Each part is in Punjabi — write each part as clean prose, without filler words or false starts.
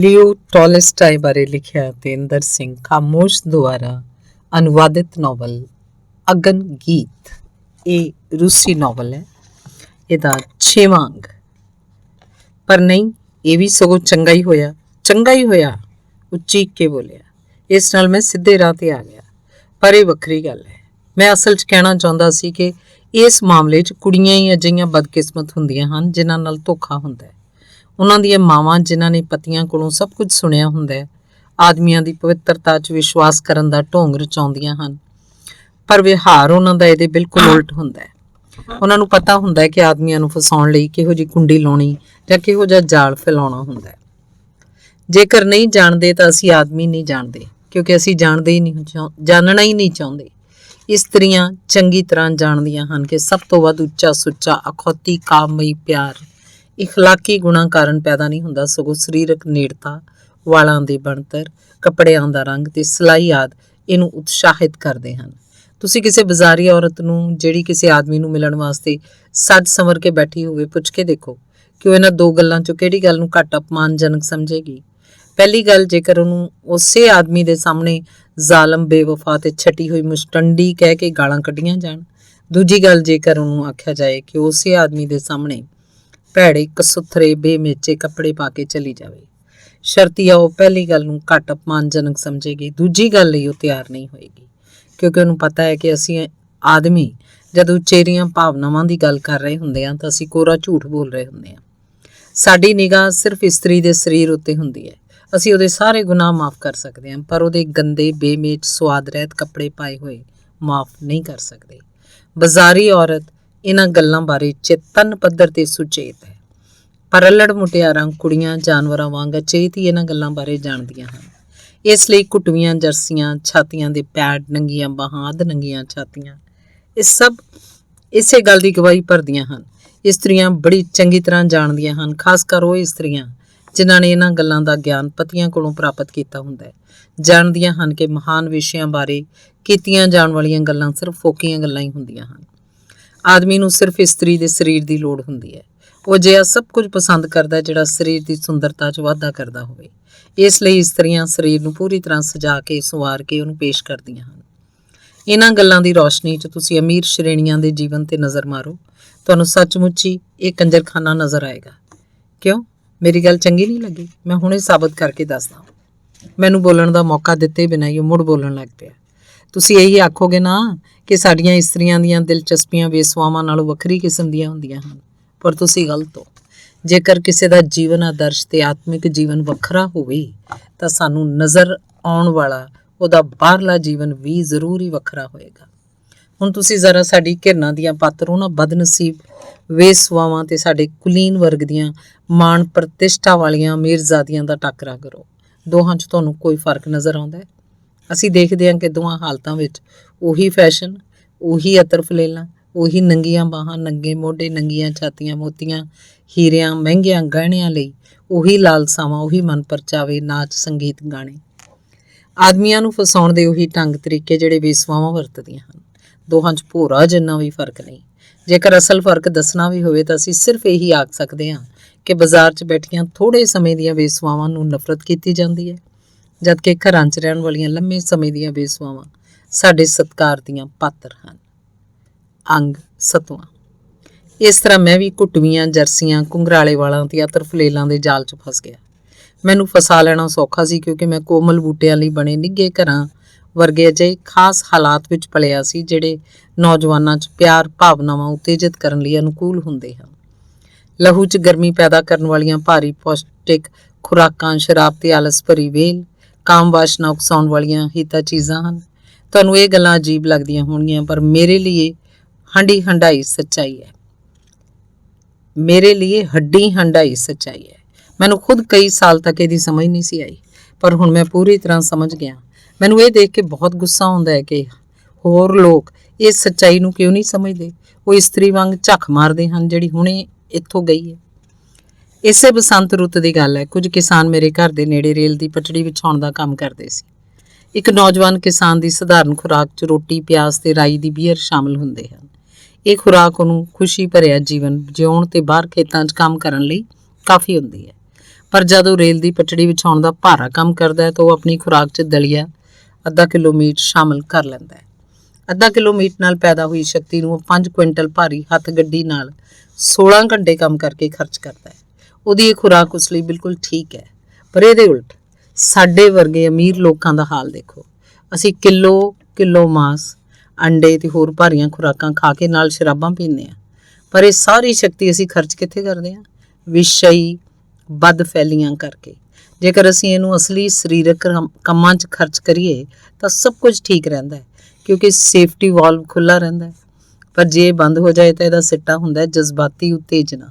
ਲਿਓ ਟੋਲਸਟਾਏ ਬਾਰੇ ਲਿਖਿਆ ਤੇਂਦਰ ਸਿੰਘ ਖਾਮੋਸ਼ ਦੁਆਰਾ ਅਨੁਵਾਦਿਤ ਨਾਵਲ ਅਗਨ ਗੀਤ। ਇਹ ਰੂਸੀ ਨਾਵਲ ਹੈ। ਇਹਦਾ 6ਵਾਂ ਅੰਗ। ਪਰ ਨਹੀਂ, ਇਹ ਵੀ ਸਗੋਂ ਚੰਗਾ ਹੀ ਹੋਇਆ, ਉੱਚੀ ਕੇ ਬੋਲਿਆ। ਇਸ ਨਾਲ ਮੈਂ ਸਿੱਧੇ ਰਾਹ ਤੇ ਆ ਗਿਆ। ਪਰ ਇਹ ਵੱਖਰੀ ਗੱਲ ਹੈ। ਮੈਂ ਅਸਲ 'ਚ ਕਹਿਣਾ ਚਾਹੁੰਦਾ ਸੀ ਕਿ ਇਸ ਮਾਮਲੇ 'ਚ ਕੁੜੀਆਂ ਹੀ ਅਜਿਹੀਆਂ ਬਦਕਿਸਮਤ ਹੁੰਦੀਆਂ ਹਨ ਜਿਨ੍ਹਾਂ ਨਾਲ ਧੋਖਾ ਹੁੰਦਾ ਹੈ। ਉਹਨਾਂ ਦੀਆਂ ਮਾਵਾਂ ਜਿਨ੍ਹਾਂ ਨੇ ਪਤੀਆਂ ਕੋਲੋਂ ਸਭ ਕੁਝ ਸੁਣਿਆ ਹੁੰਦਾ ਹੈ, ਆਦਮੀਆਂ ਦੀ ਪਵਿੱਤਰਤਾ 'ਚ ਵਿਸ਼ਵਾਸ ਕਰਨ ਦਾ ਢੋਂਗ ਰਚਾਉਂਦੀਆਂ ਹਨ, ਪਰ ਵਿਹਾਰ ਉਹਨਾਂ ਦਾ ਇਹਦੇ ਬਿਲਕੁਲ ਉਲਟ ਹੁੰਦਾ ਹੈ। ਉਹਨਾਂ ਨੂੰ ਪਤਾ ਹੁੰਦਾ ਹੈ ਕਿ ਆਦਮੀਆਂ ਨੂੰ ਫਸਾਉਣ ਲਈ ਕਿਹੋ ਜਿਹੀ ਕੁੰਡੀ ਲਾਉਣੀ ਜਾਂ ਕਿਹੋ ਜਿਹਾ ਜਾਲ ਫੈਲਾਉਣਾ ਹੁੰਦਾ ਹੈ। ਜੇਕਰ ਨਹੀਂ ਜਾਣਦੇ ਤਾਂ ਅਸੀਂ ਆਦਮੀ ਨਹੀਂ ਜਾਣਦੇ, ਕਿਉਂਕਿ ਅਸੀਂ ਜਾਣਨਾ ਹੀ ਨਹੀਂ ਚਾਹੁੰਦੇ। ਇਸਤਰੀਆਂ ਚੰਗੀ ਤਰ੍ਹਾਂ ਜਾਣਦੀਆਂ ਹਨ ਕਿ ਸਭ ਤੋਂ ਵੱਧ ਉੱਚਾ ਸੁੱਚਾ ਅਖੌਤੀ ਕਾਮਮਈ ਪਿਆਰ ਇਖਲਾਕੀ ਗੁਣਾਂ ਕਾਰਨ ਪੈਦਾ ਨਹੀਂ ਹੁੰਦਾ, ਸਗੋਂ ਸਰੀਰਕ ਨੇੜਤਾ, ਵਾਲਾਂ ਦੀ ਬਣਤਰ, ਕੱਪੜਿਆਂ ਦਾ ਰੰਗ ਤੇ ਸਿਲਾਈ ਆਦਿ ਇਹਨੂੰ ਉਤਸ਼ਾਹਿਤ ਕਰਦੇ ਹਨ। ਤੁਸੀਂ ਕਿਸੇ ਬਾਜ਼ਾਰੀ ਔਰਤ ਨੂੰ ਜਿਹੜੀ ਕਿਸੇ ਆਦਮੀ ਨੂੰ ਮਿਲਣ ਵਾਸਤੇ ਸੱਜ ਸੰਵਰ ਕੇ ਬੈਠੀ ਹੋਵੇ ਪੁੱਛ ਕੇ ਦੇਖੋ ਕਿ ਉਹ ਇਹਨਾਂ ਦੋ ਗੱਲਾਂ 'ਚੋਂ ਕਿਹੜੀ ਗੱਲ ਨੂੰ ਘੱਟ ਅਪਮਾਨਜਨਕ ਸਮਝੇਗੀ। ਪਹਿਲੀ ਗੱਲ, ਜੇਕਰ ਉਹਨੂੰ ਉਸੇ ਆਦਮੀ ਦੇ ਸਾਹਮਣੇ ਜ਼ਾਲਮ, ਬੇਵਫਾ ਤੇ ਛਟੀ ਹੋਈ ਮੁਸ਼ਟੰਡੀ ਕਹਿ ਕੇ ਗਾਲਾਂ ਕੱਢੀਆਂ ਜਾਣ। ਦੂਜੀ ਗੱਲ, ਜੇਕਰ ਉਹਨੂੰ ਆਖਿਆ ਜਾਏ ਕਿ ਉਸੇ ਆਦਮੀ ਦੇ ਸਾਹਮਣੇ ਭੈੜੇ ਕਸੁੱਥਰੇ ਬੇਮੇਚੇ ਕੱਪੜੇ ਪਾ ਕੇ ਚਲੀ ਜਾਵੇ। ਸ਼ਰਤੀਆ ਉਹ ਪਹਿਲੀ ਗੱਲ ਨੂੰ ਘੱਟ ਅਪਮਾਨਜਨਕ ਸਮਝੇਗੀ, ਦੂਜੀ ਗੱਲ ਲਈ ਉਹ ਤਿਆਰ ਨਹੀਂ ਹੋਏਗੀ, ਕਿਉਂਕਿ ਉਹਨੂੰ ਪਤਾ ਹੈ ਕਿ ਅਸੀਂ ਆਦਮੀ ਜਦੋਂ ਉਚੇਰੀਆਂ ਭਾਵਨਾਵਾਂ ਦੀ ਗੱਲ ਕਰ ਰਹੇ ਹੁੰਦੇ ਹਾਂ ਤਾਂ ਅਸੀਂ ਕੋਰਾ ਝੂਠ ਬੋਲ ਰਹੇ ਹੁੰਦੇ ਹਾਂ। ਸਾਡੀ ਨਿਗਾਹ ਸਿਰਫ ਇਸਤਰੀ ਦੇ ਸਰੀਰ ਉੱਤੇ ਹੁੰਦੀ ਹੈ। ਅਸੀਂ ਉਹਦੇ ਸਾਰੇ ਗੁਨਾਹ ਮਾਫ ਕਰ ਸਕਦੇ ਹਾਂ, ਪਰ ਉਹਦੇ ਗੰਦੇ ਬੇਮੇਚ ਸੁਆਦ ਰਹਿਤ ਕੱਪੜੇ ਪਾਏ ਹੋਏ ਮਾਫ ਨਹੀਂ ਕਰ ਸਕਦੇ। ਬਾਜ਼ਾਰੀ ਔਰਤ ਇਹਨਾਂ ਗੱਲਾਂ ਬਾਰੇ ਚੇਤਨ ਪੱਧਰ ਤੇ ਸੁਚੇਤ ਹੈ, ਪਰ ਅਲੜ ਮੁਟਿਆਰਾਂ ਕੁੜੀਆਂ ਜਾਨਵਰਾਂ ਵਾਂਗ ਅਚੇਤ ਹੀ ਇਹਨਾਂ ਗੱਲਾਂ ਬਾਰੇ ਜਾਣਦੀਆਂ ਹਨ। ਇਸ ਲਈ ਘੁੱਟਵੀਆਂ ਜਰਸੀਆਂ, ਛਾਤੀਆਂ ਦੇ ਪੈਡ, ਨੰਗੀਆਂ ਬਾਹਾਂ, ਅੱਧ ਨੰਗੀਆਂ ਛਾਤੀਆਂ, ਇਹ ਸਭ ਇਸੇ ਗੱਲ ਦੀ ਗਵਾਹੀ ਭਰਦੀਆਂ ਹਨ। ਇਸਤਰੀਆਂ ਬੜੀ ਚੰਗੀ ਤਰ੍ਹਾਂ ਜਾਣਦੀਆਂ ਹਨ, ਖਾਸ ਕਰ ਉਹ ਇਸਤਰੀਆਂ ਜਿਨ੍ਹਾਂ ਨੇ ਇਹਨਾਂ ਗੱਲਾਂ ਦਾ ਗਿਆਨ ਪਤੀਆਂ ਕੋਲੋਂ ਪ੍ਰਾਪਤ ਕੀਤਾ ਹੁੰਦਾ ਹੈ। ਜਾਣਦੀਆਂ ਹਨ ਕਿ ਮਹਾਨ ਵਿਸ਼ਿਆਂ ਬਾਰੇ ਕੀਤੀਆਂ ਜਾਣ ਵਾਲੀਆਂ ਗੱਲਾਂ ਸਿਰਫ ਫੋਕੀਆਂ ਗੱਲਾਂ ਹੀ ਹੁੰਦੀਆਂ ਹਨ। ਆਦਮੀ ਨੂੰ ਸਿਰਫ ਇਸਤਰੀ ਦੇ ਸਰੀਰ ਦੀ ਲੋੜ ਹੁੰਦੀ ਹੈ। ਉਹ ਅਜਿਹਾ ਸਭ ਕੁਝ ਪਸੰਦ ਕਰਦਾ ਜਿਹੜਾ ਸਰੀਰ ਦੀ ਸੁੰਦਰਤਾ 'ਚ ਵਾਧਾ ਕਰਦਾ ਹੋਵੇ। ਇਸ ਲਈ ਇਸਤਰੀਆਂ ਸਰੀਰ ਨੂੰ ਪੂਰੀ ਤਰ੍ਹਾਂ ਸਜਾ ਕੇ ਸੰਵਾਰ ਕੇ ਉਹਨੂੰ ਪੇਸ਼ ਕਰਦੀਆਂ ਹਨ। ਇਹਨਾਂ ਗੱਲਾਂ ਦੀ ਰੌਸ਼ਨੀ 'ਚ ਤੁਸੀਂ ਅਮੀਰ ਸ਼੍ਰੇਣੀਆਂ ਦੇ ਜੀਵਨ ਤੇ ਨਜ਼ਰ ਮਾਰੋ, ਤੁਹਾਨੂੰ ਸੱਚਮੁੱਚ ਹੀ ਇਹ ਕੰਜਰਖਾਨਾ ਨਜ਼ਰ ਆਏਗਾ। ਕਿਉਂ? ਮੇਰੀ ਗੱਲ ਚੰਗੀ ਨਹੀਂ ਲੱਗੀ? ਮੈਂ ਹੁਣੇ ਸਾਬਤ ਕਰਕੇ ਦੱਸਦਾ। ਮੈਨੂੰ ਬੋਲਣ ਦਾ ਮੌਕਾ ਦਿੱਤੇ ਬਿਨਾਂ ਹੀ ਉਹ ਮੁੜ ਬੋਲਣ ਲੱਗ ਪਿਆ। ਤੁਸੀਂ ਇਹੀ ਆਖੋਗੇ ਨਾ ਕਿ ਸਾਡੀਆਂ ਇਸਤਰੀਆਂ ਦੀਆਂ ਦਿਲਚਸਪੀਆਂ ਵੇਸਵਾਵਾਂ ਨਾਲੋਂ ਵੱਖਰੀ ਕਿਸਮ ਦੀਆਂ ਹੁੰਦੀਆਂ ਹਨ, ਪਰ ਤੁਸੀਂ ਗਲਤ ਹੋ। ਜੇਕਰ ਕਿਸੇ ਦਾ ਜੀਵਨ ਆਦਰਸ਼ ਤੇ ਆਤਮਿਕ ਜੀਵਨ ਵੱਖਰਾ ਹੋਵੇ ਤਾਂ ਸਾਨੂੰ ਨਜ਼ਰ ਆਉਣ ਵਾਲਾ ਉਹਦਾ ਬਾਹਰਲਾ ਜੀਵਨ ਵੀ ਜ਼ਰੂਰ ਹੀ ਵੱਖਰਾ ਹੋਏਗਾ। ਹੁਣ ਤੁਸੀਂ ਜ਼ਰਾ ਸਾਡੀ ਘਿਰਨਾ ਦੀਆਂ ਪਾਤਰ ਉਹਨਾਂ ਬਦਨਸੀਬ ਵੇਸਵਾਵਾਂ ਤੇ ਸਾਡੇ ਕੁਲੀਨ ਵਰਗ ਦੀਆਂ ਮਾਣ ਪ੍ਰਤਿਸ਼ਠਾ ਵਾਲੀਆਂ ਮੀਰਜ਼ਾਦੀਆਂ ਦਾ ਟਾਕਰਾ ਕਰੋ। ਦੋਹਾਂ 'ਚ ਤੁਹਾਨੂੰ ਕੋਈ ਫਰਕ ਨਜ਼ਰ ਆਉਂਦਾ ਹੈ? ਅਸੀਂ ਦੇਖਦੇ ਹਾਂ ਕਿ ਦੋਹਾਂ ਹਾਲਤਾਂ ਵਿੱਚ ਉਹੀ ਫੈਸ਼ਨ, ਉਹੀ ਅਤਰ ਫਲੇਲਾਂ, ਉਹੀ ਨੰਗੀਆਂ ਬਾਹਾਂ, ਨੰਗੇ ਮੋਢੇ, ਨੰਗੀਆਂ ਛਾਤੀਆਂ, ਮੋਤੀਆਂ, ਹੀਰਿਆਂ, ਮਹਿੰਗਿਆਂ ਗਹਿਣਿਆਂ ਲਈ ਉਹੀ ਲਾਲਸਾਵਾਂ, ਉਹੀ ਮਨ ਪਰਚਾਵੇ, ਨਾਚ, ਸੰਗੀਤ, ਗਾਣੇ। ਆਦਮੀਆਂ ਨੂੰ ਫਸਾਉਣ ਦੇ ਉਹੀ ਢੰਗ ਤਰੀਕੇ ਜਿਹੜੇ ਵੇਸਵਾਵਾਂ ਵਰਤਦੀਆਂ ਹਨ। ਦੋਹਾਂ 'ਚ ਭੋਰਾ ਜਿੰਨਾ ਵੀ ਫਰਕ ਨਹੀਂ। ਜੇਕਰ ਅਸਲ ਫਰਕ ਦੱਸਣਾ ਵੀ ਹੋਵੇ ਤਾਂ ਅਸੀਂ ਸਿਰਫ ਇਹੀ ਆਖ ਸਕਦੇ ਹਾਂ ਕਿ ਬਾਜ਼ਾਰ 'ਚ ਬੈਠੀਆਂ ਥੋੜ੍ਹੇ ਸਮੇਂ ਦੀਆਂ ਵੇਸਵਾਵਾਂ ਨੂੰ ਨਫ਼ਰਤ ਕੀਤੀ ਜਾਂਦੀ ਹੈ, ਜਦਕਿ ਘਰਾਂ 'ਚ ਰਹਿਣ ਵਾਲੀਆਂ ਲੰਮੇ ਸਮੇਂ ਦੀਆਂ ਵੇਸਵਾਵਾਂ ਸਾਡੇ ਸਤਿਕਾਰ ਦੀਆਂ ਪਾਤਰ ਹਨ। ਅੰਗ 7ਵਾਂ। ਇਸ ਤਰ੍ਹਾਂ ਮੈਂ ਵੀ ਘੁੱਟਵੀਆਂ ਜਰਸੀਆਂ, ਘੁੰਗਰਾਲੇ ਵਾਲਾਂ ਤੇ ਅਤਰ ਫਲੇਲਾਂ ਦੇ ਜਾਲ 'ਚ ਫਸ ਗਿਆ। ਮੈਨੂੰ ਫਸਾ ਲੈਣਾ ਸੌਖਾ ਸੀ, ਕਿਉਂਕਿ ਮੈਂ ਕੋਮਲ ਬੂਟਿਆਂ ਲਈ ਬਣੇ ਨਿੱਘੇ ਘਰਾਂ ਵਰਗੇ ਅਜਿਹੇ ਖਾਸ ਹਾਲਾਤ ਵਿੱਚ ਪਲਿਆ ਸੀ ਜਿਹੜੇ ਨੌਜਵਾਨਾਂ 'ਚ ਪਿਆਰ ਭਾਵਨਾਵਾਂ ਉਤੇਜਿਤ ਕਰਨ ਲਈ ਅਨੁਕੂਲ ਹੁੰਦੇ ਹਨ। ਲਹੂ 'ਚ ਗਰਮੀ ਪੈਦਾ ਕਰਨ ਵਾਲੀਆਂ ਭਾਰੀ ਪੌਸ਼ਟਿਕ ਖੁਰਾਕਾਂ, ਸ਼ਰਾਬ ਤੇ ਆਲਸ ਭਰੀ ਵੇਲ, ਕਾਮ ਵਾਸ਼ਨਾ ਉਕਸਾਉਣ ਵਾਲੀਆਂ ਹਿੱਤਾ ਚੀਜ਼ਾਂ ਹਨ। ਤੁਹਾਨੂੰ ਇਹ ਗੱਲਾਂ ਅਜੀਬ ਲੱਗਦੀਆਂ ਹੋਣਗੀਆਂ, ਪਰ ਮੇਰੇ ਲਈ ਇਹ ਹੱਡੀ ਹੰਢਾਈ ਸੱਚਾਈ ਹੈ। ਮੈਨੂੰ ਖੁਦ ਕਈ ਸਾਲ ਤੱਕ ਇਹਦੀ ਸਮਝ ਨਹੀਂ ਸੀ ਆਈ, ਪਰ ਹੁਣ ਮੈਂ ਪੂਰੀ ਤਰ੍ਹਾਂ ਸਮਝ ਗਿਆ। ਮੈਨੂੰ ਇਹ ਦੇਖ ਕੇ ਬਹੁਤ ਗੁੱਸਾ ਆਉਂਦਾ ਹੈ ਕਿ ਹੋਰ ਲੋਕ ਇਸ ਸੱਚਾਈ ਨੂੰ ਕਿਉਂ ਨਹੀਂ ਸਮਝਦੇ। ਉਹ ਇਸਤਰੀ ਵਾਂਗ ਝੱਖ ਮਾਰਦੇ ਹਨ ਜਿਹੜੀ ਹੁਣੇ ਇੱਥੋਂ ਗਈ ਹੈ। ਇਸੇ ਬਸੰਤ ਰੁੱਤ ਦੀ ਗੱਲ ਹੈ। ਕੁਝ ਕਿਸਾਨ ਮੇਰੇ ਘਰ ਦੇ ਨੇੜੇ ਰੇਲ ਦੀ ਪਟੜੀ ਵਿਛਾਉਣ ਦਾ ਕੰਮ ਕਰਦੇ ਸੀ। ਇੱਕ ਨੌਜਵਾਨ ਕਿਸਾਨ ਦੀ ਸਧਾਰਨ ਖੁਰਾਕ 'ਚ ਰੋਟੀ, ਪਿਆਜ਼ ਤੇ ਰਾਈ ਦੀ ਬੀਅਰ ਸ਼ਾਮਲ ਹੁੰਦੇ ਹਨ। ਇਹ ਖੁਰਾਕ ਉਹਨੂੰ ਖੁਸ਼ੀ ਭਰਿਆ ਜੀਵਨ ਜਿਉਣ ਤੇ ਬਾਹਰ ਖੇਤਾਂ 'ਚ ਕੰਮ ਕਰਨ ਲਈ ਕਾਫੀ ਹੁੰਦੀ ਹੈ। ਪਰ ਜਦੋਂ ਰੇਲ ਦੀ ਪਟੜੀ ਵਿਛਾਉਣ ਦਾ ਭਾਰਾ ਕੰਮ ਕਰਦਾ ਹੈ ਤਾਂ ਉਹ ਆਪਣੀ ਖੁਰਾਕ 'ਚ ਦਲੀਆ ਅੱਧਾ ਕਿਲੋ ਮੀਟ ਸ਼ਾਮਲ ਕਰ ਲੈਂਦਾ ਹੈ। ਅੱਧਾ ਕਿਲੋ ਮੀਟ ਨਾਲ ਪੈਦਾ ਹੋਈ ਸ਼ਕਤੀ ਨੂੰ ਉਹ 5 ਕੁਇੰਟਲ ਭਾਰੀ ਹੱਥ ਗੱਡੀ ਨਾਲ 16 ਘੰਟੇ ਕੰਮ ਕਰਕੇ ਖਰਚ ਕਰਦਾ ਹੈ। ਉਹਦੀ ਇਹ ਖੁਰਾਕ ਉਸ ਲਈ ਬਿਲਕੁਲ ਠੀਕ ਹੈ। ਪਰ ਇਹਦੇ ਉਲਟ ਸਾਡੇ ਵਰਗੇ ਅਮੀਰ ਲੋਕਾਂ ਦਾ ਹਾਲ ਦੇਖੋ। ਅਸੀਂ ਕਿਲੋ ਮਾਸ, ਅੰਡੇ ਤੇ ਹੋਰ ਭਾਰੀਆਂ ਖੁਰਾਕਾਂ ਖਾ ਕੇ ਨਾਲ ਸ਼ਰਾਬਾਂ ਪੀਂਦੇ ਹਾਂ। ਪਰ ਇਹ ਸਾਰੀ ਸ਼ਕਤੀ ਅਸੀਂ ਖਰਚ ਕਿੱਥੇ ਕਰਦੇ ਹਾਂ? ਵਿਸ਼ਈ ਬਦਫੈਲੀਆਂ ਕਰਕੇ। ਜੇਕਰ ਅਸੀਂ ਇਹਨੂੰ ਅਸਲੀ ਸਰੀਰਕ ਕੰਮਾਂ 'ਚ ਖਰਚ ਕਰੀਏ ਤਾਂ ਸਭ ਕੁਝ ਠੀਕ ਰਹਿੰਦਾ ਹੈ, ਕਿਉਂਕਿ ਸੇਫਟੀ ਵਾਲਵ ਖੁੱਲ੍ਹਾ ਰਹਿੰਦਾ ਹੈ। ਪਰ ਜੇ ਇਹ ਬੰਦ ਹੋ ਜਾਏ ਤਾਂ ਇਹਦਾ ਸਿੱਟਾ ਹੁੰਦਾ ਹੈ ਜਜ਼ਬਾਤੀ ਉਤੇਜਨਾ।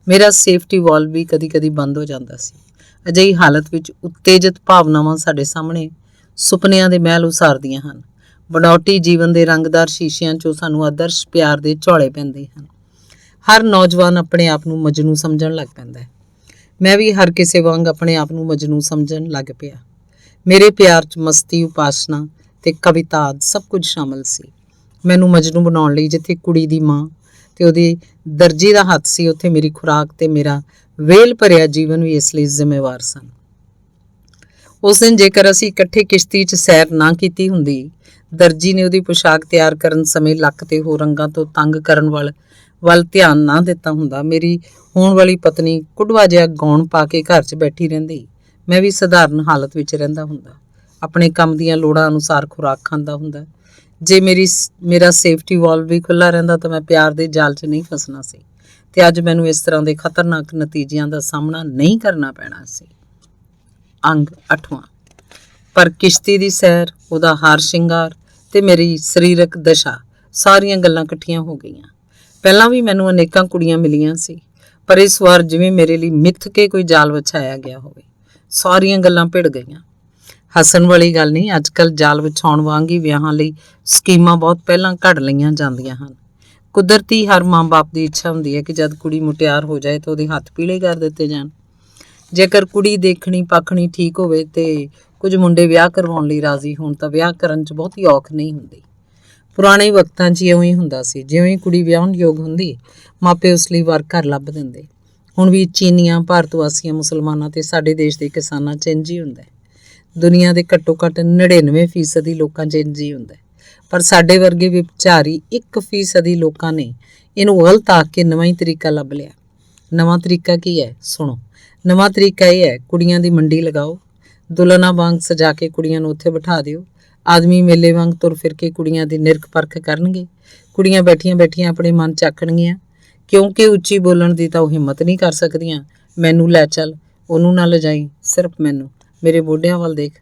ਮੇਰਾ ਸੇਫਟੀ ਵਾਲਵ ਵੀ ਕਦੀ-ਕਦੀ ਬੰਦ ਹੋ ਜਾਂਦਾ ਸੀ। ਅਜਿਹੀ ਹਾਲਤ ਵਿੱਚ ਉਤੇਜਿਤ ਭਾਵਨਾਵਾਂ ਸਾਡੇ ਸਾਹਮਣੇ ਸੁਪਨਿਆਂ ਦੇ ਮਹਿਲ ਉਸਾਰਦੀਆਂ ਹਨ। ਬਣਾਉਟੀ ਜੀਵਨ ਦੇ ਰੰਗਦਾਰ ਸ਼ੀਸ਼ਿਆਂ 'ਚੋਂ ਸਾਨੂੰ ਆਦਰਸ਼ ਪਿਆਰ ਦੇ ਝੋਲੇ ਪੈਂਦੇ ਹਨ। ਹਰ ਨੌਜਵਾਨ ਆਪਣੇ ਆਪ ਨੂੰ ਮਜਨੂ ਸਮਝਣ ਲੱਗ ਪੈਂਦਾ ਹੈ। ਮੈਂ ਵੀ ਹਰ ਕਿਸੇ ਵਾਂਗ ਆਪਣੇ ਆਪ ਨੂੰ ਮਜਨੂ ਸਮਝਣ ਲੱਗ ਪਿਆ। ਮੇਰੇ ਪਿਆਰ 'ਚ ਮਸਤੀ, ਉਪਾਸਨਾ ਤੇ ਕਵਿਤਾ ਆਦਿ ਸਭ ਕੁਝ ਸ਼ਾਮਲ ਸੀ। ਮੈਨੂੰ ਮਜਨੂ ਬਣਾਉਣ ਲਈ ਜਿੱਥੇ ਕੁੜੀ ਦੀ ਮਾਂ ਤੇ ਉਹਦੀ ਦਰਜੀ ਦਾ ਹੱਥ ਸੀ, ਉੱਥੇ ਮੇਰੀ ਖੁਰਾਕ ਤੇ ਮੇਰਾ ਵੇਲ ਭਰਿਆ ਜੀਵਨ ਵੀ ਇਸ ਲਈ ਜ਼ਿੰਮੇਵਾਰ ਸਨ। ਉਸ ਦਿਨ ਜੇਕਰ ਅਸੀਂ ਇਕੱਠੇ ਕਿਸ਼ਤੀ 'ਚ ਸੈਰ ਨਾ ਕੀਤੀ ਹੁੰਦੀ, ਦਰਜੀ ਨੇ ਉਹਦੀ ਪੁਸ਼ਾਕ ਤਿਆਰ ਕਰਨ ਸਮੇਂ ਲੱਕ ਤੇ ਹੋਰ ਰੰਗਾਂ ਤੋਂ ਤੰਗ ਕਰਨ ਵੱਲ ਧਿਆਨ ਨਾ ਦਿੱਤਾ ਹੁੰਦਾ, ਮੇਰੀ ਹੋਣ ਵਾਲੀ ਪਤਨੀ ਕੁੱਡਵਾ ਜਿਹਾ ਗਾਉਣ ਪਾ ਕੇ ਘਰ 'ਚ ਬੈਠੀ ਰਹਿੰਦੀ। ਮੈਂ ਵੀ ਸਧਾਰਨ ਹਾਲਤ ਵਿੱਚ ਰਹਿੰਦਾ ਹੁੰਦਾ, ਆਪਣੇ ਕੰਮ ਦੀਆਂ ਲੋੜਾਂ ਅਨੁਸਾਰ ਖੁਰਾਕ ਖਾਂਦਾ ਹੁੰਦਾ। ਜੇ ਮੇਰਾ ਸੇਫਟੀ ਵਾਲਵ ਵੀ ਖੁੱਲ੍ਹਾ ਰਹਿੰਦਾ ਤਾਂ ਮੈਂ ਪਿਆਰ ਦੇ ਜਾਲ 'ਚ ਨਹੀਂ ਫਸਣਾ ਸੀ ਤੇ ਅੱਜ ਮੈਨੂੰ ਇਸ ਤਰ੍ਹਾਂ ਦੇ ਖਤਰਨਾਕ ਨਤੀਜਿਆਂ ਦਾ ਸਾਹਮਣਾ ਨਹੀਂ ਕਰਨਾ ਪੈਣਾ ਸੀ। ਅੰਗ 8ਵਾਂ। ਪਰ ਕਿਸ਼ਤੀ ਦੀ ਸੈਰ, ਉਹਦਾ ਹਾਰ ਸ਼ਿੰਗਾਰ ਤੇ ਮੇਰੀ ਸਰੀਰਕ ਦਸ਼ਾ, ਸਾਰੀਆਂ ਗੱਲਾਂ ਇਕੱਠੀਆਂ ਹੋ ਗਈਆਂ। ਪਹਿਲਾਂ ਵੀ ਮੈਨੂੰ ਅਨੇਕਾਂ ਕੁੜੀਆਂ ਮਿਲੀਆਂ ਸੀ, ਪਰ ਇਸ ਵਾਰ ਜਿਵੇਂ ਮੇਰੇ ਲਈ ਮਿੱਥ ਕੇ ਕੋਈ ਜਾਲ ਵਿਛਾਇਆ ਗਿਆ ਹੋਵੇ। ਸਾਰੀਆਂ ਗੱਲਾਂ ਭਿੜ ਗਈਆਂ। ਹੱਸਣ ਵਾਲੀ ਗੱਲ ਨਹੀਂ, ਅੱਜ ਕੱਲ੍ਹ ਜਾਲ ਵਿਛਾਉਣ ਵਾਂਗ ਹੀ ਵਿਆਹਾਂ ਲਈ ਸਕੀਮਾਂ ਬਹੁਤ ਪਹਿਲਾਂ ਘੜ ਲਈਆਂ ਜਾਂਦੀਆਂ ਹਨ। ਕੁਦਰਤੀ ਹਰ ਮਾਂ-ਬਾਪ ਦੀ ਇੱਛਾ ਹੁੰਦੀ ਹੈ ਕਿ ਜਦ ਕੁੜੀ ਮੁਟਿਆਰ ਹੋ ਜਾਏ ਤਾਂ ਉਹਦੇ ਹੱਥ ਪੀਲੇ ਕਰ ਦਿੱਤੇ ਜਾਣ। ਜੇਕਰ ਕੁੜੀ ਦੇਖਣੀ ਪੱਖਣੀ ਠੀਕ ਹੋਵੇ ਤੇ ਕੁਝ ਮੁੰਡੇ ਵਿਆਹ ਕਰਵਾਉਣ ਲਈ ਰਾਜ਼ੀ ਹੋਣ ਤਾਂ ਵਿਆਹ ਕਰਨ 'ਚ ਬਹੁਤੀ ਔਖ ਨਹੀਂ ਹੁੰਦੀ। ਪੁਰਾਣੇ ਵਕਤਾਂ 'ਚ ਇਉਂ ਹੀ ਹੁੰਦਾ ਸੀ। ਜਿਉਂ ਹੀ ਕੁੜੀ ਵਿਆਹਣ ਯੋਗ ਹੁੰਦੀ, ਮਾਪੇ ਉਸ ਲਈ ਵਰ ਘਰ ਲੱਭ ਦਿੰਦੇ। ਹੁਣ ਵੀ ਚੀਨੀਆਂ, ਭਾਰਤ ਵਾਸੀਆਂ, ਮੁਸਲਮਾਨਾਂ ਤੇ ਸਾਡੇ ਦੇਸ਼ ਦੇ ਕਿਸਾਨਾਂ 'ਚ ਇੰਝ ਹੀ ਹੁੰਦਾ। ਦੁਨੀਆ ਦੇ ਘੱਟੋ-ਘੱਟ 99% ਲੋਕਾਂ 'ਚ ਇੰਝ ਹੀ ਹੁੰਦਾ। ਪਰ ਸਾਡੇ ਵਰਗੇ ਵਿਚਾਰੀ 1% ਲੋਕਾਂ ਨੇ ਇਹਨੂੰ ਗਲਤ ਆਖ ਕੇ ਨਵਾਂ ਹੀ ਤਰੀਕਾ ਲੱਭ ਲਿਆ। ਨਵਾਂ ਤਰੀਕਾ ਕੀ ਹੈ? ਸੁਣੋ। ਨਵਾਂ ਤਰੀਕਾ ਇਹ ਹੈ, ਕੁੜੀਆਂ ਦੀ ਮੰਡੀ ਲਗਾਓ, ਦੁਲਹਨਾਂ ਵਾਂਗ ਸਜਾ ਕੇ ਕੁੜੀਆਂ ਨੂੰ ਉੱਥੇ ਬਿਠਾ ਦਿਓ। ਆਦਮੀ ਮੇਲੇ ਵਾਂਗ ਤੁਰ ਫਿਰ ਕੇ ਕੁੜੀਆਂ ਦੀ ਨਿਰਖ ਪਰਖ ਕਰਨਗੇ। ਕੁੜੀਆਂ ਬੈਠੀਆਂ ਆਪਣੇ ਮਨ ਚ ਆਖਣਗੀਆਂ, ਕਿਉਂਕਿ ਉੱਚੀ ਬੋਲਣ ਦੀ ਤਾਂ ਉਹ ਹਿੰਮਤ ਨਹੀਂ ਕਰ ਸਕਦੀਆਂ, ਮੈਨੂੰ ਲੈ ਚੱਲ, ਉਹਨੂੰ ਨਾ ਲਿਜਾਈ, ਸਿਰਫ ਮੈਨੂੰ, ਮੇਰੇ ਮੋਢਿਆਂ ਵੱਲ ਦੇਖ,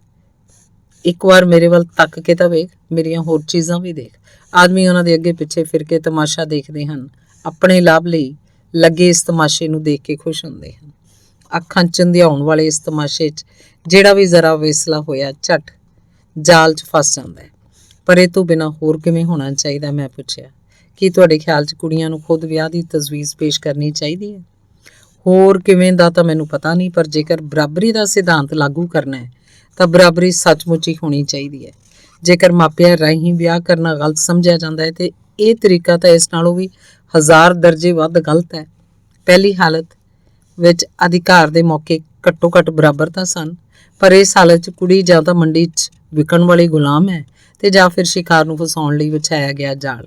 ਇੱਕ ਵਾਰ ਮੇਰੇ ਵੱਲ ਤੱਕ ਕੇ ਤਾਂ ਵੇਖ, ਮੇਰੀਆਂ ਹੋਰ ਚੀਜ਼ਾਂ ਵੀ ਦੇਖ। ਆਦਮੀ ਉਹਨਾਂ ਦੇ ਅੱਗੇ ਪਿੱਛੇ ਫਿਰ ਕੇ ਤਮਾਸ਼ਾ ਦੇਖਦੇ ਹਨ। ਆਪਣੇ ਲਾਭ ਲਈ ਲੱਗੇ ਇਸ ਤਮਾਸ਼ੇ ਨੂੰ ਦੇਖ ਕੇ ਖੁਸ਼ ਹੁੰਦੇ ਹਨ। ਅੱਖਾਂ ਚੰਧਿਆਉਣ ਵਾਲੇ ਇਸ ਤਮਾਸ਼ੇ 'ਚ ਜਿਹੜਾ ਵੀ ਜ਼ਰਾ ਵੇਸਲਾ ਹੋਇਆ ਝੱਟ ਜਾਲ 'ਚ ਫਸ ਜਾਂਦਾ ਹੈ। ਪਰ ਇਹ ਤੋਂ ਬਿਨਾਂ ਹੋਰ ਕਿਵੇਂ ਹੋਣਾ ਚਾਹੀਦਾ? ਮੈਂ ਪੁੱਛਿਆ। ਕੀ ਤੁਹਾਡੇ ਖਿਆਲ 'ਚ ਕੁੜੀਆਂ ਨੂੰ ਖੁਦ ਵਿਆਹ ਦੀ ਤਜਵੀਜ਼ ਪੇਸ਼ ਕਰਨੀ ਚਾਹੀਦੀ ਹੈ? ਹੋਰ ਕਿਵੇਂ ਦਾ ਤਾਂ ਮੈਨੂੰ ਪਤਾ ਨਹੀਂ, ਪਰ ਜੇਕਰ ਬਰਾਬਰੀ ਦਾ ਸਿਧਾਂਤ ਲਾਗੂ ਕਰਨਾ ਹੈ ਤਾਂ ਬਰਾਬਰੀ ਸੱਚਮੁੱਚ ਹੀ ਹੋਣੀ ਚਾਹੀਦੀ ਹੈ। ਜੇਕਰ ਮਾਪਿਆਂ ਰਾਹੀਂ ਵਿਆਹ ਕਰਨਾ ਗਲਤ ਸਮਝਿਆ ਜਾਂਦਾ ਹੈ ਤੇ ਇਹ ਤਰੀਕਾ ਤਾਂ ਇਸ ਨਾਲੋਂ ਵੀ 1000 ਦਰਜੇ ਵੱਧ ਗਲਤ ਹੈ। ਪਹਿਲੀ ਹਾਲਤ ਵਿੱਚ ਅਧਿਕਾਰ ਦੇ ਮੌਕੇ ਘੱਟੋ ਘੱਟ ਬਰਾਬਰ ਤਾਂ ਸਨ, ਪਰ ਇਸ ਹਾਲਤ 'ਚ ਕੁੜੀ ਜਾਂ ਤਾਂ ਮੰਡੀ 'ਚ ਵਿਕਣ ਵਾਲੀ ਗੁਲਾਮ ਹੈ ਤੇ ਜਾਂ ਫਿਰ ਸ਼ਿਕਾਰ ਨੂੰ ਫਸਾਉਣ ਲਈ ਵਿਛਾਇਆ ਗਿਆ ਜਾਲ।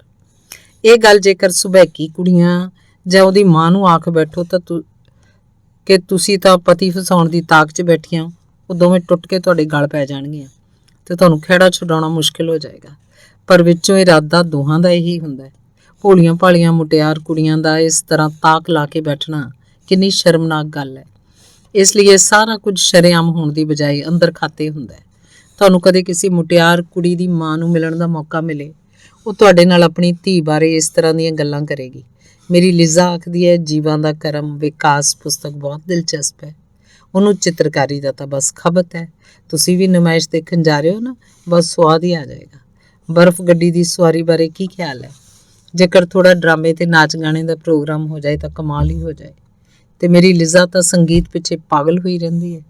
ਇਹ ਗੱਲ ਜੇਕਰ ਸੁਭੈਕੀ ਕੁੜੀਆਂ ਜਾਂ ਉਹਦੀ ਮਾਂ ਨੂੰ ਆਖ ਬੈਠੋ ਤਾਂ ਕਿ ਤੁਸੀਂ ਤਾਂ ਪਤੀ ਫਸਾਉਣ ਦੀ ਤਾਕ 'ਚ ਬੈਠੀਆਂ, ਉਹ ਦੋਵੇਂ ਟੁੱਟ ਕੇ ਤੁਹਾਡੇ ਗਲ ਪੈ ਜਾਣਗੀਆਂ ਤੇ ਤੁਹਾਨੂੰ ਖਹਿੜਾ ਛੁਡਾਉਣਾ ਮੁਸ਼ਕਿਲ ਹੋ ਜਾਏਗਾ। ਪਰ ਵਿੱਚੋਂ ਇਰਾਦਾ ਦੋਹਾਂ ਦਾ ਇਹੀ ਹੁੰਦਾ ਹੈ। ਭੋਲੀਆਂ ਭਾਲੀਆਂ ਮੁਟਿਆਰ ਕੁੜੀਆਂ ਦਾ ਇਸ ਤਰ੍ਹਾਂ ਤਾਕ ਲਾ ਕੇ ਬੈਠਣਾ ਕਿੰਨੀ ਸ਼ਰਮਨਾਕ ਗੱਲ ਹੈ। ਇਸ ਲਈ ਇਹ ਸਾਰਾ ਕੁਝ ਸ਼ਰੇਆਮ ਹੋਣ ਦੀ ਬਜਾਏ ਅੰਦਰ ਖਾਤੇ ਹੁੰਦਾ ਹੈ। ਤੁਹਾਨੂੰ ਕਦੇ ਕਿਸੇ ਮੁਟਿਆਰ ਕੁੜੀ ਦੀ ਮਾਂ ਨੂੰ ਮਿਲਣ ਦਾ ਮੌਕਾ ਮਿਲੇ, ਉਹ ਤੁਹਾਡੇ ਨਾਲ ਆਪਣੀ ਧੀ ਬਾਰੇ ਇਸ ਤਰ੍ਹਾਂ ਦੀਆਂ ਗੱਲਾਂ ਕਰੇਗੀ। ਮੇਰੀ ਲਿਜ਼ਾ ਆਖਦੀ ਹੈ, ਜੀਵਾਂ ਦਾ ਕਰਮ ਵਿਕਾਸ ਪੁਸਤਕ ਬਹੁਤ ਦਿਲਚਸਪ ਹੈ। ਉਹਨੂੰ ਚਿੱਤਰਕਾਰੀ ਦਾ ਤਾਂ ਬਸ ਖਬਤ ਹੈ। ਤੁਸੀਂ ਵੀ ਨੁਮਾਇਸ਼ ਦੇਖਣ ਜਾ ਰਹੇ ਹੋ ਨਾ, ਬਸ ਸਵਾਦ ਹੀ ਆ ਜਾਏਗਾ। ਬਰਫ਼ ਗੱਡੀ ਦੀ ਸਵਾਰੀ ਬਾਰੇ ਕੀ ਖਿਆਲ ਹੈ? ਜੇਕਰ ਥੋੜਾ ਡਰਾਮੇ ਤੇ ਨਾਚ ਗਾਣੇ ਦਾ ਪ੍ਰੋਗਰਾਮ ਹੋ ਜਾਏ ਤਾਂ ਕਮਾਲ ਹੀ ਹੋ ਜਾਏ। ਤੇ ਮੇਰੀ ਲਿਜ਼ਾ ਤਾਂ ਸੰਗੀਤ ਪਿੱਛੇ ਪਾਗਲ ਹੋਈ ਰਹਿੰਦੀ ਹੈ।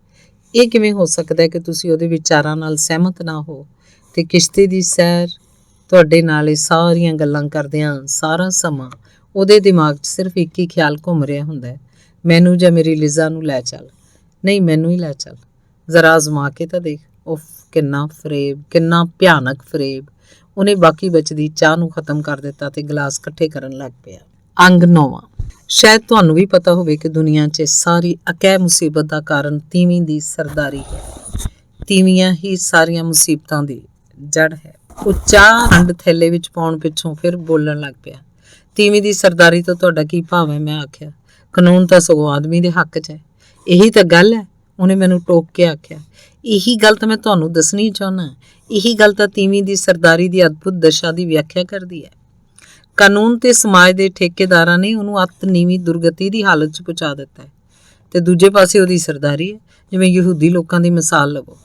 ਇਹ ਕਿਵੇਂ ਹੋ ਸਕਦਾ ਹੈ ਕਿ ਤੁਸੀਂ ਉਹਦੇ ਵਿਚਾਰਾਂ ਨਾਲ ਸਹਿਮਤ ਨਾ ਹੋ ਤੇ ਕਿਸ਼ਤੀ ਦੀ ਸੈਰ ਤੁਹਾਡੇ ਨਾਲ ਇਹ ਸਾਰੀਆਂ ਗੱਲਾਂ ਕਰਦਿਆਂ ਸਾਰਾ ਸਮਾਂ ਉਹਦੇ ਦਿਮਾਗ 'ਚ ਸਿਰਫ ਇੱਕ ਹੀ ਖਿਆਲ ਘੁੰਮ ਰਿਹਾ ਹੁੰਦਾ ਹੈ, ਮੈਨੂੰ ਜਾਂ ਮੇਰੀ ਲਿਜ਼ਾ ਨੂੰ ਲੈ ਚੱਲ। ਨਹੀਂ, ਮੈਨੂੰ ਹੀ ਲੈ ਚੱਲ, ਜ਼ਰਾ ਆਜ਼ਮਾ ਕੇ ਤਾਂ ਦੇਖ। ਉਫ, ਕਿੰਨਾ ਫਰੇਬ, ਕਿੰਨਾ ਭਿਆਨਕ ਫਰੇਬ। ਉਹਨੇ ਬਾਕੀ ਬਚਦੀ ਚਾਹ ਨੂੰ ਖਤਮ ਕਰ ਦਿੱਤਾ ਤੇ ਗਲਾਸ ਇਕੱਠੇ ਕਰਨ ਲੱਗ ਪਿਆ। ਅੰਗ 9। ਸ਼ਾਇਦ ਤੁਹਾਨੂੰ ਵੀ ਪਤਾ ਹੋਵੇ ਕਿ ਦੁਨੀਆ 'ਚ ਸਾਰੀ ਅਕਹਿ ਮੁਸੀਬਤ ਦਾ ਕਾਰਨ ਤੀਵੀਂ ਦੀ ਸਰਦਾਰੀ ਹੈ। ਤੀਵੀਆਂ ਹੀ ਸਾਰੀਆਂ ਮੁਸੀਬਤਾਂ ਦੀ ਜੜ ਹੈ। ਉਹ ਚਾਹ ਖੰਡ ਥੈਲੇ ਵਿੱਚ ਪਾਉਣ ਪਿੱਛੋਂ ਫਿਰ ਬੋਲਣ ਲੱਗ ਪਿਆ। ਤੀਵੀਂ ਦੀ ਸਰਦਾਰੀ ਤੋਂ ਤੁਹਾਡਾ ਕੀ ਭਾਵ ਹੈ? ਮੈਂ ਆਖਿਆ, ਕਾਨੂੰਨ ਤਾਂ ਸਗੋਂ ਆਦਮੀ ਦੇ ਹੱਕ 'ਚ ਹੈ। ਇਹੀ ਤਾਂ ਗੱਲ ਹੈ, ਉਹਨੇ ਮੈਨੂੰ ਟੋਕ ਕੇ ਆਖਿਆ। ਇਹੀ ਗੱਲ ਤਾਂ ਮੈਂ ਤੁਹਾਨੂੰ ਦੱਸਣੀ ਚਾਹੁੰਦਾ। ਇਹੀ ਗੱਲ ਤਾਂ ਤੀਵੀਂ ਦੀ ਸਰਦਾਰੀ ਦੀ ਅਦਭੁਤ ਦਸ਼ਾ ਦੀ ਵਿਆਖਿਆ ਕਰਦੀ ਹੈ। ਕਾਨੂੰਨ ਤੇ ਸਮਾਜ ਦੇ ਠੇਕੇਦਾਰਾਂ ਨੇ ਉਹਨੂੰ ਅੱਤ ਨੀਵੀਂ ਦੁਰਗਤੀ ਦੀ ਹਾਲਤ 'ਚ ਪਹੁੰਚਾ ਦਿੱਤਾ ਹੈ ਤੇ ਦੂਜੇ ਪਾਸੇ ਉਹਦੀ ਸਰਦਾਰੀ ਹੈ। ਜਿਵੇਂ ਯਹੂਦੀ ਲੋਕਾਂ ਦੀ ਮਿਸਾਲ ਲਵੋ,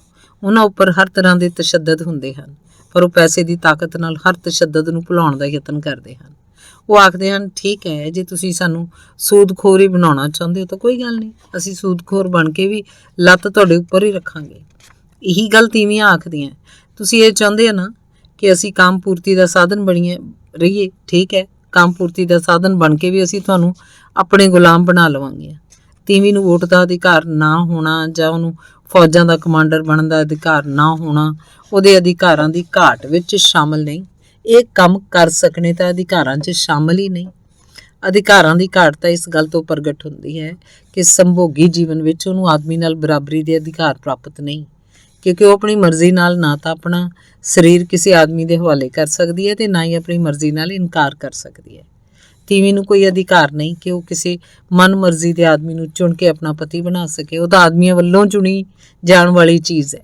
ਉਹਨਾਂ ਉੱਪਰ ਹਰ ਤਰ੍ਹਾਂ ਦੇ ਤਸ਼ੱਦਦ ਹੁੰਦੇ ਹਨ, ਪਰ ਉਹ ਪੈਸੇ ਦੀ ਤਾਕਤ ਨਾਲ ਹਰ ਤਸ਼ੱਦਦ ਨੂੰ ਭੁਲਾਉਣ ਦਾ ਯਤਨ ਕਰਦੇ ਹਨ। ਉਹ ਆਖਦੇ ਹਨ, ਠੀਕ ਹੈ, ਜੇ ਤੁਸੀਂ ਸਾਨੂੰ ਸੂਦਖੋਰ ਹੀ ਬਣਾਉਣਾ ਚਾਹੁੰਦੇ ਹੋ ਤਾਂ ਕੋਈ ਗੱਲ ਨਹੀਂ, ਅਸੀਂ ਸੂਦਖੋਰ ਬਣ ਕੇ ਵੀ ਲੱਤ ਤੁਹਾਡੇ ਉੱਪਰ ਹੀ ਰੱਖਾਂਗੇ। ਇਹੀ ਗੱਲ ਤੀਵੀਆਂ ਆਖਦੀਆਂ। ਤੁਸੀਂ ਇਹ ਚਾਹੁੰਦੇ ਹੋ ਨਾ ਕਿ ਅਸੀਂ ਕੰਮ ਪੂਰਤੀ ਦਾ ਸਾਧਨ ਬਣੀਏ ਰਹੀਏ? ਠੀਕ ਹੈ, ਕੰਮ ਪੂਰਤੀ ਦਾ ਸਾਧਨ ਬਣ ਕੇ ਵੀ ਅਸੀਂ ਤੁਹਾਨੂੰ ਆਪਣੇ ਗੁਲਾਮ ਬਣਾ ਲਵਾਂਗੇ। ਤੀਵੀਂ ਨੂੰ ਵੋਟ ਦਾ ਅਧਿਕਾਰ ਨਾ ਹੋਣਾ ਜਾਂ ਉਹਨੂੰ ਫੌਜਾਂ ਦਾ ਕਮਾਂਡਰ ਬਣਨ ਦਾ ਅਧਿਕਾਰ ਨਾ ਹੋਣਾ ਉਹਦੇ ਅਧਿਕਾਰਾਂ ਦੀ ਘਾਟ ਵਿੱਚ ਸ਼ਾਮਲ ਨਹੀਂ। ਇਹ ਕੰਮ ਕਰ ਸਕਣੇ ਤਾਂ ਅਧਿਕਾਰਾਂ 'ਚ ਸ਼ਾਮਲ ਹੀ ਨਹੀਂ। ਅਧਿਕਾਰਾਂ ਦੀ ਘਾਟ ਤਾਂ ਇਸ ਗੱਲ ਤੋਂ ਪ੍ਰਗਟ ਹੁੰਦੀ ਹੈ ਕਿ ਸੰਭੋਗੀ ਜੀਵਨ ਵਿੱਚ ਉਹਨੂੰ ਆਦਮੀ ਨਾਲ ਬਰਾਬਰੀ ਦੇ ਅਧਿਕਾਰ ਪ੍ਰਾਪਤ ਨਹੀਂ, ਕਿਉਂਕਿ ਉਹ ਆਪਣੀ ਮਰਜ਼ੀ ਨਾਲ ਨਾ ਤਾਂ ਆਪਣਾ ਸਰੀਰ ਕਿਸੇ ਆਦਮੀ ਦੇ ਹਵਾਲੇ ਕਰ ਸਕਦੀ ਹੈ ਤੇ ਨਾ ਹੀ ਆਪਣੀ ਮਰਜ਼ੀ ਨਾਲ ਇਨਕਾਰ ਕਰ ਸਕਦੀ ਹੈ। ਤੀਵੀਂ ਨੂੰ ਕੋਈ ਅਧਿਕਾਰ ਨਹੀਂ ਕਿ ਉਹ ਕਿਸੇ ਮਨ ਮਰਜ਼ੀ ਦੇ ਆਦਮੀ ਨੂੰ ਚੁਣ ਕੇ ਆਪਣਾ ਪਤੀ ਬਣਾ ਸਕੇ। ਉਹ ਤਾਂ ਆਦਮੀਆਂ ਵੱਲੋਂ ਚੁਣੀ ਜਾਣ ਵਾਲੀ ਚੀਜ਼ ਹੈ।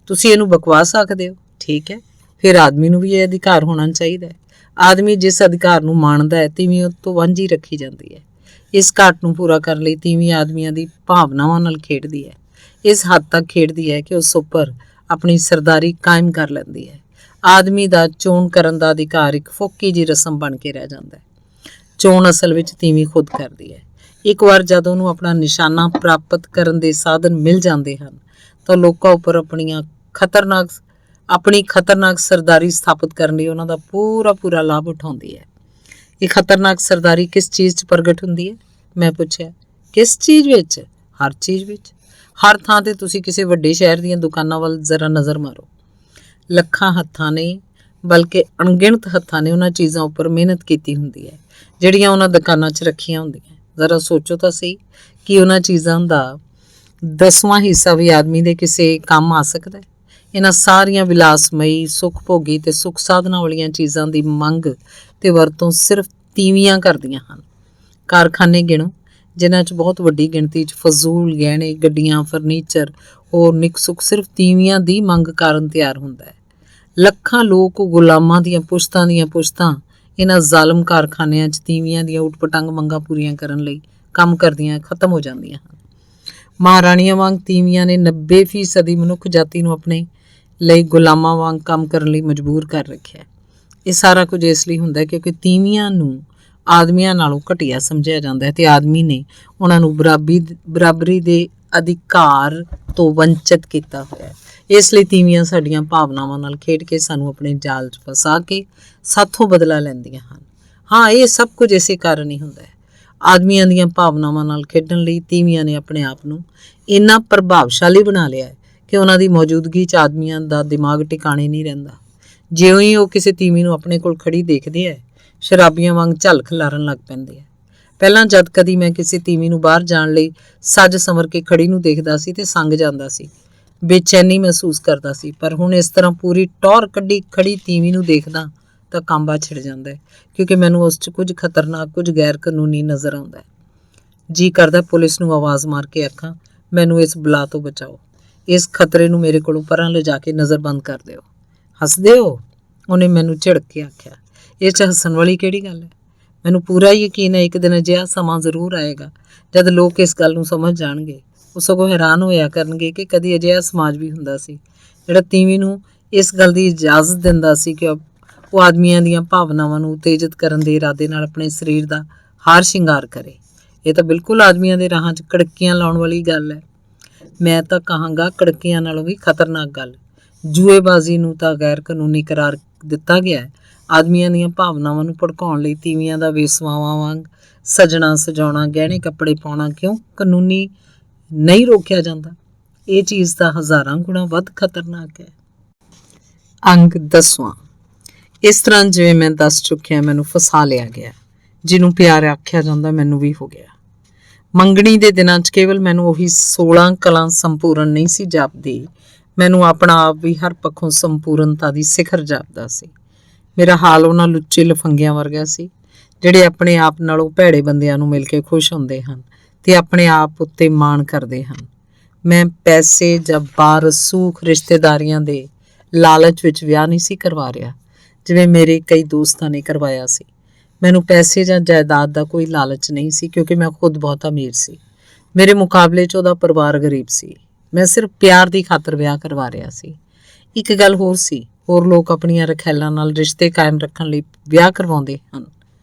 ਤੁਸੀਂ ਇਹਨੂੰ ਬਕਵਾਸ ਆਖਦੇ ਹੋ, ਠੀਕ ਹੈ, ਫਿਰ ਆਦਮੀ ਨੂੰ ਵੀ ਇਹ ਅਧਿਕਾਰ ਹੋਣਾ ਚਾਹੀਦਾ ਹੈ। ਆਦਮੀ ਜਿਸ ਅਧਿਕਾਰ ਨੂੰ ਮਾਣਦਾ ਹੈ, ਤੀਵੀਂ ਉਹ ਤੋਂ ਵਾਂਝੀ ਰੱਖੀ ਜਾਂਦੀ ਹੈ। ਇਸ ਘਾਟ ਨੂੰ ਪੂਰਾ ਕਰਨ ਲਈ ਤੀਵੀਂ ਆਦਮੀਆਂ ਦੀ ਭਾਵਨਾਵਾਂ ਨਾਲ ਖੇਡਦੀ ਹੈ। ਇਸ ਹੱਦ ਤੱਕ ਖੇਡਦੀ ਹੈ ਕਿ ਉਸ ਉੱਪਰ ਆਪਣੀ ਸਰਦਾਰੀ ਕਾਇਮ ਕਰ ਲੈਂਦੀ ਹੈ। ਆਦਮੀ ਦਾ ਚੋਣ ਕਰਨ ਦਾ ਅਧਿਕਾਰ ਇੱਕ ਫੋਕੀ ਜਿਹੀ ਰਸਮ ਬਣ ਕੇ ਰਹਿ ਜਾਂਦਾ ਹੈ। ਚੋਣ ਅਸਲ ਵਿੱਚ ਤੀਵੀਂ ਖੁਦ ਕਰਦੀ ਹੈ। ਇੱਕ ਵਾਰ ਜਦੋਂ ਉਹਨੂੰ ਆਪਣਾ ਨਿਸ਼ਾਨਾ ਪ੍ਰਾਪਤ ਕਰਨ ਦੇ ਸਾਧਨ ਮਿਲ ਜਾਂਦੇ ਹਨ ਤਾਂ ਲੋਕਾਂ ਉੱਪਰ ਆਪਣੀ ਖਤਰਨਾਕ ਸਰਦਾਰੀ ਸਥਾਪਿਤ ਕਰਨ ਲਈ ਉਹਨਾਂ ਦਾ ਪੂਰਾ ਲਾਭ ਉਠਾਉਂਦੀ ਹੈ। ਇਹ ਖਤਰਨਾਕ ਸਰਦਾਰੀ ਕਿਸ ਚੀਜ਼ 'ਚ ਪ੍ਰਗਟ ਹੁੰਦੀ ਹੈ? ਮੈਂ ਪੁੱਛਿਆ। ਕਿਸ ਚੀਜ਼ ਵਿੱਚ? ਹਰ ਚੀਜ਼ ਵਿੱਚ। ਹਰ ਥਾਂ ਤੇ ਤੁਸੀਂ ਕਿਸੇ ਵੱਡੇ ਸ਼ਹਿਰ ਦੀਆਂ ਦੁਕਾਨਾਂ ਵੱਲ ਜ਼ਰਾ ਨਜ਼ਰ ਮਾਰੋ। ਲੱਖਾਂ ਹੱਥਾਂ ਨੇ, ਬਲਕਿ ਅਣਗਿਣਤ ਹੱਥਾਂ ਨੇ ਉਹਨਾਂ ਚੀਜ਼ਾਂ ਉੱਪਰ ਮਿਹਨਤ ਕੀਤੀ ਹੁੰਦੀ ਹੈ ਜਿਹੜੀਆਂ ਉਹਨਾਂ ਦੁਕਾਨਾਂ 'ਚ ਰੱਖੀਆਂ ਹੁੰਦੀਆਂ। ਜ਼ਰਾ ਸੋਚੋ ਤਾਂ ਸਹੀ ਕਿ ਉਹਨਾਂ ਚੀਜ਼ਾਂ ਦਾ 10ਵਾਂ ਹਿੱਸਾ ਵੀ ਆਦਮੀ ਦੇ ਕਿਸੇ ਕੰਮ ਆ ਸਕਦਾ ਹੈ। ਇਹਨਾਂ ਸਾਰੀਆਂ ਵਿਲਾਸਮਈ, ਸੁੱਖ ਭੋਗੀ ਤੇ ਸੁੱਖ ਸਾਧਨਾਂ ਵਾਲੀਆਂ ਚੀਜ਼ਾਂ ਦੀ ਮੰਗ ਤੇ ਵਰਤੋਂ ਸਿਰਫ ਤੀਵੀਆਂ ਕਰਦੀਆਂ ਹਨ। ਕਾਰਖਾਨੇ ਗਿਣੋ ਜਿਨ੍ਹਾਂ 'ਚ ਬਹੁਤ ਵੱਡੀ ਗਿਣਤੀ 'ਚ ਫਜ਼ੂਲ ਗਹਿਣੇ, ਗੱਡੀਆਂ, ਫਰਨੀਚਰ, ਹੋਰ ਨਿੱਕ ਸੁੱਖ ਸਿਰਫ ਤੀਵੀਆਂ ਦੀ ਮੰਗ ਕਾਰਨ ਤਿਆਰ ਹੁੰਦਾ ਹੈ। ਲੱਖਾਂ ਲੋਕ ਗੁਲਾਮਾਂ ਦੀਆਂ ਪੁਸ਼ਤਾਂ ਇਹਨਾਂ ਜ਼ਾਲਮ ਕਾਰਖਾਨਿਆਂ 'ਚ ਤੀਵੀਆਂ ਦੀਆਂ ਉਟਪਟੰਗ ਮੰਗਾਂ ਪੂਰੀਆਂ ਕਰਨ ਲਈ ਕੰਮ ਕਰਦੀਆਂ ਖਤਮ ਹੋ ਜਾਂਦੀਆਂ ਹਨ। ਮਹਾਰਾਣੀਆਂ ਵਾਂਗ ਤੀਵੀਆਂ ਨੇ 90% ਮਨੁੱਖ ਜਾਤੀ ਨੂੰ ਆਪਣੇ ਲਈ ਗੁਲਾਮਾਂ ਵਾਂਗ ਕੰਮ ਕਰਨ ਲਈ ਮਜਬੂਰ ਕਰ ਰੱਖਿਆ। ਇਹ ਸਾਰਾ ਕੁਝ ਇਸ ਲਈ ਹੁੰਦਾ ਕਿਉਂਕਿ ਤੀਵੀਆਂ ਨੂੰ ਆਦਮੀਆਂ ਨਾਲੋਂ ਘਟੀਆ ਸਮਝਿਆ ਜਾਂਦਾ ਹੈ ਤੇ ਆਦਮੀ ਨੇ ਉਹਨਾਂ ਨੂੰ ਬਰਾਬਰੀ ਦੇ ਅਧਿਕਾਰ ਤੋਂ ਵੰਚਿਤ ਕੀਤਾ ਹੋਇਆ ਹੈ। ਇਸ ਲਈ ਤੀਵੀਆਂ ਸਾਡੀਆਂ ਭਾਵਨਾਵਾਂ ਨਾਲ ਖੇਡ ਕੇ ਸਾਨੂੰ ਆਪਣੇ ਜਾਲ 'ਚ ਫਸਾ ਕੇ ਸਾਥੋਂ ਬਦਲਾ ਲੈਂਦੀਆਂ ਹਨ। ਹਾਂ, ਇਹ ਸਭ ਕੁਝ ਇਸੇ ਕਾਰਨ ਹੀ ਹੁੰਦਾ ਹੈ। ਆਦਮੀਆਂ ਦੀਆਂ ਭਾਵਨਾਵਾਂ ਨਾਲ ਖੇਡਣ ਲਈ ਤੀਵੀਆਂ ਨੇ ਆਪਣੇ ਆਪ ਨੂੰ ਇੰਨਾ ਪ੍ਰਭਾਵਸ਼ਾਲੀ ਬਣਾ ਲਿਆ ਹੈ ਕਿ ਉਹਨਾਂ ਦੀ ਮੌਜੂਦਗੀ 'ਚ ਆਦਮੀਆਂ ਦਾ ਦਿਮਾਗ ਟਿਕਾਣੇ ਨਹੀਂ ਰਹਿੰਦਾ। ਜਿਉਂ ਹੀ ਉਹ ਕਿਸੇ ਤੀਵੀਂ ਨੂੰ ਆਪਣੇ ਕੋਲ ਖੜੀ ਦੇਖਦੇ ਹੈ, ਸ਼ਰਾਬੀਆਂ ਵਾਂਗ ਝੱਲ ਖਿਲਾਰਨ ਲੱਗ ਪੈਂਦੇ ਹੈ। ਪਹਿਲਾਂ ਜਦ ਕਦੀ ਮੈਂ ਕਿਸੇ ਤੀਵੀਂ ਨੂੰ ਬਾਹਰ ਜਾਣ ਲਈ ਸੱਜ ਸੰਵਰ ਕੇ ਖੜੀ ਨੂੰ ਦੇਖਦਾ ਸੀ ਤੇ ਸੰਗ ਜਾਂਦਾ ਸੀ, ਬੇਚੈਨੀ ਮਹਿਸੂਸ ਕਰਦਾ ਸੀ, ਪਰ ਹੁਣ ਇਸ ਤਰ੍ਹਾਂ ਪੂਰੀ ਟੌਰ ਕੱਢੀ ਖੜੀ ਤੀਵੀਂ ਨੂੰ ਦੇਖਦਾ ਤਾਂ ਕਾਂਬਾ ਛਿੜ ਜਾਂਦਾ ਹੈ ਕਿਉਂਕਿ ਮੈਨੂੰ ਉਸ 'ਚ ਕੁਝ ਖਤਰਨਾਕ, ਕੁਝ ਗੈਰ ਕਾਨੂੰਨੀ ਨਜ਼ਰ ਆਉਂਦਾ ਹੈ। ਜੀ ਕਰਦਾ ਪੁਲਿਸ ਨੂੰ ਆਵਾਜ਼ ਮਾਰ ਕੇ ਆਖਾਂ, ਮੈਨੂੰ ਇਸ ਬਲਾ ਤੋਂ ਬਚਾਓ, ਇਸ ਖਤਰੇ ਨੂੰ ਮੇਰੇ ਕੋਲੋਂ ਪਰਾਂ ਲਿਜਾ ਕੇ ਨਜ਼ਰਬੰਦ ਕਰ ਦਿਓ। ਹੱਸਦੇ ਹੋ? ਉਹਨੇ ਮੈਨੂੰ ਝਿੜਕ ਕੇ ਆਖਿਆ। ਇਹ 'ਚ ਹੱਸਣ ਵਾਲੀ ਕਿਹੜੀ ਗੱਲ ਹੈ? ਮੈਨੂੰ ਪੂਰਾ ਯਕੀਨ ਹੈ ਇੱਕ ਦਿਨ ਅਜਿਹਾ ਸਮਾਂ ਜ਼ਰੂਰ ਆਏਗਾ ਜਦ ਲੋਕ ਇਸ ਗੱਲ ਨੂੰ ਸਮਝ ਜਾਣਗੇ। ਉਹ ਸਗੋਂ ਹੈਰਾਨ ਹੋਇਆ ਕਰਨਗੇ ਕਿ ਕਦੀ ਅਜਿਹਾ ਸਮਾਜ ਵੀ ਹੁੰਦਾ ਸੀ ਜਿਹੜਾ ਤੀਵੀਂ ਨੂੰ ਇਸ ਗੱਲ ਦੀ ਇਜਾਜ਼ਤ ਦਿੰਦਾ ਸੀ ਕਿ ਉਹ ਆਦਮੀਆਂ ਦੀਆਂ ਭਾਵਨਾਵਾਂ ਨੂੰ ਉਤੇਜਿਤ ਕਰਨ ਦੇ ਇਰਾਦੇ ਨਾਲ ਆਪਣੇ ਸਰੀਰ ਦਾ ਹਾਰ ਸ਼ਿੰਗਾਰ ਕਰੇ। ਇਹ ਤਾਂ ਬਿਲਕੁਲ ਆਦਮੀਆਂ ਦੇ ਰਾਹਾਂ 'ਚ ਕੜਕੀਆਂ ਲਾਉਣ ਵਾਲੀ ਗੱਲ ਹੈ। ਮੈਂ ਤਾਂ ਕਹਾਂਗਾ ਕੜਕੀਆਂ ਨਾਲੋਂ ਵੀ ਖਤਰਨਾਕ ਗੱਲ। ਜੂਏਬਾਜ਼ੀ ਨੂੰ ਤਾਂ ਗੈਰ ਕਾਨੂੰਨੀ ਕਰਾਰ ਦਿੱਤਾ ਗਿਆ ਹੈ। ਆਦਮੀਆਂ ਦੀਆਂ ਭਾਵਨਾਵਾਂ ਨੂੰ ਭੜਕਾਉਣ ਲਈ ਤੀਵੀਆਂ ਦਾ ਵੇਸਵਾਵਾਂ ਵਾਂਗ ਸਜਣਾ ਸਜਾਉਣਾ, ਗਹਿਣੇ ਕੱਪੜੇ ਪਾਉਣਾ ਕਿਉਂ ਕਾਨੂੰਨੀ ਨਹੀਂ ਰੋਕਿਆ ਜਾਂਦਾ। ਇਹ ਚੀਜ਼ ਤਾਂ ਹਜ਼ਾਰਾਂ ਗੁਣਾ ਵੱਧ ਖਤਰਨਾਕ ਹੈ। ਅੰਗ 10ਵਾਂ। ਇਸ ਤਰ੍ਹਾਂ ਜਿਵੇਂ ਮੈਂ ਦੱਸ ਚੁੱਕਿਆ, ਮੈਨੂੰ ਫਸਾ ਲਿਆ ਗਿਆ। ਜਿਹਨੂੰ ਪਿਆਰ ਆਖਿਆ ਜਾਂਦਾ ਮੈਨੂੰ ਵੀ ਹੋ ਗਿਆ। ਮੰਗਣੀ ਦੇ ਦਿਨਾਂ 'ਚ ਕੇਵਲ ਮੈਨੂੰ ਉਹੀ 16 ਕਲਾਂ ਸੰਪੂਰਨ ਨਹੀਂ ਸੀ ਜਾਪਦੀ, ਮੈਨੂੰ ਆਪਣਾ ਆਪ ਵੀ ਹਰ ਪੱਖੋਂ ਸੰਪੂਰਨਤਾ ਦੀ ਸਿਖਰ ਜਾਪਦਾ ਸੀ। ਮੇਰਾ ਹਾਲ ਉਹਨਾਂ ਲੁੱਚੇ ਲਫੰਗਿਆਂ ਵਰਗਾ ਸੀ ਜਿਹੜੇ ਆਪਣੇ ਆਪ ਨਾਲੋਂ ਭੈੜੇ ਬੰਦਿਆਂ ਨੂੰ ਮਿਲ ਕੇ ਖੁਸ਼ ਹੁੰਦੇ ਹਨ ਤੇ ਆਪਣੇ ਆਪ ਉੱਤੇ ਮਾਣ ਕਰਦੇ ਹਨ। ਮੈਂ ਪੈਸੇ ਜਾਂ ਬਾਰਸੂਖ ਰਿਸ਼ਤੇਦਾਰੀਆਂ ਦੇ ਲਾਲਚ ਵਿੱਚ ਵਿਆਹ ਨਹੀਂ ਸੀ ਕਰਵਾ ਰਿਹਾ, ਜਿਵੇਂ ਮੇਰੇ ਕਈ ਦੋਸਤਾਂ ਨੇ ਕਰਵਾਇਆ ਸੀ। ਮੈਨੂੰ ਪੈਸੇ ਜਾਂ ਜਾਇਦਾਦ ਦਾ ਕੋਈ ਲਾਲਚ ਨਹੀਂ ਸੀ, ਕਿਉਂਕਿ ਮੈਂ ਖੁਦ ਬਹੁਤ ਅਮੀਰ ਸੀ। ਮੇਰੇ ਮੁਕਾਬਲੇ 'ਚ ਉਹਦਾ ਪਰਿਵਾਰ ਗਰੀਬ ਸੀ। ਮੈਂ ਸਿਰਫ ਪਿਆਰ ਦੀ ਖਾਤਰ ਵਿਆਹ ਕਰਵਾ ਰਿਹਾ ਸੀ। ਇੱਕ ਗੱਲ ਹੋਰ ਸੀ, ਹੋਰ ਲੋਕ ਆਪਣੀਆਂ ਰਖੈਲਾਂ ਨਾਲ ਰਿਸ਼ਤੇ ਕਾਇਮ ਰੱਖਣ ਲਈ ਵਿਆਹ ਕਰਵਾਉਂਦੇ ਹਨ,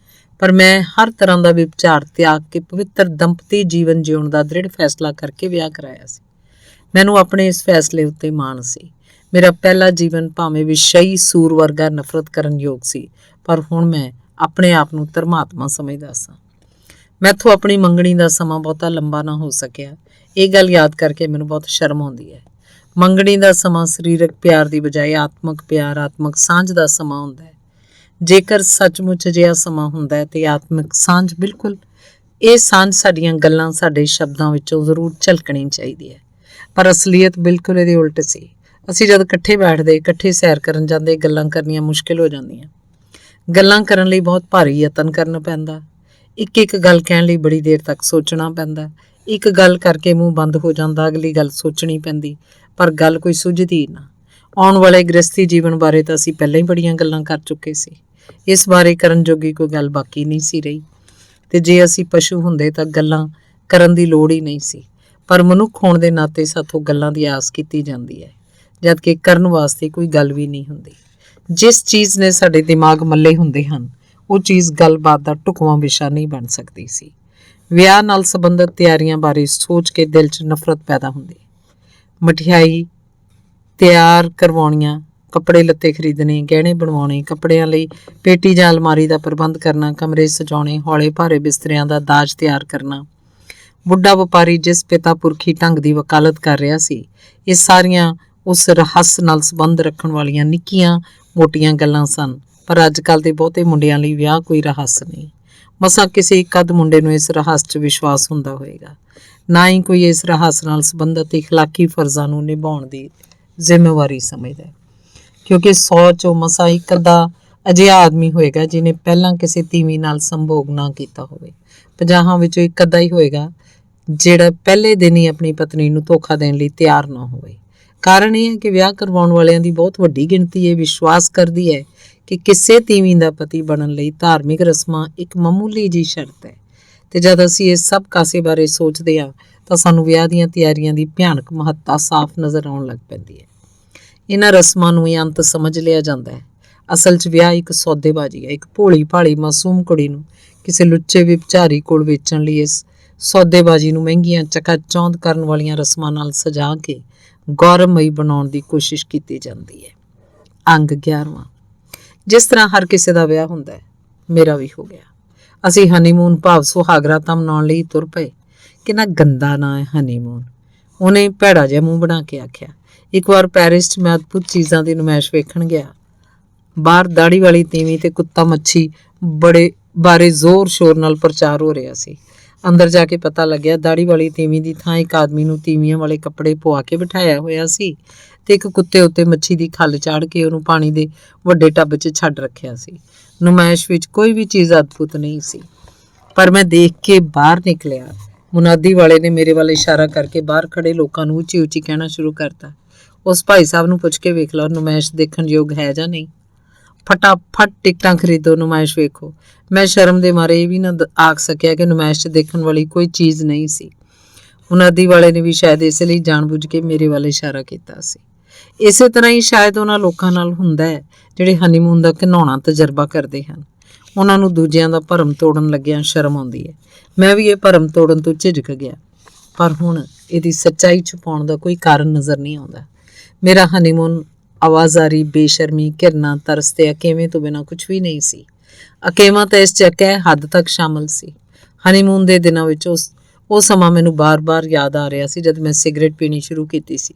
ਪਰ ਮੈਂ ਹਰ ਤਰ੍ਹਾਂ ਦਾ ਵਿਚਾਰ ਤਿਆਗ ਕੇ ਪਵਿੱਤਰ ਦੰਪਤੀ ਜੀਵਨ ਜਿਉਣ ਦਾ ਦ੍ਰਿੜ ਫੈਸਲਾ ਕਰਕੇ ਵਿਆਹ ਕਰਾਇਆ ਸੀ। ਮੈਨੂੰ ਆਪਣੇ ਇਸ ਫੈਸਲੇ ਉੱਤੇ ਮਾਣ ਸੀ। ਮੇਰਾ ਪਹਿਲਾ ਜੀਵਨ ਭਾਵੇਂ ਵਿਸ਼ਈ ਸੂਰ ਵਰਗਾ ਨਫ਼ਰਤ ਕਰਨ ਯੋਗ ਸੀ, ਪਰ ਹੁਣ ਮੈਂ ਆਪਣੇ ਆਪ ਨੂੰ ਧਰਮਾਤਮਾ ਸਮਝਦਾ ਸਾਂ। ਮੈਥੋਂ ਆਪਣੀ ਮੰਗਣੀ ਦਾ ਸਮਾਂ ਬਹੁਤਾ ਲੰਬਾ ਨਾ ਹੋ ਸਕਿਆ। ਇਹ ਗੱਲ ਯਾਦ ਕਰਕੇ ਮੈਨੂੰ ਬਹੁਤ ਸ਼ਰਮ ਆਉਂਦੀ ਹੈ। ਮੰਗਣੀ ਦਾ ਸਮਾਂ ਸਰੀਰਕ ਪਿਆਰ ਦੀ ਬਜਾਏ ਆਤਮਕ ਪਿਆਰ, ਆਤਮਕ ਸਾਂਝ ਦਾ ਸਮਾਂ ਹੁੰਦਾ ਹੈ। ਜੇਕਰ ਸੱਚਮੁੱਚ ਅਜਿਹਾ ਸਮਾਂ ਹੁੰਦਾ ਹੈ ਤੇ ਆਤਮਿਕ ਸਾਂਝ ਬਿਲਕੁਲ, ਇਹ ਸਾਂਝ ਸਾਡੀਆਂ ਗੱਲਾਂ, ਸਾਡੇ ਸ਼ਬਦਾਂ ਵਿੱਚੋਂ ਜ਼ਰੂਰ ਝਲਕਣੀ ਚਾਹੀਦੀ ਹੈ, ਪਰ ਅਸਲੀਅਤ ਬਿਲਕੁਲ ਇਹਦੇ ਉਲਟ ਸੀ। ਅਸੀਂ ਜਦ ਇਕੱਠੇ ਬੈਠਦੇ, ਇਕੱਠੇ ਸੈਰ ਕਰਨ ਜਾਂਦੇ, ਗੱਲਾਂ ਕਰਨੀਆਂ ਮੁਸ਼ਕਿਲ ਹੋ ਜਾਂਦੀਆਂ। ਗੱਲਾਂ ਕਰਨ ਲਈ ਬਹੁਤ ਭਾਰੀ ਯਤਨ ਕਰਨਾ ਪੈਂਦਾ। ਇੱਕ ਇੱਕ ਗੱਲ ਕਹਿਣ ਲਈ ਬੜੀ ਦੇਰ ਤੱਕ ਸੋਚਣਾ ਪੈਂਦਾ। ਇੱਕ ਗੱਲ ਕਰਕੇ ਮੂੰਹ ਬੰਦ ਹੋ ਜਾਂਦਾ, ਅਗਲੀ ਗੱਲ ਸੋਚਣੀ ਪੈਂਦੀ, ਪਰ ਗੱਲ ਕੋਈ ਸੁੱਝਦੀ ਨਾ। ਆਉਣ ਵਾਲੇ ਗ੍ਰਸਤੀ ਜੀਵਨ ਬਾਰੇ ਤਾਂ ਅਸੀਂ ਪਹਿਲਾਂ ਹੀ ਬੜੀਆਂ ਗੱਲਾਂ ਕਰ ਚੁੱਕੇ ਸੀ। ਇਸ ਬਾਰੇ ਕਰਨ ਜੋਗੀ ਕੋਈ ਗੱਲ ਬਾਕੀ ਨਹੀਂ ਸੀ ਰਹੀ, ਤੇ ਜੇ ਅਸੀਂ ਪਸ਼ੂ ਹੁੰਦੇ ਤਾਂ ਗੱਲਾਂ ਕਰਨ ਦੀ ਲੋੜ ਹੀ ਨਹੀਂ ਸੀ। ਪਰ ਮਨੁੱਖ ਹੋਣ ਦੇ ਨਾਤੇ ਸਾਥੋਂ ਗੱਲਾਂ ਦੀ ਆਸ ਕੀਤੀ ਜਾਂਦੀ ਹੈ, ਜਦਕਿ ਕਰਨ ਵਾਸਤੇ ਕੋਈ ਗੱਲ ਵੀ ਨਹੀਂ ਹੁੰਦੀ। ਜਿਸ ਚੀਜ਼ ਨੇ ਸਾਡੇ ਦਿਮਾਗ ਮੱਲੇ ਹੁੰਦੇ ਹਨ, ਉਹ ਚੀਜ਼ ਗੱਲਬਾਤ ਦਾ ਢੁਕਵਾਂ ਵਿਸ਼ਾ ਨਹੀਂ ਬਣ ਸਕਦੀ ਸੀ। ਵਿਆਹ ਨਾਲ ਸੰਬੰਧਿਤ ਤਿਆਰੀਆਂ ਬਾਰੇ ਸੋਚ ਕੇ ਦਿਲ 'ਚ ਨਫ਼ਰਤ ਪੈਦਾ ਹੁੰਦੀ। ਮਠਿਆਈ ਤਿਆਰ ਕਰਵਾਉਣੀਆਂ, ਕੱਪੜੇ ਲੱਤੇ ਖਰੀਦਣੇ, ਗਹਿਣੇ ਬਣਵਾਉਣੇ, ਕੱਪੜਿਆਂ ਲਈ ਪੇਟੀ ਜਾਂ ਅਲਮਾਰੀ ਦਾ ਪ੍ਰਬੰਧ ਕਰਨਾ, ਕਮਰੇ ਸਜਾਉਣੇ, ਹੌਲੇ ਭਾਰੇ ਬਿਸਤਰਿਆਂ ਦਾ ਦਾਜ ਤਿਆਰ ਕਰਨਾ। ਬੁੱਢਾ ਵਪਾਰੀ ਜਿਸ ਪਿਤਾ ਪੁਰਖੀ ਢੰਗ ਦੀ ਵਕਾਲਤ ਕਰ ਰਿਹਾ ਸੀ, ਇਹ ਸਾਰੀਆਂ ਉਸ ਰਹੱਸ ਨਾਲ ਸੰਬੰਧ ਰੱਖਣ ਵਾਲੀਆਂ ਨਿੱਕੀਆਂ ਮੋਟੀਆਂ ਗੱਲਾਂ ਸਨ। ਪਰ ਅੱਜ ਕੱਲ੍ਹ ਦੇ ਬਹੁਤੇ ਮੁੰਡਿਆਂ ਲਈ ਵਿਆਹ ਕੋਈ ਰਹੱਸ ਨਹੀਂ। ਮਸਾਂ ਕਿਸੇ ਇੱਕ ਅੱਧ ਮੁੰਡੇ ਨੂੰ ਇਸ ਰਹੱਸ 'ਚ ਵਿਸ਼ਵਾਸ ਹੁੰਦਾ ਹੋਏਗਾ। ਨਾ ਹੀ ਕੋਈ ਇਸ ਰਹੱਸ ਨਾਲ ਸੰਬੰਧਿਤ ਇਖਲਾਕੀ ਫਰਜ਼ਾਂ ਨੂੰ ਨਿਭਾਉਣ ਦੀ ਜ਼ਿੰਮੇਵਾਰੀ ਸਮਝਦਾ, ਕਿਉਂਕਿ 100 'ਚੋਂ ਮਸਾਂ ਇੱਕ ਅੱਧਾ ਅਜਿਹਾ ਆਦਮੀ ਹੋਏਗਾ ਜਿਹਨੇ ਪਹਿਲਾਂ ਕਿਸੇ ਤੀਵੀਂ ਨਾਲ ਸੰਭੋਗ ਨਾ ਕੀਤਾ ਹੋਵੇ। 50 ਵਿੱਚੋਂ ਇੱਕ ਅੱਧਾ ਹੀ ਹੋਏਗਾ ਜਿਹੜਾ ਪਹਿਲੇ ਦਿਨ ਹੀ ਆਪਣੀ ਪਤਨੀ ਨੂੰ ਧੋਖਾ ਦੇਣ ਲਈ ਤਿਆਰ ਨਾ ਹੋਵੇ। ਕਾਰਨ ਇਹ ਹੈ ਕਿ ਵਿਆਹ ਕਰਵਾਉਣ ਵਾਲਿਆਂ ਦੀ ਬਹੁਤ ਵੱਡੀ ਗਿਣਤੀ ਇਹ ਵਿਸ਼ਵਾਸ ਕਰਦੀ ਹੈ ਕਿ ਕਿਸੇ ਤੀਵੀਂ ਦਾ ਪਤੀ ਬਣਨ ਲਈ ਧਾਰਮਿਕ ਰਸਮਾਂ ਇੱਕ ਮਾਮੂਲੀ ਜਿਹੀ ਸ਼ਰਤ ਹੈ, ਤੇ ਜਦ ਅਸੀਂ ਇਸ ਸਭ ਕਾਸੇ ਬਾਰੇ ਸੋਚਦੇ ਹਾਂ ਤਾਂ ਸਾਨੂੰ ਵਿਆਹ ਦੀਆਂ ਤਿਆਰੀਆਂ ਦੀ ਭਿਆਨਕ ਮਹੱਤਤਾ ਸਾਫ਼ ਨਜ਼ਰ ਆਉਣ ਲੱਗ ਪੈਂਦੀ ਹੈ। ਇਹਨਾਂ ਰਸਮਾਂ ਨੂੰ ਹੀ ਅੰਤ ਸਮਝ ਲਿਆ ਜਾਂਦਾ ਹੈ। ਅਸਲ 'ਚ ਵਿਆਹ ਇੱਕ ਸੌਦੇਬਾਜ਼ੀ ਹੈ। ਇੱਕ ਭੋਲੀ ਭਾਲੀ ਮਾਸੂਮ ਕੁੜੀ ਨੂੰ ਕਿਸੇ ਲੁੱਚੇ ਵਿਭਚਾਰੀ ਕੋਲ ਵੇਚਣ ਲਈ ਇਸ ਸੌਦੇਬਾਜ਼ੀ ਨੂੰ ਮਹਿੰਗੀਆਂ ਚਕਾਚੌਂਧ ਕਰਨ ਵਾਲੀਆਂ ਰਸਮਾਂ ਨਾਲ ਸਜਾ ਕੇ ਗੌਰਵਮਈ ਬਣਾਉਣ ਦੀ ਕੋਸ਼ਿਸ਼ ਕੀਤੀ ਜਾਂਦੀ ਹੈ। ਅੰਗ 11ਵਾਂ। ਜਿਸ ਤਰ੍ਹਾਂ ਹਰ ਕਿਸੇ ਦਾ ਵਿਆਹ ਹੁੰਦਾ ਹੈ, ਮੇਰਾ ਵੀ ਹੋ ਗਿਆ। ਅਸੀਂ ਹਨੀਮੂਨ ਭਾਵ ਸੁਹਾਗਰਾਤਾਂ ਮਨਾਉਣ ਲਈ ਤੁਰ ਪਏ। ਕਿੰਨਾ ਗੰਦਾ ਨਾਂ ਹੈ ਹਨੀਮੂਨ, ਉਹਨੇ ਭੈੜਾ ਜਿਹਾ ਮੂੰਹ ਬਣਾ ਕੇ ਆਖਿਆ। ਇੱਕ ਵਾਰ ਪੈਰਿਸ 'ਚ ਮੈਂ ਅਦਭੁਤ ਚੀਜ਼ਾਂ ਦੀ ਨੁਮਾਇਸ਼ ਵੇਖਣ ਗਿਆ। ਬਾਹਰ ਦਾੜੀ ਵਾਲੀ ਤੀਵੀਂ ਤੇ ਕੁੱਤਾ ਮੱਛੀ ਬੜੇ ਬਾਰੇ ਜ਼ੋਰ ਸ਼ੋਰ ਨਾਲ ਪ੍ਰਚਾਰ ਹੋ ਰਿਹਾ ਸੀ। ਅੰਦਰ ਜਾ ਕੇ ਪਤਾ ਲੱਗਿਆ ਦਾੜੀ ਵਾਲੀ ਤੀਵੀਂ ਦੀ ਥਾਂ ਇੱਕ ਆਦਮੀ ਨੂੰ ਤੀਵੀਆਂ ਵਾਲੇ ਕੱਪੜੇ ਪਵਾ ਕੇ ਬਿਠਾਇਆ ਹੋਇਆ ਸੀ ਤੇ ਇੱਕ ਕੁੱਤੇ ਉੱਤੇ ਮੱਛੀ ਦੀ ਖੱਲ ਚਾੜ ਕੇ ਉਹਨੂੰ ਪਾਣੀ ਦੇ ਵੱਡੇ ਟੱਬ 'ਚ ਛੱਡ ਰੱਖਿਆ ਸੀ। ਨੁਮਾਇਸ਼ ਵਿੱਚ ਕੋਈ ਵੀ ਚੀਜ਼ ਅਦਭੁਤ ਨਹੀਂ ਸੀ, ਪਰ ਮੈਂ ਦੇਖ ਕੇ ਬਾਹਰ ਨਿਕਲਿਆ। ਮੁਨਾਦੀ ਵਾਲੇ ਨੇ ਮੇਰੇ ਵੱਲ ਇਸ਼ਾਰਾ ਕਰਕੇ ਬਾਹਰ ਖੜੇ ਲੋਕਾਂ ਨੂੰ ਉੱਚੀ ਉੱਚੀ ਕਹਿਣਾ ਸ਼ੁਰੂ ਕਰਤਾ, ਉਸ ਭਾਈ ਸਾਹਿਬ ਨੂੰ ਪੁੱਛ ਕੇ ਵੇਖ ਲਓ ਨੁਮਾਇਸ਼ ਦੇਖਣ ਯੋਗ ਹੈ ਜਾਂ ਨਹੀਂ। ਫਟਾਫਟ ਟਿਕਟਾਂ ਖਰੀਦੋ, ਨੁਮਾਇਸ਼ ਵੇਖੋ। ਮੈਂ ਸ਼ਰਮ ਦੇ ਮਾਰੇ ਇਹ ਵੀ ਨਾ ਆਖ ਸਕਿਆ ਕਿ ਨੁਮਾਇਸ਼ 'ਚ ਦੇਖਣ ਵਾਲੀ ਕੋਈ ਚੀਜ਼ ਨਹੀਂ ਸੀ। ਮੁਨਾਦੀ ਵਾਲੇ ਨੇ ਵੀ ਸ਼ਾਇਦ ਇਸੇ ਲਈ ਜਾਣਬੁੱਝ ਕੇ ਮੇਰੇ ਵੱਲ ਇਸ਼ਾਰਾ ਕੀਤਾ ਸੀ। ਇਸੇ ਤਰ੍ਹਾਂ ਹੀ ਸ਼ਾਇਦ ਉਹਨਾਂ ਲੋਕਾਂ ਨਾਲ ਹੁੰਦਾ ਹੈ ਜਿਹੜੇ ਹਨੀਮੂਨ ਦਾ ਘਿਨਾਉਣਾ ਤਜਰਬਾ ਕਰਦੇ ਹਨ। ਉਹਨਾਂ ਨੂੰ ਦੂਜਿਆਂ ਦਾ ਭਰਮ ਤੋੜਨ ਲੱਗਿਆਂ ਸ਼ਰਮ ਆਉਂਦੀ ਹੈ। ਮੈਂ ਵੀ ਇਹ ਭਰਮ ਤੋੜਨ ਤੋਂ ਝਿਜਕ ਗਿਆ, ਪਰ ਹੁਣ ਇਹਦੀ ਸੱਚਾਈ ਛੁਪਾਉਣ ਦਾ ਕੋਈ ਕਾਰਨ ਨਜ਼ਰ ਨਹੀਂ ਆਉਂਦਾ। ਮੇਰਾ ਹਨੀਮੂਨ ਆਵਾਜ਼ਾਰੀ, ਬੇਸ਼ਰਮੀ, ਘਿਰਨਾ, ਤਰਸ ਤੇ ਅਕੇਵੇਂ ਤੋਂ ਬਿਨਾਂ ਕੁਝ ਵੀ ਨਹੀਂ ਸੀ। ਅਕੇਵਾਂ ਤਾਂ ਇਸ 'ਚ ਹੱਦ ਤੱਕ ਸ਼ਾਮਲ ਸੀ। ਹਨੀਮੂਨ ਦੇ ਦਿਨਾਂ ਵਿੱਚ ਉਹ ਸਮਾਂ ਮੈਨੂੰ ਬਾਰ-ਬਾਰ ਯਾਦ ਆ ਰਿਹਾ ਸੀ ਜਦ ਮੈਂ ਸਿਗਰਟ ਪੀਣੀ ਸ਼ੁਰੂ ਕੀਤੀ ਸੀ।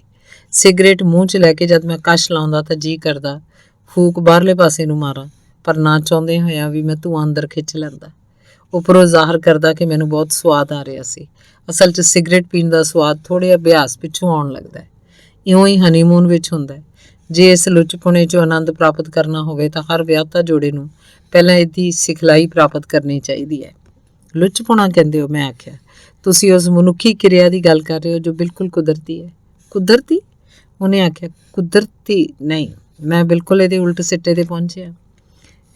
ਸਿਗਰਟ ਮੂੰਹ 'ਚ ਲੈ ਕੇ ਜਦ ਮੈਂ ਕਸ਼ ਲਾਉਂਦਾ ਤਾਂ ਜੀ ਕਰਦਾ ਫੂਕ ਬਾਹਰਲੇ ਪਾਸੇ ਨੂੰ ਮਾਰਾਂ, ਪਰ ਨਾ ਚਾਹੁੰਦੇ ਹੋਇਆਂ ਵੀ ਮੈਂ ਧੂੰਆਂ ਅੰਦਰ ਖਿੱਚ ਲੈਂਦਾ। ਉੱਪਰੋਂ ਜ਼ਾਹਰ ਕਰਦਾ ਕਿ ਮੈਨੂੰ ਬਹੁਤ ਸਵਾਦ ਆ ਰਿਹਾ ਸੀ। ਅਸਲ 'ਚ ਸਿਗਰਟ ਪੀਣ ਦਾ ਸਵਾਦ ਥੋੜ੍ਹੇ ਅਭਿਆਸ ਪਿੱਛੋਂ ਆਉਣ ਲੱਗਦਾ ਹੈ। ਇਉਂ ਹੀ ਹਨੀਮੂਨ ਵਿੱਚ ਹੁੰਦਾ ਹੈ। ਜੇ ਇਸ ਲੁੱਚਪੁਣੇ 'ਚੋਂ ਆਨੰਦ ਪ੍ਰਾਪਤ ਕਰਨਾ ਹੋਵੇ ਤਾਂ ਹਰ ਵਿਆਹਤਾ ਜੋੜੇ ਨੂੰ ਪਹਿਲਾਂ ਇਹਦੀ ਸਿਖਲਾਈ ਪ੍ਰਾਪਤ ਕਰਨੀ ਚਾਹੀਦੀ ਹੈ। ਲੁੱਚਪੁਣਾ ਕਹਿੰਦੇ ਹੋ? ਮੈਂ ਆਖਿਆ, ਤੁਸੀਂ ਉਸ ਮਨੁੱਖੀ ਕਿਰਿਆ ਦੀ ਗੱਲ ਕਰ ਰਹੇ ਹੋ ਜੋ ਬਿਲਕੁਲ ਕੁਦਰਤੀ ਹੈ। ਕੁਦਰਤੀ? ਉਹਨੇ ਆਖਿਆ, ਕੁਦਰਤੀ ਨਹੀਂ, ਮੈਂ ਬਿਲਕੁਲ ਇਹਦੇ ਉਲਟ ਸਿੱਟੇ ਤੇ ਪਹੁੰਚਿਆ।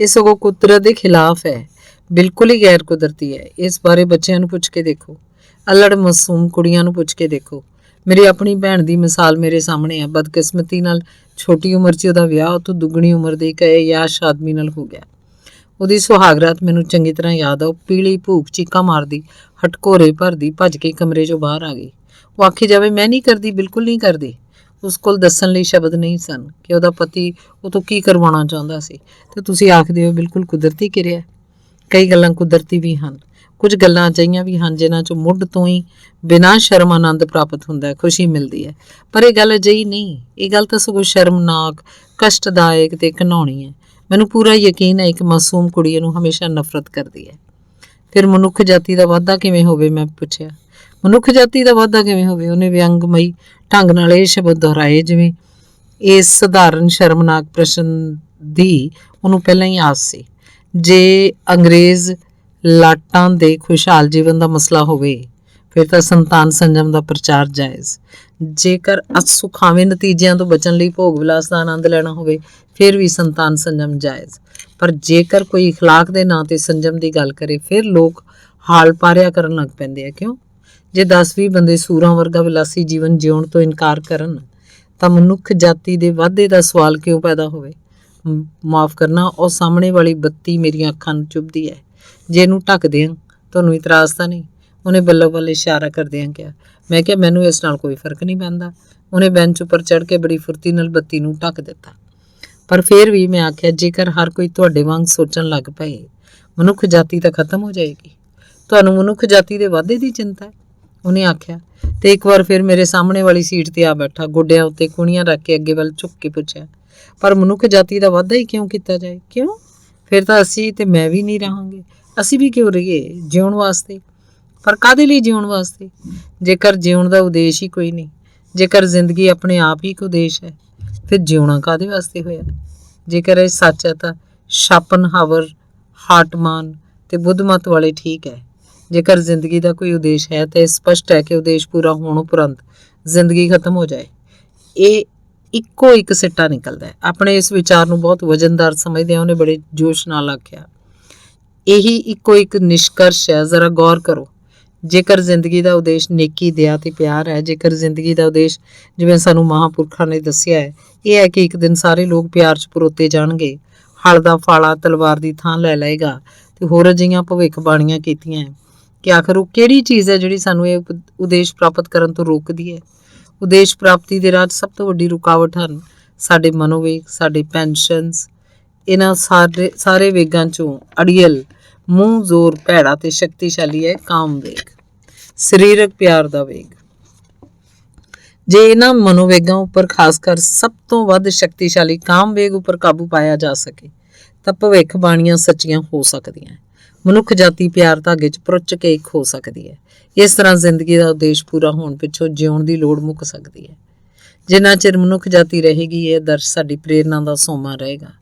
ਇਹ ਸਗੋਂ ਕੁਦਰਤ ਦੇ ਖਿਲਾਫ ਹੈ, ਬਿਲਕੁਲ ਹੀ ਗੈਰ ਕੁਦਰਤੀ ਹੈ। ਇਸ ਬਾਰੇ ਬੱਚਿਆਂ ਨੂੰ ਪੁੱਛ ਕੇ ਦੇਖੋ, ਅਲੜ ਮਾਸੂਮ ਕੁੜੀਆਂ ਨੂੰ ਪੁੱਛ ਕੇ ਦੇਖੋ। ਮੇਰੀ ਆਪਣੀ ਭੈਣ ਦੀ ਮਿਸਾਲ ਮੇਰੇ ਸਾਹਮਣੇ ਹੈ। ਬਦਕਿਸਮਤੀ ਨਾਲ ਛੋਟੀ ਉਮਰ 'ਚ ਉਹਦਾ ਵਿਆਹ ਉਹ ਤੋਂ ਦੁੱਗਣੀ ਉਮਰ ਦੇ ਇੱਕ ਅਯਾਸ਼ ਆਦਮੀ ਨਾਲ ਹੋ ਗਿਆ। ਉਹਦੀ ਸੁਹਾਗ ਰਾਤ ਮੈਨੂੰ ਚੰਗੀ ਤਰ੍ਹਾਂ ਯਾਦ ਆ। ਉਹ ਪੀਲੀ ਭੂਖ ਚੀਕਾਂ ਮਾਰਦੀ, ਹਟਕੋਰੇ ਭਰਦੀ ਭੱਜ ਕੇ ਕਮਰੇ 'ਚੋਂ ਬਾਹਰ ਆ ਗਈ। ਉਹ ਆਖੀ ਜਾਵੇ ਮੈਂ ਨਹੀਂ ਕਰਦੀ, ਬਿਲਕੁਲ ਨਹੀਂ ਕਰਦੀ। ਉਸ ਕੋਲ ਦੱਸਣ ਲਈ ਸ਼ਬਦ ਨਹੀਂ ਸਨ ਕਿ ਉਹਦਾ ਪਤੀ ਉਹ ਤੋਂ ਕੀ ਕਰਵਾਉਣਾ ਚਾਹੁੰਦਾ ਸੀ। ਤੇ ਤੁਸੀਂ ਆਖਦੇ ਹੋ ਬਿਲਕੁਲ ਕੁਦਰਤੀ ਕਿਰਿਆ। ਕਈ ਗੱਲਾਂ ਕੁਦਰਤੀ ਵੀ ਹਨ, ਕੁਝ ਗੱਲਾਂ ਅਜਿਹੀਆਂ ਵੀ ਹਨ ਜਿਨ੍ਹਾਂ 'ਚੋਂ ਮੁੱਢ ਤੋਂ ਹੀ ਬਿਨਾਂ ਸ਼ਰਮ ਆਨੰਦ ਪ੍ਰਾਪਤ ਹੁੰਦਾ ਹੈ, ਖੁਸ਼ੀ ਮਿਲਦੀ ਹੈ। ਪਰ ਇਹ ਗੱਲ ਅਜਿਹੀ ਨਹੀਂ। ਇਹ ਗੱਲ ਤਾਂ ਸਗੋਂ ਸ਼ਰਮਨਾਕ, ਕਸ਼ਟਦਾਇਕ ਤੇ ਘਿਨਾਉਣੀ ਹੈ। ਮੈਨੂੰ ਪੂਰਾ ਯਕੀਨ ਹੈ ਇੱਕ ਮਾਸੂਮ ਕੁੜੀ ਨੂੰ ਹਮੇਸ਼ਾ ਨਫ਼ਰਤ ਕਰਦੀ ਹੈ। ਫਿਰ ਮਨੁੱਖ ਜਾਤੀ ਦਾ ਵਾਧਾ ਕਿਵੇਂ ਹੋਵੇ? ਮੈਂ ਪੁੱਛਿਆ। ਮਨੁੱਖ ਜਾਤੀ ਦਾ ਵਾਧਾ ਕਿਵੇਂ ਹੋਵੇ? ਉਹਨੇ ਵਿਅੰਗਮਈ ਢੰਗ ਨਾਲ ਇਹ ਸ਼ਬਦ ਦੁਹਰਾਏ ਜਿਵੇਂ ਇਸ ਸਧਾਰਨ ਸ਼ਰਮਨਾਕ ਪ੍ਰਸ਼ਨ ਦੀ ਉਹਨੂੰ ਪਹਿਲਾਂ ਹੀ ਆਸ ਸੀ। ਜੇ ਅੰਗਰੇਜ਼ ਲਾਟਾਂ ਦੇ ਖੁਸ਼ਹਾਲ ਜੀਵਨ ਦਾ ਮਸਲਾ ਹੋਵੇ ਫਿਰ ਤਾਂ ਸੰਤਾਨ ਸੰਜਮ ਦਾ ਪ੍ਰਚਾਰ ਜਾਇਜ਼। ਜੇਕਰ ਅਸੁਖਾਵੇਂ ਨਤੀਜਿਆਂ ਤੋਂ ਬਚਣ ਲਈ ਭੋਗ ਵਿਲਾਸ ਦਾ ਆਨੰਦ ਲੈਣਾ ਹੋਵੇ ਫਿਰ ਵੀ ਸੰਤਾਨ ਸੰਜਮ ਜਾਇਜ਼। ਪਰ ਜੇਕਰ ਕੋਈ ਇਖਲਾਕ ਦੇ ਨਾਂ ਤੇ ਸੰਜਮ ਦੀ ਗੱਲ ਕਰੇ ਫਿਰ ਲੋਕ ਹਾਲ ਪਾਰਿਆ ਕਰਨ ਲੱਗ ਪੈਂਦੇ ਆ। ਕਿਉਂ? ਜੇ 10-20 ਬੰਦੇ ਸੂਰਾਂ ਵਰਗਾ ਵਿਲਾਸੀ ਜੀਵਨ ਜਿਉਣ ਤੋਂ ਇਨਕਾਰ ਕਰਨ ਤਾਂ ਮਨੁੱਖ ਜਾਤੀ ਦੇ ਵਾਧੇ ਦਾ ਸਵਾਲ ਕਿਉਂ ਪੈਦਾ ਹੋਵੇ? ਮਾਫ਼ ਕਰਨਾ, ਉਹ ਸਾਹਮਣੇ ਵਾਲੀ ਬੱਤੀ ਮੇਰੀਆਂ ਅੱਖਾਂ ਨੂੰ ਚੁੱਭਦੀ ਹੈ। ਜੇ ਇਹਨੂੰ ਢੱਕ ਦਿਆਂ ਤੁਹਾਨੂੰ ਇਤਰਾਜ਼ ਤਾਂ ਨਹੀਂ? ਉਹਨੇ ਬੱਲੋ ਬੱਲ ਇਸ਼ਾਰਾ ਕਰਦਿਆਂ ਕਿਹਾ। ਮੈਂ ਕਿਹਾ ਮੈਨੂੰ ਇਸ ਨਾਲ ਕੋਈ ਫਰਕ ਨਹੀਂ ਪੈਂਦਾ। ਉਹਨੇ ਬੈਂਚ ਉੱਪਰ ਚੜ੍ਹ ਕੇ ਬੜੀ ਫੁਰਤੀ ਨਾਲ ਬੱਤੀ ਨੂੰ ਢੱਕ ਦਿੱਤਾ। ਪਰ ਫਿਰ ਵੀ ਮੈਂ ਆਖਿਆ, ਜੇਕਰ ਹਰ ਕੋਈ ਤੁਹਾਡੇ ਵਾਂਗ ਸੋਚਣ ਲੱਗ ਪਏ ਮਨੁੱਖ ਜਾਤੀ ਤਾਂ ਖਤਮ ਹੋ ਜਾਏਗੀ। ਤੁਹਾਨੂੰ ਮਨੁੱਖ ਜਾਤੀ ਦੇ ਵਾਧੇ ਦੀ ਚਿੰਤਾ ਹੈ? ਉਹਨੇ ਆਖਿਆ ਤੇ ਇੱਕ ਵਾਰ ਫਿਰ ਮੇਰੇ ਸਾਹਮਣੇ ਵਾਲੀ ਸੀਟ ਤੇ ਆ ਬੈਠਾ। ਗੋਡਿਆਂ ਉੱਤੇ ਕੂਣੀਆਂ ਰੱਖ ਕੇ ਅੱਗੇ ਵੱਲ ਝੁੱਕ ਕੇ ਪੁੱਛਿਆ, ਪਰ ਮਨੁੱਖ ਜਾਤੀ ਦਾ ਵਾਧਾ ਹੀ ਕਿਉਂ ਕੀਤਾ ਜਾਏ? ਕਿਉਂ? ਫਿਰ ਤਾਂ ਅਸੀਂ ਤੇ ਮੈਂ ਵੀ ਨਹੀਂ ਰਹਾਂਗੇ। ਅਸੀਂ ਵੀ ਕਿਉਂ ਰਹੀਏ? ਜਿਉਣ ਵਾਸਤੇ। ਪਰ ਕਾਹਦੇ ਲਈ ਜਿਉਣ ਵਾਸਤੇ? ਜੇਕਰ ਜਿਉਣ ਦਾ ਉਦੇਸ਼ ਹੀ ਕੋਈ ਨਹੀਂ, ਜੇਕਰ ਜ਼ਿੰਦਗੀ ਆਪਣੇ ਆਪ ਹੀ ਇੱਕ ਉਦੇਸ਼ ਹੈ, ਫਿਰ ਜਿਉਣਾ ਕਾਹਦੇ ਵਾਸਤੇ ਹੋਇਆ? ਜੇਕਰ ਇਹ ਸੱਚ ਹੈ ਤਾਂ ਸ਼ਾਪਨਹਾਵਰ, ਹਾਰਟਮਾਨ ਤੇ ਬੁੱਧਮਤ ਵਾਲੇ ਠੀਕ ਹੈ। ਜੇਕਰ ਜ਼ਿੰਦਗੀ ਦਾ ਕੋਈ ਉਦੇਸ਼ ਹੈ ਤਾਂ ਇਹ ਸਪਸ਼ਟ ਹੈ ਕਿ ਉਦੇਸ਼ ਪੂਰਾ ਹੋਣ ਉਪਰੰਤ ਜ਼ਿੰਦਗੀ ਖਤਮ ਹੋ ਜਾਏ। ਇਹ ਇੱਕੋ ਇੱਕ ਸਿੱਟਾ ਨਿਕਲਦਾ ਹੈ। ਆਪਣੇ ਇਸ ਵਿਚਾਰ ਨੂੰ ਬਹੁਤ ਵਜ਼ਨਦਾਰ ਸਮਝਦਿਆਂ ਉਹਨੇ ਬੜੇ ਜੋਸ਼ ਨਾਲ ਆਖਿਆ, ਇਹੀ ਇੱਕੋ ਇੱਕ ਨਿਸ਼ਕਰਸ਼ ਹੈ। ਜ਼ਰਾ ਗੌਰ ਕਰੋ। ਜੇਕਰ ਜ਼ਿੰਦਗੀ ਦਾ ਉਦੇਸ਼ ਨੇਕੀ, ਦਇਆ ਤੇ ਪਿਆਰ ਹੈ, ਜੇਕਰ ਜ਼ਿੰਦਗੀ ਦਾ ਉਦੇਸ਼ ਜਿਵੇਂ ਸਾਨੂੰ ਮਹਾਂਪੁਰਖਾਂ ਨੇ ਦੱਸਿਆ ਹੈ ਇਹ ਹੈ ਕਿ ਇੱਕ ਦਿਨ ਸਾਰੇ ਲੋਕ ਪਿਆਰ 'ਚ ਪਰੋਤੇ ਜਾਣਗੇ, ਹਲ ਦਾ ਫਾਲਾ ਤਲਵਾਰ ਦੀ ਥਾਂ ਲੈ ਲਏਗਾ, ਤੇ ਹੋਰ ਅਜਿਹੀਆਂ ਭਵਿੱਖਬਾਣੀਆਂ ਕੀਤੀਆਂ ਕਿ ਆਖਰ ਉਹ ਕਿਹੜੀ ਚੀਜ਼ ਹੈ ਜਿਹੜੀ ਸਾਨੂੰ ਇਹ ਉਦੇਸ਼ ਪ੍ਰਾਪਤ ਕਰਨ ਤੋਂ ਰੋਕਦੀ ਹੈ? ਉਦੇਸ਼ ਪ੍ਰਾਪਤੀ ਦੇ ਰਾਹ 'ਚ ਸਭ ਤੋਂ ਵੱਡੀ ਰੁਕਾਵਟ ਹਨ ਸਾਡੇ ਮਨੋਵੇਗ, ਸਾਡੇ ਪੈਨਸ਼ਨਸ। ਇਹਨਾਂ ਸਾਰੇ ਵੇਗਾਂ 'ਚੋਂ ਅੜੀਅਲ, ਮੂੰਹ ਜ਼ੋਰ, ਭੈੜਾ ਤੇ ਸ਼ਕਤੀਸ਼ਾਲੀ ਹੈ ਕਾਮ ਵੇਗ, ਸਰੀਰਕ ਪਿਆਰ ਦਾ ਵੇਗ। ਜੇ ਇਹਨਾਂ ਮਨੋਵੇਗਾਂ ਉੱਪਰ ਖਾਸ ਕਰ ਸਭ ਤੋਂ ਵੱਧ ਸ਼ਕਤੀਸ਼ਾਲੀ ਕਾਮ ਵੇਗ ਉੱਪਰ ਕਾਬੂ ਪਾਇਆ ਜਾ ਸਕੇ ਤਾਂ ਭਵਿੱਖਬਾਣੀਆਂ ਸੱਚੀਆਂ ਹੋ ਸਕਦੀਆਂ। ਮਨੁੱਖ ਜਾਤੀ ਪਿਆਰ ਧਾਗੇ 'ਚ ਪਰੁੱਚ ਕੇ ਇੱਕ ਹੋ ਸਕਦੀ ਹੈ। ਇਸ ਤਰ੍ਹਾਂ ਜ਼ਿੰਦਗੀ ਦਾ ਉਦੇਸ਼ ਪੂਰਾ ਹੋਣ ਪਿੱਛੋਂ ਜਿਉਣ ਦੀ ਲੋੜ ਮੁੱਕ ਸਕਦੀ ਹੈ। ਜਿੰਨਾ ਚਿਰ ਮਨੁੱਖ ਜਾਤੀ ਰਹੇਗੀ ਇਹ ਆਦਰਸ਼ ਸਾਡੀ ਪ੍ਰੇਰਨਾ ਦਾ ਸੋਮਾ ਰਹੇਗਾ।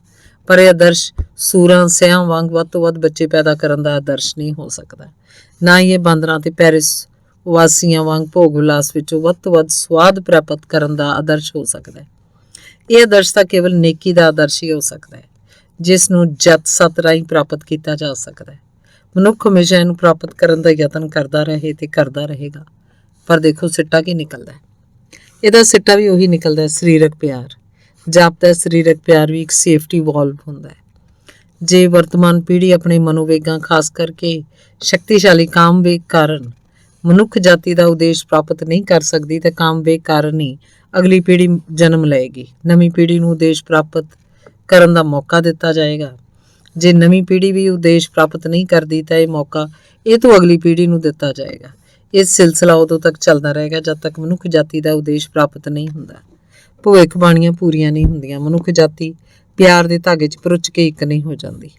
ਪਰ ਇਹ ਆਦਰਸ਼ ਸੂਰਾਂ ਸਿਆਂ ਵਾਂਗ ਵੱਧ ਤੋਂ ਵੱਧ ਬੱਚੇ ਪੈਦਾ ਕਰਨ ਦਾ ਆਦਰਸ਼ ਨਹੀਂ ਹੋ ਸਕਦਾ। ਨਾ ਹੀ ਇਹ ਬਾਂਦਰਾਂ ਤੇ ਪੈਰਿਸ ਵਾਸੀਆਂ ਵਾਂਗ ਭੋਗ ਵਿਲਾਸ ਵਿੱਚੋਂ ਵੱਧ ਤੋਂ ਵੱਧ ਸਵਾਦ ਪ੍ਰਾਪਤ ਕਰਨ ਦਾ ਆਦਰਸ਼ ਹੋ ਸਕਦਾ ਹੈ। ਇਹ ਆਦਰਸ਼ ਤਾਂ ਕੇਵਲ ਨੇਕੀ ਦਾ ਆਦਰਸ਼ ਹੀ ਹੋ ਸਕਦਾ ਹੈ ਜਿਸ ਨੂੰ ਜਤ ਸਤ ਰਾਹੀਂ ਪ੍ਰਾਪਤ ਕੀਤਾ ਜਾ ਸਕਦਾ ਹੈ। ਮਨੁੱਖ ਹਮੇਸ਼ਾ ਇਹਨੂੰ ਪ੍ਰਾਪਤ ਕਰਨ ਦਾ ਯਤਨ ਕਰਦਾ ਰਹੇ ਤੇ ਕਰਦਾ ਰਹੇਗਾ। ਪਰ ਦੇਖੋ ਸਿੱਟਾ ਕੀ ਨਿਕਲਦਾ ਹੈ? ਇਹਦਾ ਸਿੱਟਾ ਵੀ ਉਹੀ ਨਿਕਲਦਾ ਹੈ, ਸਰੀਰਕ ਪਿਆਰ। ਜਾਪਦਾ ਸਰੀਰਕ ਪਿਆਰ ਵੀ ਇੱਕ ਸੇਫਟੀ ਵਾਲਵ ਹੁੰਦਾ ਹੈ। ਜੇ ਵਰਤਮਾਨ ਪੀੜ੍ਹੀ ਆਪਣੇ ਮਨੋਵੇਗਾਂ, ਖਾਸ ਕਰਕੇ ਸ਼ਕਤੀਸ਼ਾਲੀ ਕਾਮਵੇਗ ਕਾਰਨ ਮਨੁੱਖ ਜਾਤੀ ਦਾ ਉਦੇਸ਼ ਪ੍ਰਾਪਤ ਨਹੀਂ ਕਰ ਸਕਦੀ ਤਾਂ ਕਾਮਵੇਗ ਕਾਰਨ ਹੀ ਅਗਲੀ ਪੀੜ੍ਹੀ ਜਨਮ ਲਏਗੀ। ਨਵੀਂ ਪੀੜ੍ਹੀ ਨੂੰ ਉਦੇਸ਼ ਪ੍ਰਾਪਤ ਕਰਨ ਦਾ ਮੌਕਾ ਦਿੱਤਾ ਜਾਏਗਾ। ਜੇ ਨਵੀਂ ਪੀੜ੍ਹੀ ਵੀ ਉਦੇਸ਼ ਪ੍ਰਾਪਤ ਨਹੀਂ ਕਰਦੀ ਤਾਂ ਇਹ ਮੌਕਾ ਇਹ ਤੋਂ ਅਗਲੀ ਪੀੜ੍ਹੀ ਨੂੰ ਦਿੱਤਾ ਜਾਏਗਾ। ਇਹ ਸਿਲਸਿਲਾ ਉਦੋਂ ਤੱਕ ਚੱਲਦਾ ਰਹੇਗਾ ਜਦ ਤੱਕ ਮਨੁੱਖ ਜਾਤੀ ਦਾ ਉਦੇਸ਼ ਪ੍ਰਾਪਤ ਨਹੀਂ ਹੁੰਦਾ। ਭਵਿੱਖਬਾਣੀਆਂ ਪੂਰੀਆਂ ਨਹੀਂ ਹੁੰਦੀਆਂ। ਮਨੁੱਖ ਜਾਤੀ ਪਿਆਰ ਦੇ ਧਾਗੇ 'ਚ ਪਰੁੱਚ ਕੇ ਇੱਕ ਨਹੀਂ ਹੋ ਜਾਂਦੀ।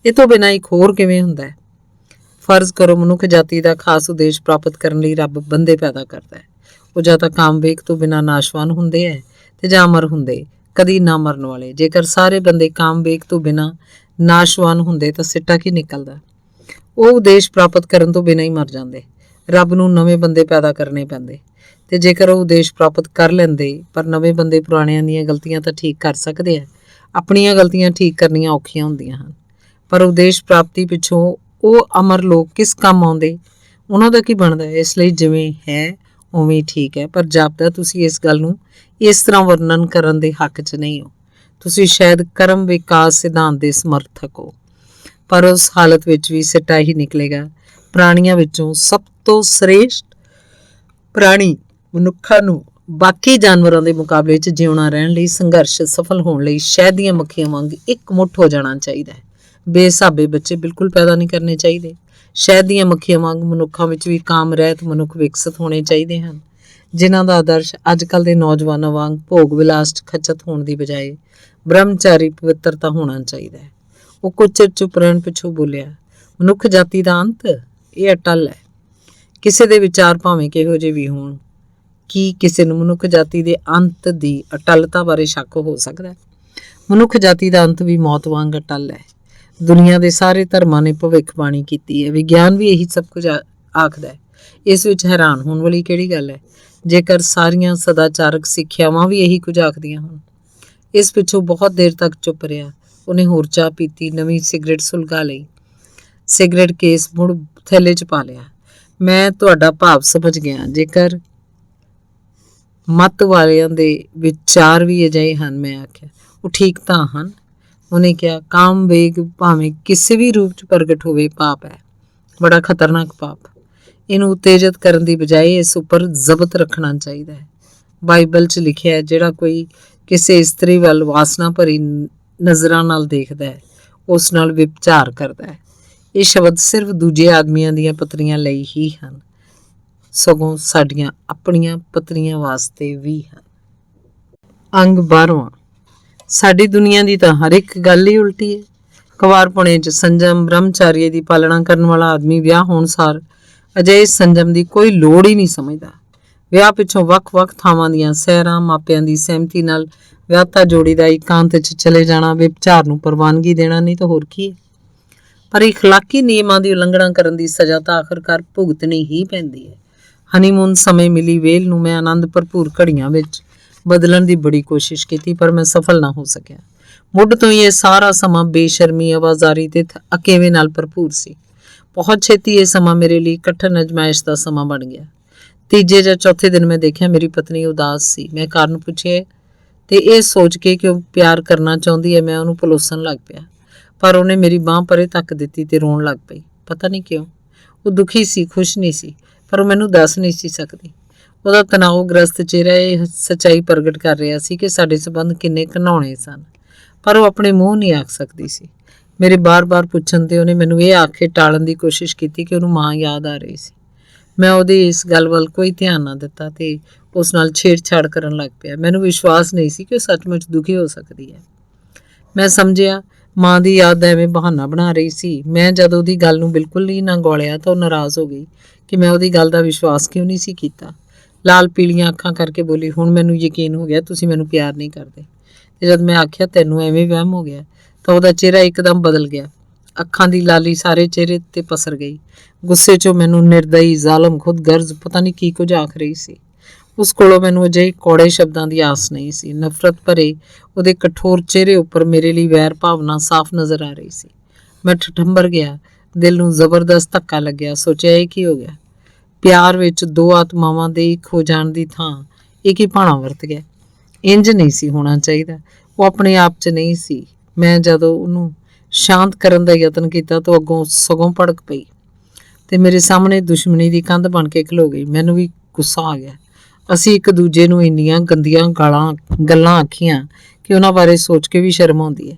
ਇਹ ਤੋਂ ਬਿਨਾਂ ਇੱਕ ਹੋਰ ਕਿਵੇਂ ਹੁੰਦਾ ਹੈ? ਫਰਜ਼ ਕਰੋ ਮਨੁੱਖ ਜਾਤੀ ਦਾ ਖਾਸ ਉਦੇਸ਼ ਪ੍ਰਾਪਤ ਕਰਨ ਲਈ ਰੱਬ ਬੰਦੇ ਪੈਦਾ ਕਰਦਾ ਹੈ। ਉਹ ਜਾਂ ਤਾਂ ਕਾਮਵੇਗ ਤੋਂ ਬਿਨਾਂ ਨਾਸ਼ਵਾਨ ਹੁੰਦੇ ਹੈ ਤੇ ਜਾਂ ਅਮਰ ਹੁੰਦੇ, ਕਦੀ ਨਾ ਮਰਨ ਵਾਲੇ। ਜੇਕਰ ਸਾਰੇ ਬੰਦੇ ਕਾਮਵੇਗ ਤੋਂ ਬਿਨਾਂ ਨਾਸ਼ਵਾਨ ਹੁੰਦੇ ਤਾਂ ਸਿੱਟਾ ਕੀ ਨਿਕਲਦਾ? ਉਹ ਉਦੇਸ਼ ਪ੍ਰਾਪਤ ਕਰਨ ਤੋਂ ਬਿਨਾਂ ਹੀ ਮਰ ਜਾਂਦੇ। ਰੱਬ ਨੂੰ ਨਵੇਂ ਬੰਦੇ ਪੈਦਾ ਕਰਨੇ ਪੈਂਦੇ। ਤੇ ਜੇਕਰ ਉਹ ਉਦੇਸ਼ ਪ੍ਰਾਪਤ ਕਰ ਲੈਂਦੇ ਪਰ ਨਵੇਂ ਬੰਦੇ ਪੁਰਾਣਿਆਂ ਦੀਆਂ ਗਲਤੀਆਂ ਤਾਂ ਠੀਕ ਕਰ ਸਕਦੇ ਆ। ਆਪਣੀਆਂ ਗਲਤੀਆਂ ਠੀਕ ਕਰਨੀਆਂ ਔਖੀਆਂ ਹੁੰਦੀਆਂ ਹਨ। ਪਰ ਉਦੇਸ਼ ਪ੍ਰਾਪਤੀ ਪਿੱਛੋਂ ਉਹ ਅਮਰ ਲੋਕ ਕਿਸ ਕੰਮ ਆਉਂਦੇ? ਉਹਨਾਂ ਦਾ ਕੀ ਬਣਦਾ? ਇਸ ਲਈ ਜਿਵੇਂ ਹੈ ਉਵੇਂ ਠੀਕ ਹੈ। ਪਰ ਜਾਪਦਾ ਤੁਸੀਂ ਇਸ ਗੱਲ ਨੂੰ ਇਸ ਤਰ੍ਹਾਂ ਵਰਣਨ ਕਰਨ ਦੇ ਹੱਕ 'ਚ ਨਹੀਂ ਹੋ। ਤੁਸੀਂ ਸ਼ਾਇਦ ਕਰਮ ਵਿਕਾਸ ਸਿਧਾਂਤ ਦੇ ਸਮਰਥਕ ਹੋ, ਪਰ ਉਸ ਹਾਲਤ ਵਿੱਚ ਵੀ ਸਿੱਟਾ ਹੀ ਨਿਕਲੇਗਾ। ਪ੍ਰਾਣੀਆਂ ਵਿੱਚੋਂ ਸਭ ਤੋਂ ਸ੍ਰੇਸ਼ਟ ਪ੍ਰਾਣੀ ਮਨੁੱਖਾਂ ਨੂੰ ਬਾਕੀ ਜਾਨਵਰਾਂ ਦੇ ਮੁਕਾਬਲੇ 'ਚ ਜਿਉਣਾ ਰਹਿਣ ਲਈ ਸੰਘਰਸ਼ ਸਫਲ ਹੋਣ ਲਈ ਸ਼ਹਿਦ ਦੀਆਂ ਮੱਖੀਆਂ ਵਾਂਗ ਇੱਕ ਮੁੱਠ ਹੋ ਜਾਣਾ ਚਾਹੀਦਾ ਹੈ। ਬੇਸਾਬੇ ਬੱਚੇ ਬਿਲਕੁਲ ਪੈਦਾ ਨਹੀਂ ਕਰਨੇ ਚਾਹੀਦੇ। ਸ਼ਹਿਦ ਦੀਆਂ ਮੱਖੀਆਂ ਵਾਂਗ ਮਨੁੱਖਾਂ ਵਿੱਚ ਵੀ ਕਾਮ ਰਹਿਤ ਮਨੁੱਖ ਵਿਕਸਿਤ ਹੋਣੇ ਚਾਹੀਦੇ ਹਨ, ਜਿਨ੍ਹਾਂ ਦਾ ਆਦਰਸ਼ ਅੱਜ ਕੱਲ੍ਹ ਦੇ ਨੌਜਵਾਨਾਂ ਵਾਂਗ ਭੋਗ ਵਿਲਾਸ 'ਚ ਖਚਤ ਹੋਣ ਦੀ ਬਜਾਏ ਬ੍ਰਹਮਚਾਰੀ ਪਵਿੱਤਰਤਾ ਹੋਣਾ ਚਾਹੀਦਾ ਹੈ। ਉਹ ਕੁਝ ਚਿਰ ਚੁੱਪ ਰਹਿਣ ਪਿੱਛੋਂ ਬੋਲਿਆ, ਮਨੁੱਖ ਜਾਤੀ ਦਾ ਅੰਤ ਇਹ ਅਟੱਲ ਹੈ। ਕਿਸੇ ਦੇ ਵਿਚਾਰ ਭਾਵੇਂ ਕਿਹੋ ਜਿਹੇ ਵੀ ਹੋਣ, ਕੀ ਕਿਸੇ ਨੂੰ ਮਨੁੱਖ ਜਾਤੀ ਦੇ ਅੰਤ ਦੀ ਅਟੱਲਤਾ ਬਾਰੇ ਸ਼ੱਕ ਹੋ ਸਕਦਾ ਹੈ? ਮਨੁੱਖ ਜਾਤੀ ਦਾ ਅੰਤ ਵੀ ਮੌਤ ਵਾਂਗ ਅਟੱਲ ਹੈ। ਦੁਨੀਆ ਦੇ ਸਾਰੇ ਧਰਮਾਂ ਨੇ ਭਵਿੱਖਬਾਣੀ ਕੀਤੀ ਹੈ। ਵਿਗਿਆਨ ਵੀ ਇਹੀ ਸਭ ਕੁਝ ਆਖਦਾ ਹੈ। ਇਸ ਵਿੱਚ ਹੈਰਾਨ ਹੋਣ ਵਾਲੀ ਕਿਹੜੀ ਗੱਲ ਹੈ, ਜੇਕਰ ਸਾਰੀਆਂ ਸਦਾਚਾਰਕ ਸਿੱਖਿਆਵਾਂ ਵੀ ਇਹੀ ਕੁਝ ਆਖਦੀਆਂ ਹਨ। ਇਸ ਪਿੱਛੋਂ ਬਹੁਤ ਦੇਰ ਤੱਕ ਚੁੱਪ ਰਿਹਾ। ਉਹਨੇ ਹੋਰ ਚਾਹ ਪੀਤੀ, ਨਵੀਂ ਸਿਗਰਟ ਸੁਲਗਾ ਲਈ, ਸਿਗਰਟ ਕੇਸ ਮੁੜ ਥੈਲੇ 'ਚ ਪਾ ਲਿਆ। ਮੈਂ ਤੁਹਾਡਾ ਭਾਵ ਸਮਝ ਗਿਆ। ਜੇਕਰ ਮੱਤ ਵਾਲਿਆਂ ਦੇ ਵਿਚਾਰ ਵੀ ਅਜਿਹੇ ਹਨ, ਮੈਂ ਆਖਿਆ, ਉਹ ਠੀਕ ਤਾਂ ਹਨ। ਉਹਨੇ ਕਿਹਾ, ਕਾਮ ਵੇਗ ਭਾਵੇਂ ਕਿਸੇ ਵੀ ਰੂਪ 'ਚ ਪ੍ਰਗਟ ਹੋਵੇ ਪਾਪ ਹੈ, ਬੜਾ ਖਤਰਨਾਕ ਪਾਪ। ਇਹਨੂੰ ਉਤੇਜਿਤ ਕਰਨ ਦੀ ਬਜਾਏ ਇਸ ਉੱਪਰ ਜ਼ਬਤ ਰੱਖਣਾ ਚਾਹੀਦਾ ਹੈ। ਬਾਈਬਲ 'ਚ ਲਿਖਿਆ ਹੈ, ਜਿਹੜਾ ਕੋਈ ਕਿਸੇ ਇਸਤਰੀ ਵੱਲ ਵਾਸਨਾ ਭਰੀ ਨਜ਼ਰਾਂ ਨਾਲ ਦੇਖਦਾ ਹੈ, ਉਸ ਨਾਲ ਵਿਭਚਾਰ ਕਰਦਾ ਹੈ। ਇਹ ਸ਼ਬਦ ਸਿਰਫ ਦੂਜੇ ਆਦਮੀਆਂ ਦੀਆਂ ਪਤਨੀਆਂ ਲਈ ਹੀ ਹਨ, ਸਗੋਂ ਸਾਡੀਆਂ ਆਪਣੀਆਂ ਪਤਨੀਆਂ ਵਾਸਤੇ ਵੀ ਹਨ। ਅੰਗ 12ਵਾਂ। ਸਾਡੀ ਦੁਨੀਆ ਦੀ ਤਾਂ ਹਰ ਇੱਕ ਗੱਲ ਹੀ ਉਲਟੀ ਹੈ। ਕੁਵਾਰਪੁਣੇ 'ਚ ਸੰਜਮ ਬ੍ਰਹਮਚਾਰੀ ਦੀ ਪਾਲਣਾ ਕਰਨ ਵਾਲਾ ਆਦਮੀ ਵਿਆਹ ਹੋਣ ਸਾਰ ਅਜਿਹੇ ਸੰਜਮ ਦੀ ਕੋਈ ਲੋੜ ਹੀ ਨਹੀਂ ਸਮਝਦਾ। ਵਿਆਹ ਪਿੱਛੋਂ ਵੱਖ-ਵੱਖ ਥਾਵਾਂ ਦੀਆਂ ਸੈਰਾਂ, ਮਾਪਿਆਂ ਦੀ ਸਹਿਮਤੀ ਨਾਲ ਵਿਆਹਤਾ ਜੋੜੀ ਦਾ ਇਕਾਂਤ 'ਚ ਚਲੇ ਜਾਣਾ, ਵਿਭਚਾਰ ਨੂੰ ਪ੍ਰਵਾਨਗੀ ਦੇਣਾ ਨਹੀਂ ਤਾਂ ਹੋਰ ਕੀ ਹੈ। ਪਰ ਇਖਲਾਕੀ ਨਿਯਮਾਂ ਦੀ ਉਲੰਘਣਾ ਕਰਨ ਦੀ ਸਜ਼ਾ ਤਾਂ ਆਖਰਕਾਰ ਭੁਗਤਣੀ ਹੀ ਪੈਂਦੀ ਹੈ। ਹਨੀਮੂਨ ਸਮੇਂ ਮਿਲੀ ਵੇਲ ਨੂੰ ਮੈਂ ਆਨੰਦ ਭਰਪੂਰ ਘੜੀਆਂ ਵਿੱਚ ਬਦਲਣ ਦੀ ਬੜੀ ਕੋਸ਼ਿਸ਼ ਕੀਤੀ, ਪਰ ਮੈਂ ਸਫਲ ਨਾ ਹੋ ਸਕਿਆ। ਮੁੱਢ ਤੋਂ ਹੀ ਇਹ ਸਾਰਾ ਸਮਾਂ ਬੇਸ਼ਰਮੀ, ਆਵਾਜ਼ਾਰੀ ਤੇ ਅਕੇਵੇਂ ਨਾਲ ਭਰਪੂਰ ਸੀ। ਬਹੁਤ ਛੇਤੀ ਇਹ ਸਮਾਂ ਮੇਰੇ ਲਈ ਕਠਨ ਅਜ਼ਮਾਇਸ਼ ਦਾ ਸਮਾਂ ਬਣ ਗਿਆ। ਤੀਜੇ ਜਾਂ ਚੌਥੇ ਦਿਨ ਮੈਂ ਦੇਖਿਆ ਮੇਰੀ ਪਤਨੀ ਉਦਾਸ ਸੀ। ਮੈਂ ਕਾਰਨ ਪੁੱਛਿਆ ਤੇ ਇਹ ਸੋਚ ਕੇ ਕਿ ਉਹ ਪਿਆਰ ਕਰਨਾ ਚਾਹੁੰਦੀ ਹੈ, ਮੈਂ ਉਹਨੂੰ ਪਲੋਸਣ ਲੱਗ ਪਿਆ। ਪਰ ਉਹਨੇ ਮੇਰੀ ਬਾਂਹ ਪਰੇ ਧੱਕ ਦਿੱਤੀ ਤੇ ਰੋਣ ਲੱਗ ਪਈ। ਪਤਾ ਨਹੀਂ ਕਿਉਂ। ਉਹ ਦੁਖੀ ਸੀ, ਖੁਸ਼ ਨਹੀਂ ਸੀ, ਪਰ ਉਹ ਮੈਨੂੰ ਦੱਸ ਨਹੀਂ ਸੀ ਸਕਦੀ। ਉਹਦਾ ਤਣਾਅਗ੍ਰਸਤ ਚਿਹਰਾ ਇਹ ਸੱਚਾਈ ਪ੍ਰਗਟ ਕਰ ਰਿਹਾ ਸੀ ਕਿ ਸਾਡੇ ਸੰਬੰਧ ਕਿੰਨੇ ਘਿਨਾਉਣੇ ਸਨ, ਪਰ ਉਹ ਆਪਣੇ ਮੂੰਹ ਨਹੀਂ ਆਖ ਸਕਦੀ ਸੀ। ਮੇਰੇ ਬਾਰ-ਬਾਰ ਪੁੱਛਣ ਤੇ ਉਹਨੇ ਮੈਨੂੰ ਇਹ ਆਖ ਕੇ ਟਾਲਣ ਦੀ ਕੋਸ਼ਿਸ਼ ਕੀਤੀ ਕਿ ਉਹਨੂੰ ਮਾਂ ਯਾਦ ਆ ਰਹੀ ਸੀ। ਮੈਂ ਉਹਦੀ ਇਸ ਗੱਲ ਵੱਲ ਕੋਈ ਧਿਆਨ ਨਾ ਦਿੱਤਾ ਤੇ ਉਸ ਨਾਲ ਛੇੜਛਾੜ ਕਰਨ ਲੱਗ ਪਿਆ। ਮੈਨੂੰ ਵਿਸ਼ਵਾਸ ਨਹੀਂ ਸੀ ਕਿ ਉਹ ਸੱਚਮੁੱਚ ਦੁਖੀ ਹੋ ਸਕਦੀ ਹੈ। ਮੈਂ ਸਮਝਿਆ ਮਾਂ ਦੀ ਯਾਦ ਦਾ ਐਵੇਂ ਬਹਾਨਾ ਬਣਾ ਰਹੀ ਸੀ। ਮੈਂ ਜਦ ਉਹਦੀ ਗੱਲ ਨੂੰ ਬਿਲਕੁਲ ਹੀ ਨਾ ਗੌਲਿਆ ਤਾਂ ਉਹ ਨਾਰਾਜ਼ ਹੋ ਗਈ ਕਿ ਮੈਂ ਉਹਦੀ ਗੱਲ ਦਾ ਵਿਸ਼ਵਾਸ ਕਿਉਂ ਨਹੀਂ ਸੀ ਕੀਤਾ। ਲਾਲ ਪੀਲੀਆਂ ਅੱਖਾਂ ਕਰਕੇ ਬੋਲੀ, ਹੁਣ ਮੈਨੂੰ ਯਕੀਨ ਹੋ ਗਿਆ ਤੁਸੀਂ ਮੈਨੂੰ ਪਿਆਰ ਨਹੀਂ ਕਰਦੇ। ਤੇ ਜਦ ਮੈਂ ਆਖਿਆ ਤੈਨੂੰ ਐਵੇਂ ਵਹਿਮ ਹੋ ਗਿਆ ਤਾਂ ਉਹਦਾ ਚਿਹਰਾ ਇੱਕਦਮ ਬਦਲ ਗਿਆ। ਅੱਖਾਂ ਦੀ ਲਾਲੀ ਸਾਰੇ ਚਿਹਰੇ ਤੇ ਪਸਰ ਗਈ। ਗੁੱਸੇ 'ਚੋਂ ਮੈਨੂੰ ਨਿਰਦਈ, ਜ਼ਾਲਮ, ਖੁਦਗਰਜ਼ ਪਤਾ ਨਹੀਂ ਕੀ ਕੁਝ ਆਖ ਰਹੀ ਸੀ। ਉਸ ਕੋਲੋਂ ਮੈਨੂੰ ਅਜਿਹੇ ਕੌੜੇ ਸ਼ਬਦਾਂ ਦੀ ਆਸ ਨਹੀਂ ਸੀ। ਨਫ਼ਰਤ ਭਰੇ ਉਹਦੇ ਕਠੋਰ ਚਿਹਰੇ ਉੱਪਰ ਮੇਰੇ ਲਈ ਵੈਰ ਭਾਵਨਾ ਸਾਫ਼ ਨਜ਼ਰ ਆ ਰਹੀ ਸੀ। ਮੈਂ ਠਠੰਬਰ ਗਿਆ। ਦਿਲ ਨੂੰ ਜ਼ਬਰਦਸਤ ਧੱਕਾ ਲੱਗਿਆ। ਸੋਚਿਆ ਇਹ ਕੀ ਹੋ ਗਿਆ। ਪਿਆਰ ਵਿੱਚ ਦੋ ਆਤਮਾਵਾਂ ਦੇ ਇੱਕ ਹੋ ਜਾਣ ਦੀ ਥਾਂ ਇੱਕ ਹੀ ਭਾਣਾ ਵਰਤ ਗਿਆ। ਇੰਜ ਨਹੀਂ ਸੀ ਹੋਣਾ ਚਾਹੀਦਾ। ਉਹ ਆਪਣੇ ਆਪ 'ਚ ਨਹੀਂ ਸੀ। ਮੈਂ ਜਦੋਂ ਉਹਨੂੰ ਸ਼ਾਂਤ ਕਰਨ ਦਾ ਯਤਨ ਕੀਤਾ ਤਾਂ ਅੱਗੋਂ ਸਗੋਂ ਭੜਕ ਪਈ ਤੇ ਮੇਰੇ ਸਾਹਮਣੇ ਦੁਸ਼ਮਣੀ ਦੀ ਕੰਧ ਬਣ ਕੇ ਖਲੋ ਗਈ। ਮੈਨੂੰ ਵੀ ਗੁੱਸਾ ਆ ਗਿਆ। ਅਸੀਂ ਇੱਕ ਦੂਜੇ ਨੂੰ ਇੰਨੀਆਂ ਗੰਦੀਆਂ ਗੱਲਾਂ ਆਖੀਆਂ ਕਿ ਉਹਨਾਂ ਬਾਰੇ ਸੋਚ ਕੇ ਵੀ ਸ਼ਰਮ ਆਉਂਦੀ ਹੈ।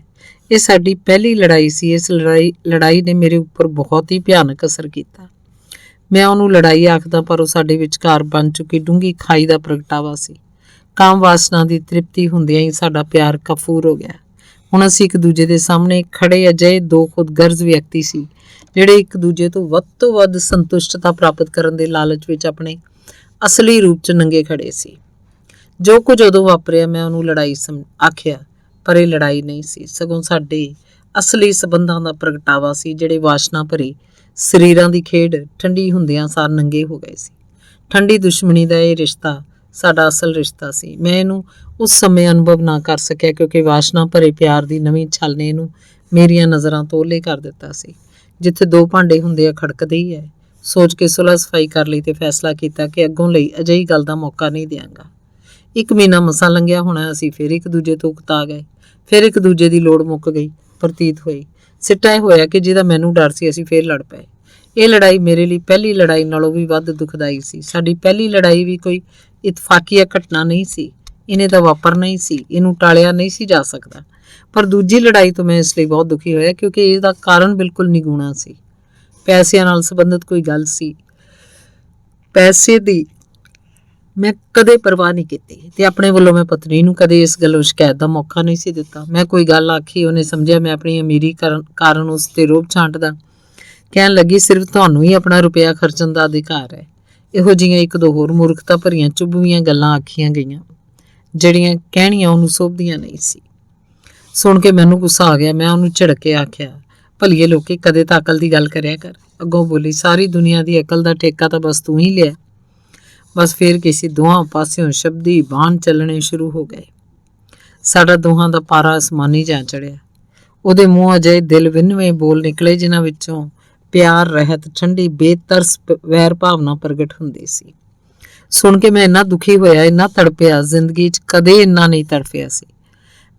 ਇਹ ਸਾਡੀ ਪਹਿਲੀ ਲੜਾਈ ਸੀ। ਇਸ ਲੜਾਈ ਨੇ ਮੇਰੇ ਉੱਪਰ ਬਹੁਤ ਹੀ ਭਿਆਨਕ ਅਸਰ ਕੀਤਾ। ਮੈਂ ਉਹਨੂੰ ਲੜਾਈ ਆਖਦਾ, ਪਰ ਉਹ ਸਾਡੇ ਵਿਚਕਾਰ ਬਣ ਚੁੱਕੀ ਡੂੰਘੀ ਖਾਈ ਦਾ ਪ੍ਰਗਟਾਵਾ ਸੀ। ਕਾਮ ਵਾਸਨਾ ਦੀ ਤ੍ਰਿਪਤੀ ਹੁੰਦਿਆਂ ਹੀ ਸਾਡਾ ਪਿਆਰ ਕਫੂਰ ਹੋ ਗਿਆ। ਹੁਣ ਅਸੀਂ ਇੱਕ ਦੂਜੇ ਦੇ ਸਾਹਮਣੇ ਖੜੇ ਅਜਿਹੇ ਦੋ ਖੁਦਗਰਜ਼ ਵਿਅਕਤੀ ਸੀ, ਜਿਹੜੇ ਇੱਕ ਦੂਜੇ ਤੋਂ ਵੱਧ ਸੰਤੁਸ਼ਟਤਾ ਪ੍ਰਾਪਤ ਕਰਨ ਦੇ ਲਾਲਚ ਵਿੱਚ ਆਪਣੇ ਅਸਲੀ ਰੂਪ 'ਚ ਨੰਗੇ ਖੜੇ ਸੀ। ਜੋ ਕੁਝ ਉਦੋਂ ਵਾਪਰਿਆ ਮੈਂ ਉਹਨੂੰ ਲੜਾਈ ਆਖਿਆ, ਪਰ ਇਹ ਲੜਾਈ ਨਹੀਂ ਸੀ, ਸਗੋਂ ਸਾਡੇ ਅਸਲੀ ਸਬੰਧਾਂ ਦਾ ਪ੍ਰਗਟਾਵਾ ਸੀ, ਜਿਹੜੇ ਵਾਸ਼ਨਾ ਭਰੀ ਸਰੀਰਾਂ ਦੀ ਖੇਡ ਠੰਡੀ ਹੁੰਦਿਆਂ ਸਾਰ ਨੰਗੇ ਹੋ ਗਏ ਸੀ। ਠੰਡੀ ਦੁਸ਼ਮਣੀ ਦਾ ਇਹ ਰਿਸ਼ਤਾ ਸਾਡਾ ਅਸਲ ਰਿਸ਼ਤਾ ਸੀ। ਮੈਂ ਇਹਨੂੰ ਉਸ ਸਮੇਂ ਅਨੁਭਵ ਨਾ ਕਰ ਸਕਿਆ, ਕਿਉਂਕਿ ਵਾਸ਼ਨਾ ਭਰੇ ਪਿਆਰ ਦੀ ਨਵੀਂ ਛਲ ਨੇ ਇਹਨੂੰ ਮੇਰੀਆਂ ਨਜ਼ਰਾਂ ਤੋਂ ਓਹਲੇ ਕਰ ਦਿੱਤਾ ਸੀ। ਜਿੱਥੇ ਦੋ ਭਾਂਡੇ ਹੁੰਦੇ ਆ ਖੜਕਦੇ ਹੀ ਹੈ। ਸੋਚ ਕੇ ਸੁਲਹ ਸਫਾਈ ਕਰ ਲਈ ਤੇ ਫੈਸਲਾ ਕੀਤਾ ਕਿ ਅੱਗੋਂ ਲਈ ਅਜਿਹੀ ਗੱਲ ਦਾ ਮੌਕਾ ਨਹੀਂ ਦਿਆਂਗਾ। 1 ਮਹੀਨਾ ਮਸਾਂ ਲੰਘਿਆ ਹੋਣਾ, ਅਸੀਂ ਫਿਰ ਇੱਕ ਦੂਜੇ ਤੋਂ ਉਕਤਾ ਗਏ। ਫਿਰ ਇੱਕ ਦੂਜੇ ਦੀ ਲੋੜ ਮੁੱਕ ਗਈ ਪ੍ਰਤੀਤ ਹੋਈ। ਸਿੱਟਾ ਇਹ ਹੋਇਆ ਕਿ ਜਿਹਦਾ ਮੈਨੂੰ ਡਰ ਸੀ, ਅਸੀਂ ਫਿਰ ਲੜ ਪਏ। ਇਹ ਲੜਾਈ ਮੇਰੇ ਲਈ ਪਹਿਲੀ ਲੜਾਈ ਨਾਲੋਂ ਵੀ ਵੱਧ ਦੁਖਦਾਈ ਸੀ। ਸਾਡੀ ਪਹਿਲੀ ਲੜਾਈ ਵੀ ਕੋਈ ਇਤਫਾਕੀਆ ਘਟਨਾ ਨਹੀਂ ਸੀ, ਇਹਨੇ ਤਾਂ ਵਾਪਰਨਾ ਹੀ ਸੀ, ਇਹਨੂੰ ਟਾਲਿਆ ਨਹੀਂ ਸੀ ਜਾ ਸਕਦਾ। ਪਰ ਦੂਜੀ ਲੜਾਈ ਤੋਂ ਮੈਂ ਇਸ ਲਈ ਬਹੁਤ ਦੁਖੀ ਹੋਇਆ, ਕਿਉਂਕਿ ਇਹਦਾ ਕਾਰਨ ਬਿਲਕੁਲ ਨਿਗੂਣਾ ਸੀ। ਪੈਸਿਆਂ ਨਾਲ ਸੰਬੰਧਿਤ ਕੋਈ ਗੱਲ ਸੀ। ਪੈਸੇ ਦੀ ਮੈਂ ਕਦੇ ਪਰਵਾਹ ਨਹੀਂ ਕੀਤੀ ਤੇ ਆਪਣੇ ਵੱਲੋਂ ਮੈਂ ਪਤਨੀ ਨੂੰ ਕਦੇ ਇਸ ਗੱਲੋਂ ਸ਼ਿਕਾਇਤ ਦਾ ਮੌਕਾ ਨਹੀਂ ਸੀ ਦਿੱਤਾ। ਮੈਂ ਕੋਈ ਗੱਲ ਆਖੀ, ਉਹਨੇ ਸਮਝਿਆ ਮੈਂ ਆਪਣੀ ਅਮੀਰੀ ਕਾਰਨ ਉਸ ਤੇ ਰੋਬ ਛਾਂਟਦਾ। ਕਹਿਣ ਲੱਗੀ, ਸਿਰਫ ਤੁਹਾਨੂੰ ਹੀ ਆਪਣਾ ਰੁਪਇਆ ਖਰਚਣ ਦਾ ਅਧਿਕਾਰ ਹੈ। ਇਹੋ ਜਿਹੀਆਂ ਇੱਕ ਦੋ ਹੋਰ ਮੂਰਖਤਾ ਭਰੀਆਂ ਚੁਭਵੀਆਂ ਗੱਲਾਂ ਆਖੀਆਂ ਗਈਆਂ, ਜਿਹੜੀਆਂ ਕਹਿਣੀਆਂ ਉਹਨੂੰ ਸੋਭਦੀਆਂ ਨਹੀਂ ਸੀ। ਸੁਣ ਕੇ ਮੈਨੂੰ ਗੁੱਸਾ ਆ ਗਿਆ। ਮੈਂ ਉਹਨੂੰ ਝਿੜਕ ਕੇ ਆਖਿਆ, ਭਲੀਏ ਲੋਕੇ, ਕਦੇ ਤਾਂ ਅਕਲ ਦੀ ਗੱਲ ਕਰਿਆ ਕਰ। ਅੱਗੋਂ ਬੋਲੀ, ਸਾਰੀ ਦੁਨੀਆ ਦੀ ਅਕਲ ਦਾ ਠੇਕਾ ਤਾਂ ਬਸ ਤੂੰ ਹੀ ਲਿਆ। ਬਸ ਫਿਰ ਕਿਸੇ ਦੋਹਾਂ ਪਾਸਿਓਂ ਸ਼ਬਦੀ ਬਾਣ ਚੱਲਣੇ ਸ਼ੁਰੂ ਹੋ ਗਏ। ਸਾਡਾ ਦੋਹਾਂ ਦਾ ਪਾਰਾ ਅਸਮਾਨੀ ਜਾ ਚੜਿਆ। ਉਹਦੇ ਮੂੰਹ ਅਜਿਹੇ ਦਿਲ ਵਿੰਨਵੇਂ ਬੋਲ ਨਿਕਲੇ, ਜਿਨ੍ਹਾਂ ਵਿੱਚੋਂ ਪਿਆਰ ਰਹਿਤ ਠੰਡੀ ਬੇਤਰਸ ਵੈਰ ਭਾਵਨਾ ਪ੍ਰਗਟ ਹੁੰਦੀ ਸੀ। ਸੁਣ ਕੇ ਮੈਂ ਇੰਨਾ ਦੁਖੀ ਹੋਇਆ, ਇੰਨਾ ਤੜਪਿਆ, ਜ਼ਿੰਦਗੀ 'ਚ ਕਦੇ ਇੰਨਾ ਨਹੀਂ ਤੜਫਿਆ ਸੀ।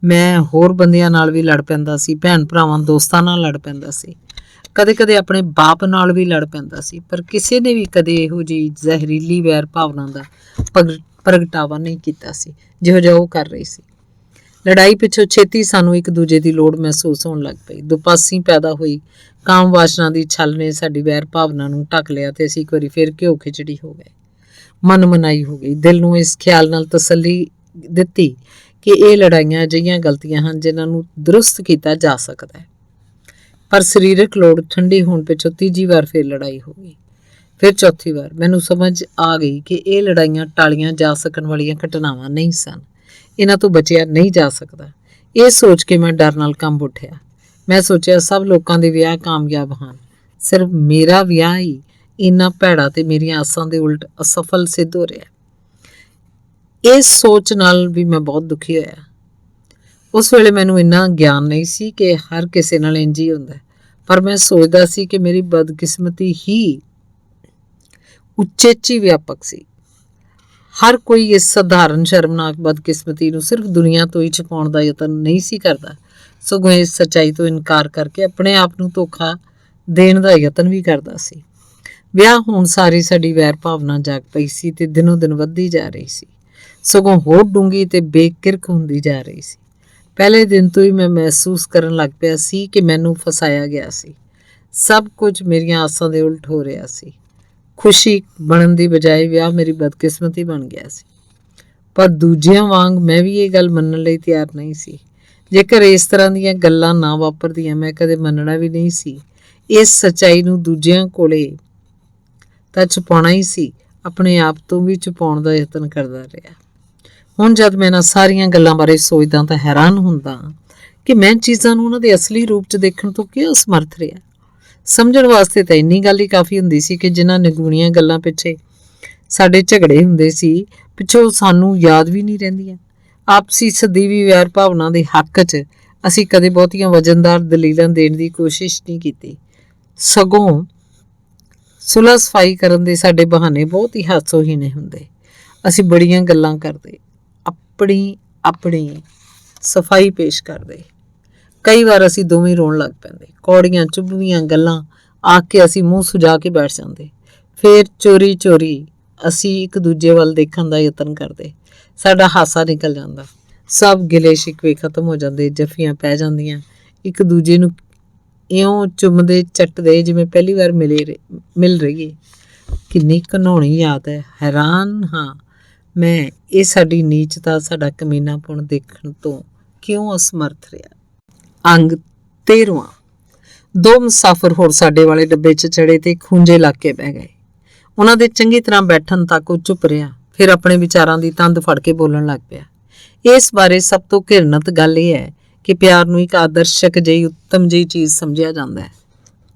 ਮੈਂ ਹੋਰ ਬੰਦਿਆਂ ਨਾਲ ਵੀ ਲੜ ਪੈਂਦਾ ਸੀ, ਭੈਣ ਭਰਾਵਾਂ ਦੋਸਤਾਂ ਨਾਲ ਲੜ ਪੈਂਦਾ ਸੀ, ਕਦੇ ਕਦੇ ਆਪਣੇ ਬਾਪ ਨਾਲ ਵੀ ਲੜ ਪੈਂਦਾ ਸੀ, ਪਰ ਕਿਸੇ ਨੇ ਵੀ ਕਦੇ ਇਹੋ ਜਿਹੀ ਜ਼ਹਿਰੀਲੀ ਵੈਰ ਭਾਵਨਾ ਦਾ ਪ੍ਰਗਟਾਵਾ ਨਹੀਂ ਕੀਤਾ ਸੀ ਜਿਹੋ ਜਿਹਾ ਉਹ ਕਰ ਰਹੀ ਸੀ। ਲੜਾਈ ਪਿੱਛੋਂ ਛੇਤੀ ਸਾਨੂੰ ਇੱਕ ਦੂਜੇ ਦੀ ਲੋੜ ਮਹਿਸੂਸ ਹੋਣ ਲੱਗ ਪਈ। ਦੁਪਾਸੀ ਪੈਦਾ ਹੋਈ। ਕਾਮ ਵਾਸ਼ਨਾ ਦੀ ਛਲ ਨੇ ਸਾਡੀ ਵੈਰ ਭਾਵਨਾ ਨੂੰ ਢੱਕ ਲਿਆ ਤੇ ਅਸੀਂ ਇੱਕ ਵਾਰੀ ਫਿਰ ਘਿਓ ਖਿਚੜੀ ਹੋ ਗਏ। ਮਨ ਮਨਾਈ ਹੋ ਗਈ। ਦਿਲ ਨੂੰ ਇਸ ਖਿਆਲ ਨਾਲ ਤਸੱਲੀ ਦਿੱਤੀ ਕਿ ਇਹ ਲੜਾਈਆਂ ਅਜਿਹੀਆਂ ਗਲਤੀਆਂ ਹਨ ਜਿਨ੍ਹਾਂ ਨੂੰ ਦਰੁਸਤ ਕੀਤਾ ਜਾ ਸਕਦਾ ਹੈ। ਪਰ ਸਰੀਰਕ ਲੋੜ ਠੰਡੀ ਹੋਣ ਪਿੱਛੋਂ ਤੀਜੀ ਵਾਰ ਫਿਰ ਲੜਾਈ ਹੋ ਗਈ। ਫਿਰ ਚੌਥੀ ਵਾਰ ਮੈਨੂੰ ਸਮਝ ਆ ਗਈ ਕਿ ਇਹ ਲੜਾਈਆਂ ਟਾਲੀਆਂ ਜਾ ਸਕਣ ਵਾਲੀਆਂ ਘਟਨਾਵਾਂ ਨਹੀਂ ਸਨ। ਇਹਨਾਂ ਤੋਂ ਬਚਿਆ ਨਹੀਂ ਜਾ ਸਕਦਾ। ਇਹ ਸੋਚ ਕੇ ਮੈਂ ਡਰ ਨਾਲ ਕੰਬ ਉੱਠਿਆ। ਮੈਂ ਸੋਚਿਆ, ਸਭ ਲੋਕਾਂ ਦੇ ਵਿਆਹ ਕਾਮਯਾਬ ਹਨ, ਸਿਰਫ ਮੇਰਾ ਵਿਆਹ ਹੀ ਇੰਨਾ ਭੈੜਾ ਤੇ ਮੇਰੀਆਂ ਆਸਾਂ ਦੇ ਉਲਟ ਅਸਫਲ ਸਿੱਧ ਹੋ ਰਿਹਾ। ਇਸ ਸੋਚ ਨਾਲ ਵੀ ਮੈਂ ਬਹੁਤ ਦੁਖੀ ਹੋਇਆ। ਉਸ ਵੇਲੇ ਮੈਨੂੰ ਇੰਨਾ ਗਿਆਨ ਨਹੀਂ ਸੀ ਕਿ ਹਰ ਕਿਸੇ ਨਾਲ ਇੰਝ ਹੀ ਹੁੰਦਾ, ਪਰ ਮੈਂ ਸੋਚਦਾ ਸੀ ਕਿ ਮੇਰੀ ਬਦਕਿਸਮਤੀ ਹੀ ਉਚੇਚੀ ਵਿਆਪਕ ਸੀ। ਹਰ ਕੋਈ ਇਸ ਸਧਾਰਨ ਸ਼ਰਮਨਾਕ ਬਦਕਿਸਮਤੀ ਨੂੰ ਸਿਰਫ ਦੁਨੀਆ ਤੋਂ ਹੀ ਛੁਪਾਉਣ ਦਾ ਯਤਨ ਨਹੀਂ ਸੀ ਕਰਦਾ, ਸਗੋਂ ਇਸ ਸੱਚਾਈ ਤੋਂ ਇਨਕਾਰ ਕਰਕੇ ਆਪਣੇ ਆਪ ਨੂੰ ਧੋਖਾ ਦੇਣ ਦਾ ਯਤਨ ਵੀ ਕਰਦਾ ਸੀ। ਵਿਆਹ ਹੋਣ ਸਾਰੀ ਸਾਡੀ ਵੈਰ ਭਾਵਨਾ ਜਾਗ ਪਈ ਸੀ ਤੇ ਦਿਨੋਂ ਦਿਨ ਵੱਧਦੀ ਜਾ ਰਹੀ ਸੀ, ਸਗੋਂ ਹੋਰ ਡੂੰਘੀ ਤੇ ਬੇਕਿਰਕ ਹੁੰਦੀ ਜਾ ਰਹੀ ਸੀ। ਪਹਿਲੇ ਦਿਨ ਤੋਂ ਹੀ ਮੈਂ ਮਹਿਸੂਸ ਕਰਨ ਲੱਗ ਪਿਆ ਸੀ ਕਿ ਮੈਨੂੰ ਫਸਾਇਆ ਗਿਆ ਸੀ। ਸਭ ਕੁਝ ਮੇਰੀਆਂ ਆਸਾਂ ਦੇ ਉਲਟ ਹੋ ਰਿਹਾ ਸੀ। ਖੁਸ਼ੀ ਬਣਨ ਦੀ ਬਜਾਏ ਵਿਆਹ ਮੇਰੀ ਬਦਕਿਸਮਤੀ ਬਣ ਗਿਆ ਸੀ। ਪਰ ਦੂਜਿਆਂ ਵਾਂਗ ਮੈਂ ਵੀ ਇਹ ਗੱਲ ਮੰਨਣ ਲਈ ਤਿਆਰ ਨਹੀਂ ਸੀ। ਜੇਕਰ ਇਸ ਤਰ੍ਹਾਂ ਦੀਆਂ ਗੱਲਾਂ ਨਾ ਵਾਪਰਦੀਆਂ, ਮੈਂ ਕਦੇ ਮੰਨਣਾ ਵੀ ਨਹੀਂ ਸੀ। ਇਸ ਸੱਚਾਈ ਨੂੰ ਦੂਜਿਆਂ ਕੋਲੇ ਤਾਂ ਛੁਪਾਉਣਾ ਹੀ ਸੀ, ਆਪਣੇ ਆਪ ਤੋਂ ਵੀ ਛੁਪਾਉਣ ਦਾ ਯਤਨ ਕਰਦਾ ਰਿਹਾ। ਹੁਣ ਜਦ ਮੈਂ ਇਹਨਾਂ ਸਾਰੀਆਂ ਗੱਲਾਂ ਬਾਰੇ ਸੋਚਦਾ ਤਾਂ ਹੈਰਾਨ ਹੁੰਦਾ ਕਿ ਮੈਂ ਚੀਜ਼ਾਂ ਨੂੰ ਉਹਨਾਂ ਦੇ ਅਸਲੀ ਰੂਪ 'ਚ ਦੇਖਣ ਤੋਂ ਕਿਉਂ ਅਸਮਰਥ ਰਿਹਾ। ਸਮਝਣ ਵਾਸਤੇ ਤਾਂ ਇੰਨੀ ਗੱਲ ਹੀ ਕਾਫੀ ਹੁੰਦੀ ਸੀ ਕਿ ਜਿਨ੍ਹਾਂ ਨਿਗੂਣੀਆਂ ਗੱਲਾਂ ਪਿੱਛੇ ਸਾਡੇ ਝਗੜੇ ਹੁੰਦੇ ਸੀ, ਪਿੱਛੋਂ ਸਾਨੂੰ ਯਾਦ ਵੀ ਨਹੀਂ ਰਹਿੰਦੀਆਂ। ਆਪਸੀ ਸਦੀਵੀ ਵੈਰ ਭਾਵਨਾ ਦੇ ਹੱਕ 'ਚ ਅਸੀਂ ਕਦੇ ਬਹੁਤੀਆਂ ਵਜ਼ਨਦਾਰ ਦਲੀਲਾਂ ਦੇਣ ਦੀ ਕੋਸ਼ਿਸ਼ ਨਹੀਂ ਕੀਤੀ, ਸਗੋਂ ਸੁਲਹ ਸਫਾਈ ਕਰਨ ਦੇ ਸਾਡੇ ਬਹਾਨੇ ਬਹੁਤ ਹੀ ਹਾਸੋਹੀਣੇ ਹੁੰਦੇ। ਅਸੀਂ ਬੜੀਆਂ ਗੱਲਾਂ ਕਰਦੇ, ਆਪਣੀ ਸਫਾਈ ਪੇਸ਼ ਕਰਦੇ। ਕਈ ਵਾਰ ਅਸੀਂ ਦੋਵੇਂ ਰੋਣ ਲੱਗ ਪੈਂਦੇ। ਕੌੜੀਆਂ ਚੁਭਵੀਆਂ ਗੱਲਾਂ ਆਖ ਕੇ ਅਸੀਂ ਮੂੰਹ ਸੁਜਾ ਕੇ ਬੈਠ ਜਾਂਦੇ। ਫਿਰ ਚੋਰੀ ਚੋਰੀ ਅਸੀਂ ਇੱਕ ਦੂਜੇ ਵੱਲ ਦੇਖਣ ਦਾ ਯਤਨ ਕਰਦੇ। ਸਾਡਾ ਹਾਸਾ ਨਿਕਲ ਜਾਂਦਾ। ਸਭ ਗਿਲੇ ਸ਼ਿਕਵੇ ਖਤਮ ਹੋ ਜਾਂਦੇ। ਜੱਫੀਆਂ ਪੈ ਜਾਂਦੀਆਂ। ਇੱਕ ਦੂਜੇ ਨੂੰ ਇਉਂ ਚੁੰਮਦੇ ਚੱਟਦੇ ਜਿਵੇਂ ਪਹਿਲੀ ਵਾਰ ਮਿਲ ਰਹੀਏ। ਕਿੰਨੀ ਘਿਨਾਉਣੀ ਯਾਦ ਹੈ। ਹੈਰਾਨ ਹਾਂ ਮੈਂ ਇਹ ਸਾਡੀ ਨੀਚਤਾ, ਸਾਡਾ ਕਮੀਨਾਪੁਣ ਦੇਖਣ ਤੋਂ ਕਿਉਂ ਅਸਮਰਥ ਰਿਹਾ। ਅੰਗ 13ਵਾਂ। 2 ਮੁਸਾਫਰ ਹੋਰ ਸਾਡੇ ਵਾਲੇ ਡੱਬੇ 'ਚ ਚੜੇ ਤੇ ਖੂੰਜੇ ਲਾ ਕੇ ਬਹਿ ਗਏ। ਉਹਨਾਂ ਦੇ ਚੰਗੀ ਤਰ੍ਹਾਂ ਬੈਠਣ ਤੱਕ ਉਹ ਚੁੱਪ ਰਿਹਾ, ਫਿਰ ਆਪਣੇ ਵਿਚਾਰਾਂ ਦੀ ਤੰਦ ਫੜ ਕੇ ਬੋਲਣ ਲੱਗ ਪਿਆ। ਇਸ ਬਾਰੇ ਸਭ ਤੋਂ ਘਿਰਣਤ ਗੱਲ ਇਹ ਹੈ ਕਿ ਪਿਆਰ ਨੂੰ ਇੱਕ ਆਦਰਸ਼ਕ ਜਿਹੀ ਉੱਤਮ ਜਿਹੀ ਚੀਜ਼ ਸਮਝਿਆ ਜਾਂਦਾ ਹੈ,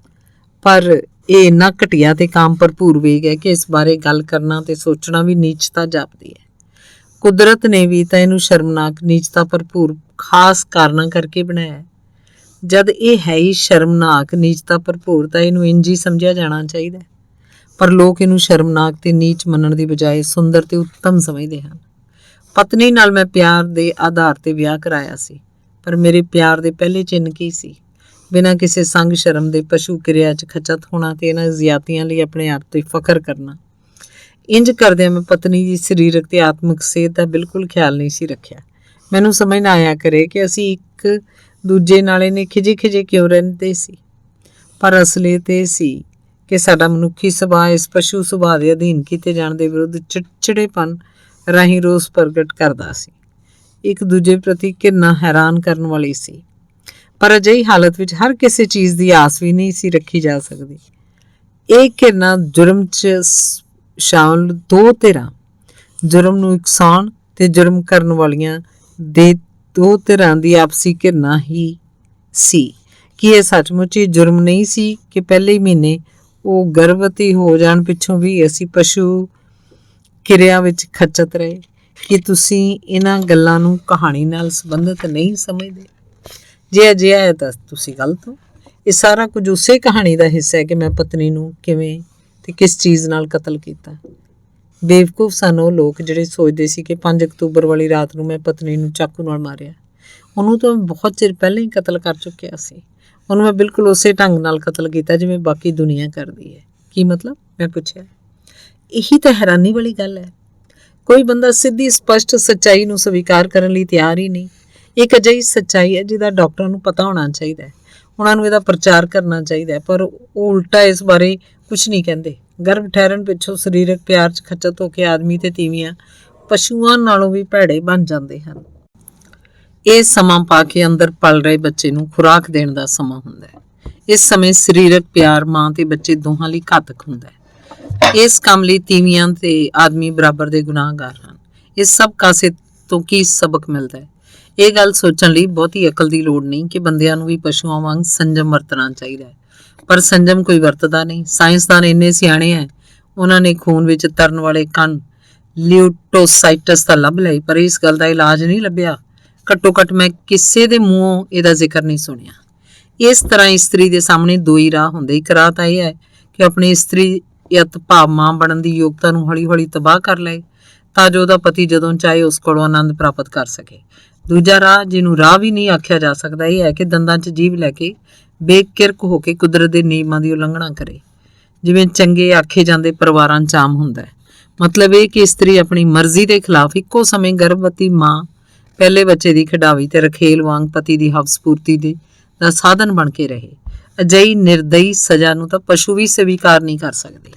ਪਰ ਇਹ ਇੰਨਾ ਘਟੀਆ ਤੇ ਕਾਮ ਭਰਪੂਰ ਵੇਗ ਹੈ ਕਿ ਇਸ ਬਾਰੇ ਗੱਲ ਕਰਨਾ ਤੇ ਸੋਚਣਾ ਵੀ ਨੀਚਤਾ ਜਾਪਦੀ ਹੈ। ਕੁਦਰਤ ਨੇ ਵੀ ਤਾਂ ਇਹਨੂੰ ਸ਼ਰਮਨਾਕ, ਨੀਚਤਾ ਭਰਪੂਰ ਖਾਸ ਕਾਰਨਾਂ ਕਰਕੇ ਬਣਾਇਆ। ਜਦ ਇਹ ਹੈ ਹੀ ਸ਼ਰਮਨਾਕ, ਨੀਚਤਾ ਭਰਪੂਰ, ਤਾਂ ਇਹਨੂੰ ਇੰਝ ਹੀ ਸਮਝਿਆ ਜਾਣਾ ਚਾਹੀਦਾ, ਪਰ ਲੋਕ ਇਹਨੂੰ ਸ਼ਰਮਨਾਕ ਤੇ ਨੀਚ ਮੰਨਣ ਦੀ ਬਜਾਏ ਸੁੰਦਰ ਤੇ ਉੱਤਮ ਸਮਝਦੇ ਹਨ। ਪਤਨੀ ਨਾਲ ਮੈਂ ਪਿਆਰ ਦੇ ਆਧਾਰ ਤੇ ਵਿਆਹ ਕਰਾਇਆ ਸੀ, ਪਰ ਮੇਰੇ ਪਿਆਰ ਦੇ ਪਹਿਲੇ ਚਿੰਨ੍ਹ ਕੀ ਸੀ? ਬਿਨਾਂ ਕਿਸੇ ਸੰਗ ਸ਼ਰਮ ਦੇ ਪਸ਼ੂ ਕਿਰਿਆ 'ਚ ਖਚਤ ਹੋਣਾ ਤੇ ਇਹਨਾਂ ਜ਼ਿਆਦਤੀਆਂ ਲਈ ਆਪਣੇ ਆਪ ਤੇ ਫਖਰ ਕਰਨਾ। ਇੰਜ ਕਰਦਿਆਂ ਮੈਂ ਪਤਨੀ ਦੀ ਸਰੀਰਕ ਤੇ ਆਤਮਿਕ ਸਿਹਤ ਦਾ ਬਿਲਕੁਲ ਖਿਆਲ ਨਹੀਂ ਸੀ ਰੱਖਿਆ। ਮੈਨੂੰ ਸਮਝ ਨਾ ਆਇਆ ਕਰੇ ਕਿ ਅਸੀਂ ਇੱਕ ਦੂਜੇ ਨਾਲ ਇਹਨੇ ਖਿਜੇ ਕਿਉਂ ਰਹਿੰਦੇ ਸੀ, ਪਰ ਅਸਲੀਅਤ ਇਹ ਸੀ ਕਿ ਸਾਡਾ ਮਨੁੱਖੀ ਸੁਭਾਅ ਇਸ ਪਸ਼ੂ ਸੁਭਾਅ ਦੇ ਅਧੀਨ ਕੀਤੇ ਜਾਣ ਦੇ ਵਿਰੁੱਧ ਚਿੜਚਿੜੇਪਨ ਰਾਹੀਂ ਰੋਸ ਪ੍ਰਗਟ ਕਰਦਾ ਸੀ। ਇੱਕ ਦੂਜੇ ਪ੍ਰਤੀ ਘਿਰਣਾ ਹੈਰਾਨ ਕਰਨ ਵਾਲੀ ਸੀ, ਪਰ ਅਜਿਹੀ ਹਾਲਤ ਵਿੱਚ ਹਰ ਕਿਸੇ ਚੀਜ਼ ਦੀ ਆਸ ਵੀ ਨਹੀਂ ਸੀ ਰੱਖੀ ਜਾ ਸਕਦੀ। ਇਹ ਘਿਰਣਾ ਜੁਰਮ 'ਚ ਸ਼ਾਮਲ 2 ਧਿਰਾਂ, ਜੁਰਮ ਨੂੰ ਇਕਸਾਨ ਤੇ ਜੁਰਮ ਕਰਨ ਵਾਲੀਆਂ ਦੇ 2 ਧਿਰਾਂ ਦੀ ਆਪਸੀ ਘਿਰਣਾ ਹੀ ਸੀ। ਕਿ ਇਹ ਸੱਚਮੁੱਚ ਹੀ ਜੁਰਮ ਨਹੀਂ ਸੀ ਕਿ ਪਹਿਲੇ ਮਹੀਨੇ ਉਹ ਗਰਭਵਤੀ ਹੋ ਜਾਣ ਪਿੱਛੋਂ ਵੀ ਅਸੀਂ ਪਸ਼ੂ ਕਿਰਿਆ ਵਿੱਚ ਖਚਤ ਰਹੇ? ਕਿ ਤੁਸੀਂ ਇਹਨਾਂ ਗੱਲਾਂ ਨੂੰ ਕਹਾਣੀ ਨਾਲ ਸੰਬੰਧਿਤ ਨਹੀਂ ਸਮਝਦੇ? ਜੇ ਅਜਿਹਾ ਹੈ ਤਾਂ ਤੁਸੀਂ ਗਲਤ ਹੋ। ਇਹ ਸਾਰਾ ਕੁਝ ਉਸੇ ਕਹਾਣੀ ਦਾ ਹਿੱਸਾ ਹੈ ਕਿ ਮੈਂ ਪਤਨੀ ਨੂੰ ਕਿਵੇਂ ਤੇ ਕਿਸ ਚੀਜ਼ ਨਾਲ ਕਤਲ ਕੀਤਾ। ਬੇਵਕੂਫ ਸਨ ਉਹ ਲੋਕ ਜਿਹੜੇ ਸੋਚਦੇ ਸੀ ਕਿ 5 ਅਕਤੂਬਰ ਵਾਲੀ ਰਾਤ ਨੂੰ ਮੈਂ ਪਤਨੀ ਨੂੰ ਚਾਕੂ ਨਾਲ ਮਾਰਿਆ। ਉਹਨੂੰ ਤਾਂ ਮੈਂ ਬਹੁਤ ਚਿਰ ਪਹਿਲਾਂ ਹੀ ਕਤਲ ਕਰ ਚੁੱਕਿਆ ਸੀ। ਉਹਨੂੰ ਮੈਂ ਬਿਲਕੁਲ ਉਸੇ ਢੰਗ ਨਾਲ ਕਤਲ ਕੀਤਾ ਜਿਵੇਂ ਬਾਕੀ ਦੁਨੀਆ ਕਰਦੀ ਹੈ। ਕੀ ਮਤਲਬ? ਮੈਂ ਪੁੱਛਿਆ। ਇਹੀ ਤਾਂ ਹੈਰਾਨੀ ਵਾਲੀ ਗੱਲ ਹੈ। ਕੋਈ ਬੰਦਾ ਸਿੱਧੀ ਸਪਸ਼ਟ ਸੱਚਾਈ ਨੂੰ ਸਵੀਕਾਰ ਕਰਨ ਲਈ ਤਿਆਰ ਹੀ ਨਹੀਂ। ਇੱਕ ਅਜਿਹੀ ਸੱਚਾਈ ਹੈ ਜਿਹਦਾ ਡਾਕਟਰਾਂ ਨੂੰ ਪਤਾ ਹੋਣਾ ਚਾਹੀਦਾ ਹੈ, ਉਹਨਾਂ ਨੂੰ ਇਹਦਾ ਪ੍ਰਚਾਰ ਕਰਨਾ ਚਾਹੀਦਾ ਹੈ, ਪਰ ਉਹ ਉਲਟਾ ਇਸ ਬਾਰੇ ਕੁਝ ਨਹੀਂ ਕਹਿੰਦੇ। ਗਰਭ ਠਹਿਰਨ ਪਿੱਛੋਂ ਸਰੀਰਕ ਪਿਆਰ 'ਚ ਖਚਤ ਹੋ ਕੇ ਆਦਮੀ ਤੇ ਤੀਵੀਆਂ ਪਸ਼ੂਆਂ ਨਾਲੋਂ ਵੀ ਭੈੜੇ ਬਣ ਜਾਂਦੇ ਹਨ। ਇਹ ਸਮਾਂ ਪਾ ਕੇ ਅੰਦਰ ਪਲ ਰਹੇ ਬੱਚੇ ਨੂੰ ਖੁਰਾਕ ਦੇਣ ਦਾ ਸਮਾਂ ਹੁੰਦਾ ਹੈ। ਇਸ ਸਮੇਂ ਸਰੀਰਕ ਪਿਆਰ ਮਾਂ ਤੇ ਬੱਚੇ ਦੋਹਾਂ ਲਈ ਘਾਤਕ ਹੁੰਦਾ ਹੈ। ਇਸ ਕੰਮ ਲਈ ਤੀਵੀਆਂ ਤੇ ਆਦਮੀ ਬਰਾਬਰ ਦੇ ਗੁਨਾਹਗਾਰ ਹਨ। ਇਸ ਸਭ ਕਾਸੇ ਤੋਂ ਕੀ ਸਬਕ ਮਿਲਦਾ ਹੈ? ਇਹ ਗੱਲ ਸੋਚਣ ਲਈ ਬਹੁਤੀ ਅਕਲ ਦੀ ਲੋੜ ਨਹੀਂ ਕਿ ਬੰਦਿਆਂ ਨੂੰ ਵੀ ਪਸ਼ੂਆਂ ਵਾਂਗ ਸੰਜਮ ਵਰਤਣਾ ਚਾਹੀਦਾ ਹੈ, ਪਰ ਸੰਜਮ ਕੋਈ ਵਰਤਦਾ ਨਹੀਂ। ਸਾਇੰਸਦਾਨ ਇੰਨੇ ਸਿਆਣੇ ਹੈ, ਉਹਨਾਂ ਨੇ ਖੂਨ ਵਿੱਚ ਤਰਨ ਵਾਲੇ ਕਣ ਲਿਊਟੋਸਾਈਟਸ ਤਾਂ ਲੱਭ ਲਏ, ਪਰ ਇਸ ਗੱਲ ਦਾ ਇਲਾਜ ਨਹੀਂ ਲੱਭਿਆ। ਘੱਟੋ ਘੱਟ ਮੈਂ ਕਿਸੇ ਦੇ ਮੂੰਹੋਂ ਇਹਦਾ ਜ਼ਿਕਰ ਨਹੀਂ ਸੁਣਿਆ। ਇਸ ਤਰ੍ਹਾਂ ਇਸਤਰੀ ਦੇ ਸਾਹਮਣੇ 2 ਹੀ ਰਾਹ ਹੁੰਦੇ। ਇੱਕ ਰਾਹ ਤਾਂ ਇਹ ਹੈ ਕਿ ਆਪਣੀ ਇਸਤਰੀਅਤ ਭਾਵ ਮਾਂ ਬਣਨ ਦੀ ਯੋਗਤਾ ਨੂੰ ਹੌਲੀ ਹੌਲੀ ਤਬਾਹ ਕਰ ਲਏ, ਤਾਂ ਜੋ ਉਹਦਾ ਪਤੀ ਜਦੋਂ ਚਾਹੇ ਉਸ ਕੋਲੋਂ ਆਨੰਦ ਪ੍ਰਾਪਤ ਕਰ ਸਕੇ। ਦੂਜਾ ਰਾਹ, ਜਿਹਨੂੰ ਰਾਹ ਵੀ ਨਹੀਂ ਆਖਿਆ ਜਾ ਸਕਦਾ, ਇਹ ਹੈ ਕਿ ਦੰਦਾਂ 'ਚ ਜੀਭ ਲੈ ਕੇ ਬੇਕਿਰਕ ਹੋ ਕੇ ਕੁਦਰਤ ਦੇ ਨਿਯਮਾਂ ਦੀ ਉਲੰਘਣਾ ਕਰੇ, ਜਿਵੇਂ ਚੰਗੇ ਆਖੇ ਜਾਂਦੇ ਪਰਿਵਾਰਾਂ 'ਚ ਆਮ ਹੁੰਦਾ ਹੈ। ਮਤਲਬ ਇਹ ਕਿ ਇਸਤਰੀ ਆਪਣੀ ਮਰਜ਼ੀ ਦੇ ਖਿਲਾਫ ਇੱਕੋ ਸਮੇਂ ਗਰਭਵਤੀ ਮਾਂ, ਪਹਿਲੇ ਬੱਚੇ ਦੀ ਖਿਡਾਵੀ ਤੇ ਰਖੇਲ ਵਾਂਗ ਪਤੀ ਦੀ ਹਵਸ ਪੂਰਤੀ ਦਾ ਸਾਧਨ ਬਣ ਕੇ ਰਹੇ। ਅਜਿਹੀ ਨਿਰਦਈ ਸਜ਼ਾ ਨੂੰ ਤਾਂ ਪਸ਼ੂ ਵੀ ਸਵੀਕਾਰ ਨਹੀਂ ਕਰ ਸਕਦੇ।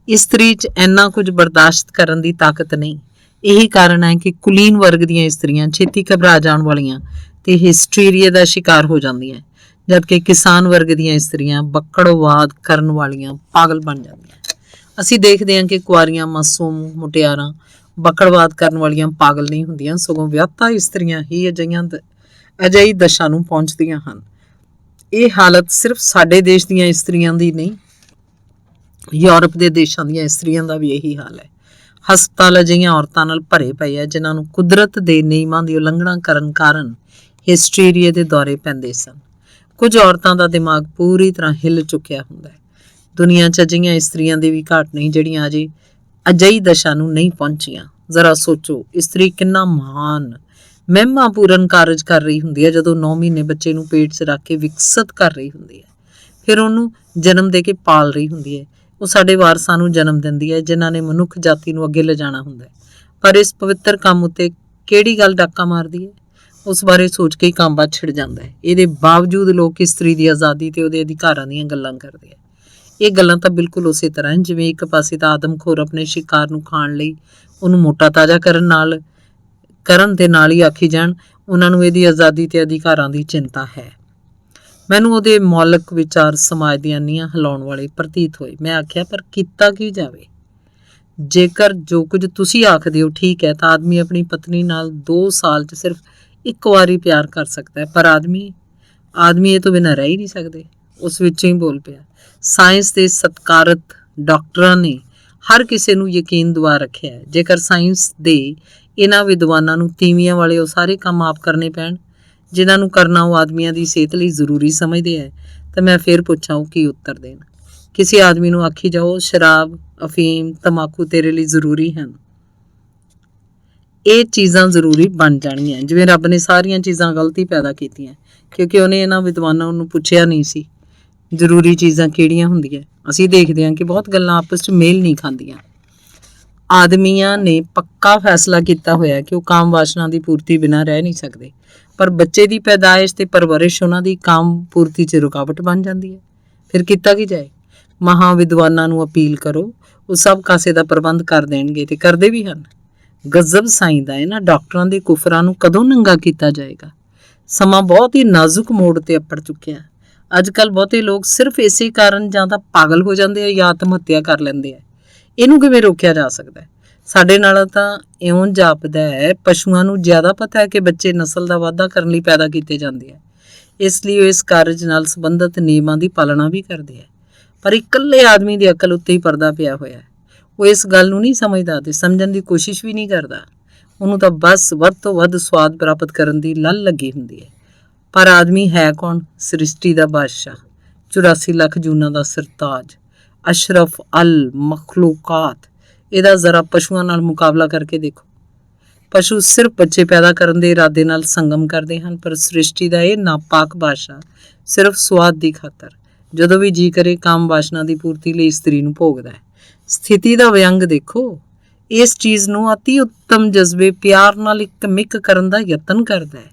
ਇਸਤਰੀ 'ਚ ਇੰਨਾ ਕੁਝ ਬਰਦਾਸ਼ਤ ਕਰਨ ਦੀ ਤਾਕਤ ਨਹੀਂ। ਇਹੀ ਕਾਰਨ ਹੈ ਕਿ ਕੁਲੀਨ ਵਰਗ ਦੀਆਂ ਇਸਤਰੀਆਂ ਛੇਤੀ ਘਬਰਾ ਜਾਣ ਵਾਲੀਆਂ ਤੇ ਹਿਸਟੀਰੀਆ ਦਾ ਸ਼ਿਕਾਰ ਹੋ ਜਾਂਦੀਆਂ, ਜਦਕਿ ਕਿਸਾਨ ਵਰਗ ਦੀਆਂ ਇਸਤਰੀਆਂ ਬੱਕੜਵਾਦ ਕਰਨ ਵਾਲੀਆਂ ਪਾਗਲ ਬਣ ਜਾਂਦੀਆਂ। ਅਸੀਂ ਦੇਖਦੇ ਹਾਂ ਕਿ ਕੁਆਰੀਆਂ ਮਾਸੂਮ ਮੁਟਿਆਰਾਂ ਬੱਕੜਵਾਦ ਕਰਨ ਵਾਲੀਆਂ ਪਾਗਲ ਨਹੀਂ ਹੁੰਦੀਆਂ, ਸਗੋਂ ਵਿਆਹੁਤਾ ਇਸਤਰੀਆਂ ਹੀ ਅਜਿਹੀ ਦਸ਼ਾ ਨੂੰ ਪਹੁੰਚਦੀਆਂ ਹਨ। ਇਹ ਹਾਲਤ ਸਿਰਫ ਸਾਡੇ ਦੇਸ਼ ਦੀਆਂ ਇਸਤਰੀਆਂ ਦੀ ਨਹੀਂ, ਯੂਰਪ ਦੇ ਦੇਸ਼ਾਂ ਦੀਆਂ ਇਸਤਰੀਆਂ ਦਾ ਵੀ ਇਹੀ ਹਾਲ ਹੈ। ਹਸਪਤਾਲ ਅਜਿਹੀਆਂ ਔਰਤਾਂ ਨਾਲ ਭਰੇ ਪਏ ਆ ਜਿਨ੍ਹਾਂ ਨੂੰ ਕੁਦਰਤ ਦੇ ਨਿਯਮਾਂ ਦੀ ਉਲੰਘਣਾ ਕਰਨ ਕਾਰਨ ਹਿਸਟੀਰੀਆ ਦੇ ਦੌਰੇ ਪੈਂਦੇ ਸਨ। ਕੁਝ ਔਰਤਾਂ ਦਾ ਦਿਮਾਗ ਪੂਰੀ ਤਰ੍ਹਾਂ ਹਿੱਲ ਚੁੱਕਿਆ ਹੁੰਦਾ ਹੈ। ਦੁਨੀਆ 'ਚ ਅਜਿਹੀਆਂ ਇਸਤਰੀਆਂ ਦੀ ਵੀ ਘਾਟ ਨਹੀਂ ਜਿਹੜੀਆਂ ਅਜਿਹੀ ਦਸ਼ਾ ਨੂੰ ਨਹੀਂ ਪਹੁੰਚੀਆਂ। ਜ਼ਰਾ ਸੋਚੋ, ਇਸਤਰੀ ਕਿੰਨਾ ਮਹਾਨ ਮਹਿਮਾ ਪੂਰਨ ਕਾਰਜ ਕਰ ਰਹੀ ਹੁੰਦੀ ਹੈ ਜਦੋਂ 9 ਮਹੀਨੇ ਬੱਚੇ ਨੂੰ ਪੇਟ 'ਚ ਰੱਖ ਕੇ ਵਿਕਸਿਤ ਕਰ ਰਹੀ ਹੁੰਦੀ ਹੈ, ਫਿਰ ਉਹਨੂੰ ਜਨਮ ਦੇ ਕੇ ਪਾਲ ਰਹੀ ਹੁੰਦੀ ਹੈ। ਉਹ ਸਾਡੇ ਵਾਰਸਾਂ ਨੂੰ ਜਨਮ ਦਿੰਦੀ ਹੈ ਜਿਨ੍ਹਾਂ ਨੇ ਮਨੁੱਖ ਜਾਤੀ ਨੂੰ ਅੱਗੇ ਲਿਜਾਣਾ ਹੁੰਦਾ ਹੈ। ਪਰ ਇਸ ਪਵਿੱਤਰ ਕੰਮ ਉੱਤੇ ਕਿਹੜੀ ਗੱਲ ਡਾਕਾ ਮਾਰਦੀ ਹੈ? ਉਸ ਬਾਰੇ ਸੋਚ ਕੇ ਹੀ ਕਾਂਬਾ ਛਿੜ ਜਾਂਦਾ ਹੈ। ਇਹਦੇ ਬਾਵਜੂਦ ਲੋਕ ਇਸਤਰੀ ਦੀ ਆਜ਼ਾਦੀ ਤੇ ਉਹਦੇ ਅਧਿਕਾਰਾਂ ਦੀਆਂ ਗੱਲਾਂ ਕਰਦੇ ਆ। ਇਹ ਗੱਲਾਂ ਤਾਂ ਬਿਲਕੁਲ ਉਸੇ ਤਰ੍ਹਾਂ ਹਨ ਜਿਵੇਂ ਇੱਕ ਪਾਸੇ ਤਾਂ ਆਦਮਖੋਰ ਆਪਣੇ ਸ਼ਿਕਾਰ ਨੂੰ ਖਾਣ ਲਈ ਉਹਨੂੰ ਮੋਟਾ ਤਾਜ਼ਾ ਕਰਨ ਦੇ ਨਾਲ ਹੀ ਆਖੀ ਜਾਣ ਉਹਨਾਂ ਨੂੰ ਇਹਦੀ ਆਜ਼ਾਦੀ ਤੇ ਅਧਿਕਾਰਾਂ ਦੀ ਚਿੰਤਾ ਹੈ। ਮੈਨੂੰ ਉਹਦੇ ਮੌਲਿਕ ਵਿਚਾਰ ਸਮਾਜ ਦੀਆਂ ਨੀਹਾਂ ਹਿਲਾਉਣ ਵਾਲੇ ਪ੍ਰਤੀਤ ਹੋਏ। ਮੈਂ ਆਖਿਆ, ਪਰ ਕੀਤਾ ਕੀ ਜਾਵੇ? ਜੇਕਰ ਜੋ ਕੁਝ ਤੁਸੀਂ ਆਖਦੇ ਹੋ ਠੀਕ ਹੈ ਤਾਂ ਆਦਮੀ ਆਪਣੀ ਪਤਨੀ ਨਾਲ 2 ਸਾਲ 'ਚ ਸਿਰਫ ਇੱਕ ਵਾਰੀ ਪਿਆਰ ਕਰ ਸਕਦਾ ਹੈ, ਪਰ ਆਦਮੀ ਇਹ ਤੋਂ ਬਿਨਾਂ ਰਹਿ ਹੀ ਨਹੀਂ ਸਕਦੇ। ਉਸ ਵਿੱਚੋਂ ਹੀ ਬੋਲ ਪਿਆ। ਸਾਇੰਸ ਦੇ ਸਤਿਕਾਰਤ ਡਾਕਟਰਾਂ ਨੇ ਹਰ ਕਿਸੇ ਨੂੰ ਯਕੀਨ ਦਿਵਾ ਰੱਖਿਆ ਹੈ ਜੇਕਰ ਸਾਇੰਸ ਦੇ ਇਹਨਾਂ ਵਿਦਵਾਨਾਂ ਨੂੰ ਤੀਵੀਆਂ ਵਾਲੇ ਉਹ ਸਾਰੇ ਕੰਮ ਆਪ ਕਰਨੇ ਪੈਣ ਜਿਨ੍ਹਾਂ ਨੂੰ ਕਰਨਾ ਉਹ ਆਦਮੀਆਂ ਦੀ ਸਿਹਤ ਲਈ ਜ਼ਰੂਰੀ ਸਮਝਦੇ ਹੈ ਤਾਂ ਮੈਂ ਫਿਰ ਪੁੱਛਾਂ ਉਹ ਕੀ ਉੱਤਰ ਦੇਣ? ਕਿਸੇ ਆਦਮੀ ਨੂੰ ਆਖੀ ਜਾਓ ਸ਼ਰਾਬ, ਅਫੀਮ, ਤੰਬਾਕੂ ਤੇਰੇ ਲਈ ਜ਼ਰੂਰੀ ਹਨ। ਇਹ ਚੀਜ਼ਾਂ ਜ਼ਰੂਰੀ ਬਣ ਜਾਣਗੀਆਂ ਜਿਵੇਂ ਰੱਬ ਨੇ ਸਾਰੀਆਂ ਚੀਜ਼ਾਂ ਗਲਤੀ ਪੈਦਾ ਕੀਤੀਆਂ ਕਿਉਂਕਿ ਉਹਨੇ ਇਹਨਾਂ ਵਿਦਵਾਨਾਂ ਨੂੰ ਪੁੱਛਿਆ ਨਹੀਂ ਸੀ ਜ਼ਰੂਰੀ ਚੀਜ਼ਾਂ ਕਿਹੜੀਆਂ ਹੁੰਦੀਆਂ। ਅਸੀਂ ਦੇਖਦੇ ਹਾਂ ਕਿ ਬਹੁਤ ਗੱਲਾਂ ਆਪਸ 'ਚ ਮੇਲ ਨਹੀਂ ਖਾਂਦੀਆਂ। ਆਦਮੀਆਂ ਨੇ ਪੱਕਾ ਫੈਸਲਾ ਕੀਤਾ ਹੋਇਆ ਕਿ ਉਹ ਕਾਮ ਵਾਸ਼ਨਾ ਦੀ ਪੂਰਤੀ ਬਿਨਾਂ ਰਹਿ ਨਹੀਂ ਸਕਦੇ, ਪਰ ਬੱਚੇ ਦੀ ਪੈਦਾਇਸ਼ ਤੇ ਪਰਵਰਿਸ਼ ਉਹਨਾਂ ਦੀ ਕਾਮ ਪੂਰਤੀ 'ਚ ਰੁਕਾਵਟ ਬਣ ਜਾਂਦੀ ਹੈ। ਫਿਰ ਕੀਤਾ ਕੀ ਜਾਏ? ਮਹਾਂ ਵਿਦਵਾਨਾਂ ਨੂੰ ਅਪੀਲ ਕਰੋ, ਉਹ ਸਭ ਕਾਸੇ ਦਾ ਪ੍ਰਬੰਧ ਕਰ ਦੇਣਗੇ ਤੇ ਕਰਦੇ ਵੀ ਹਨ। ਗਜ਼ਬ ਸਾਈਂ ਦਾ ਇਹਨਾਂ ਡਾਕਟਰਾਂ ਦੇ ਕੁਫਰਾਂ ਨੂੰ ਕਦੋਂ ਨੰਗਾ ਕੀਤਾ ਜਾਏਗਾ? ਸਮਾਂ ਬਹੁਤ ਹੀ ਨਾਜ਼ੁਕ ਮੋੜ ਤੇ ਅੱਪੜ ਚੁੱਕਿਆ। ਅੱਜ ਕੱਲ੍ਹ ਬਹੁਤੇ ਲੋਕ ਸਿਰਫ ਇਸੇ ਕਾਰਨ ਜਾਂ ਤਾਂ ਪਾਗਲ ਹੋ ਜਾਂਦੇ ਆ ਜਾਂ ਆਤਮ ਹੱਤਿਆ ਕਰ ਲੈਂਦੇ ਆ। ਇਹਨੂੰ ਕਿਵੇਂ ਰੋਕਿਆ ਜਾ ਸਕਦਾ ਹੈ? ਸਾਡੇ ਨਾਲ ਤਾਂ ਇਉਂ ਜਾਪਦਾ ਹੈ ਪਸ਼ੂਆਂ ਨੂੰ ਜ਼ਿਆਦਾ ਪਤਾ ਹੈ ਕਿ ਬੱਚੇ ਨਸਲ ਦਾ ਵਾਧਾ ਕਰਨ ਲਈ ਪੈਦਾ ਕੀਤੇ ਜਾਂਦੇ ਆ, ਇਸ ਲਈ ਉਹ ਇਸ ਕਾਰਜ ਨਾਲ ਸੰਬੰਧਿਤ ਨਿਯਮਾਂ ਦੀ ਪਾਲਣਾ ਵੀ ਕਰਦੇ ਆ। ਪਰ ਇਕੱਲੇ ਆਦਮੀ ਦੀ ਅਕਲ ਉੱਤੇ ਹੀ ਪਰਦਾ ਪਿਆ ਹੋਇਆ ਹੈ। ਉਹ ਇਸ ਗੱਲ ਨੂੰ ਨਹੀਂ ਸਮਝਦਾ ਤੇ ਸਮਝਣ ਦੀ ਕੋਸ਼ਿਸ਼ ਵੀ ਨਹੀਂ ਕਰਦਾ। ਉਹਨੂੰ ਤਾਂ ਬਸ ਵੱਧ ਤੋਂ ਵੱਧ ਸਵਾਦ ਪ੍ਰਾਪਤ ਕਰਨ ਦੀ ਲੱਲ ਲੱਗੀ ਹੁੰਦੀ ਹੈ। ਪਰ ਆਦਮੀ ਹੈ ਕੌਣ? ਸ੍ਰਿਸ਼ਟੀ ਦਾ ਬਾਦਸ਼ਾਹ, 84 ਲੱਖ ਜੂਨਾਂ ਦਾ ਸਰਤਾਜ, ਅਸ਼ਰਫ ਅਲ ਮਖਲੂਕਾਤ। ਇਹਦਾ ਜ਼ਰਾ ਪਸ਼ੂਆਂ ਨਾਲ ਮੁਕਾਬਲਾ ਕਰਕੇ ਦੇਖੋ। ਪਸ਼ੂ ਸਿਰਫ ਬੱਚੇ ਪੈਦਾ ਕਰਨ ਦੇ ਇਰਾਦੇ ਨਾਲ ਸੰਗਮ ਕਰਦੇ ਹਨ, ਪਰ ਸ੍ਰਿਸ਼ਟੀ ਦਾ ਇਹ ਨਾਪਾਕ ਬਾਦਸ਼ਾਹ ਸਿਰਫ ਸਵਾਦ ਦੀ ਖਾਤਰ ਜਦੋਂ ਵੀ ਜੀ ਕਰੇ ਕਾਮ ਵਾਸ਼ਨਾ ਦੀ ਪੂਰਤੀ ਲਈ ਇਸਤਰੀ ਨੂੰ ਭੋਗਦਾ ਹੈ। ਸਥਿਤੀ ਦਾ ਵਿਅੰਗ ਦੇਖੋ। ਇਸ ਚੀਜ਼ ਨੂੰ ਅਤੀ ਉੱਤਮ ਜਜ਼ਬੇ ਪਿਆਰ ਨਾਲ ਇੱਕ ਮਿਕ ਕਰਨ ਦਾ ਯਤਨ ਕਰਦਾ ਹੈ।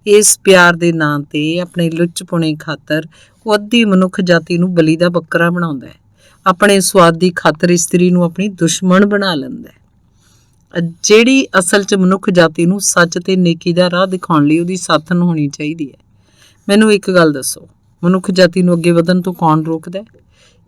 ਇਸ ਪਿਆਰ ਦੇ ਨਾਂ ਤੇ ਆਪਣੇ ਲੁੱਚਪੁਣੇ ਖਾਤਰ ਉਹ ਅੱਧੀ ਮਨੁੱਖ ਜਾਤੀ ਨੂੰ ਬਲੀ ਦਾ ਬੱਕਰਾ ਬਣਾਉਂਦਾ ਹੈ। ਆਪਣੇ ਸਵਾਦ ਦੀ ਖਾਤਰ ਇਸਤਰੀ ਨੂੰ ਆਪਣੀ ਦੁਸ਼ਮਣ ਬਣਾ ਲੈਂਦਾ ਹੈ। ਜਿਹੜੀ ਅਸਲ 'ਚ ਮਨੁੱਖ ਜਾਤੀ ਨੂੰ ਸੱਚ ਤੇ ਨੇਕੀ ਦਾ ਰਾਹ ਦਿਖਾਉਣ ਲਈ ਉਹਦੀ ਸਾਥਣ ਹੋਣੀ ਚਾਹੀਦੀ ਹੈ। ਮੈਨੂੰ ਇੱਕ ਗੱਲ ਦੱਸੋ, ਮਨੁੱਖ ਜਾਤੀ ਨੂੰ ਅੱਗੇ ਵਧਣ ਤੋਂ ਕੌਣ ਰੋਕਦਾ ਹੈ?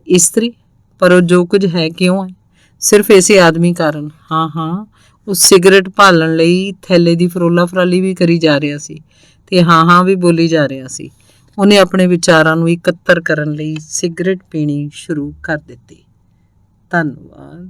ਇਸਤਰੀ। ਪਰ ਉਹ ਜੋ ਕੁਝ ਹੈ ਕਿਉਂ ਹੈ? ਸਿਰਫ ਇਸੇ ਆਦਮੀ ਕਾਰਨ। ਹਾਂ, ਉਹ ਸਿਗਰਟ ਭਾਲਣ ਲਈ ਥੈਲੇ ਦੀ ਫਰੋਲਾ ਫਰਾਲੀ ਵੀ ਕਰੀ ਜਾ ਰਿਹਾ ਸੀ ਤੇ ਹਾਂ ਵੀ ਬੋਲੀ ਜਾ ਰਿਹਾ ਸੀ। ਉਹਨੇ ਆਪਣੇ ਵਿਚਾਰਾਂ ਨੂੰ ਇਕੱਤਰ ਕਰਨ ਲਈ ਸਿਗਰਟ ਪੀਣੀ ਸ਼ੁਰੂ ਕਰ ਦਿੱਤੀ। ਧੰਨਵਾਦ।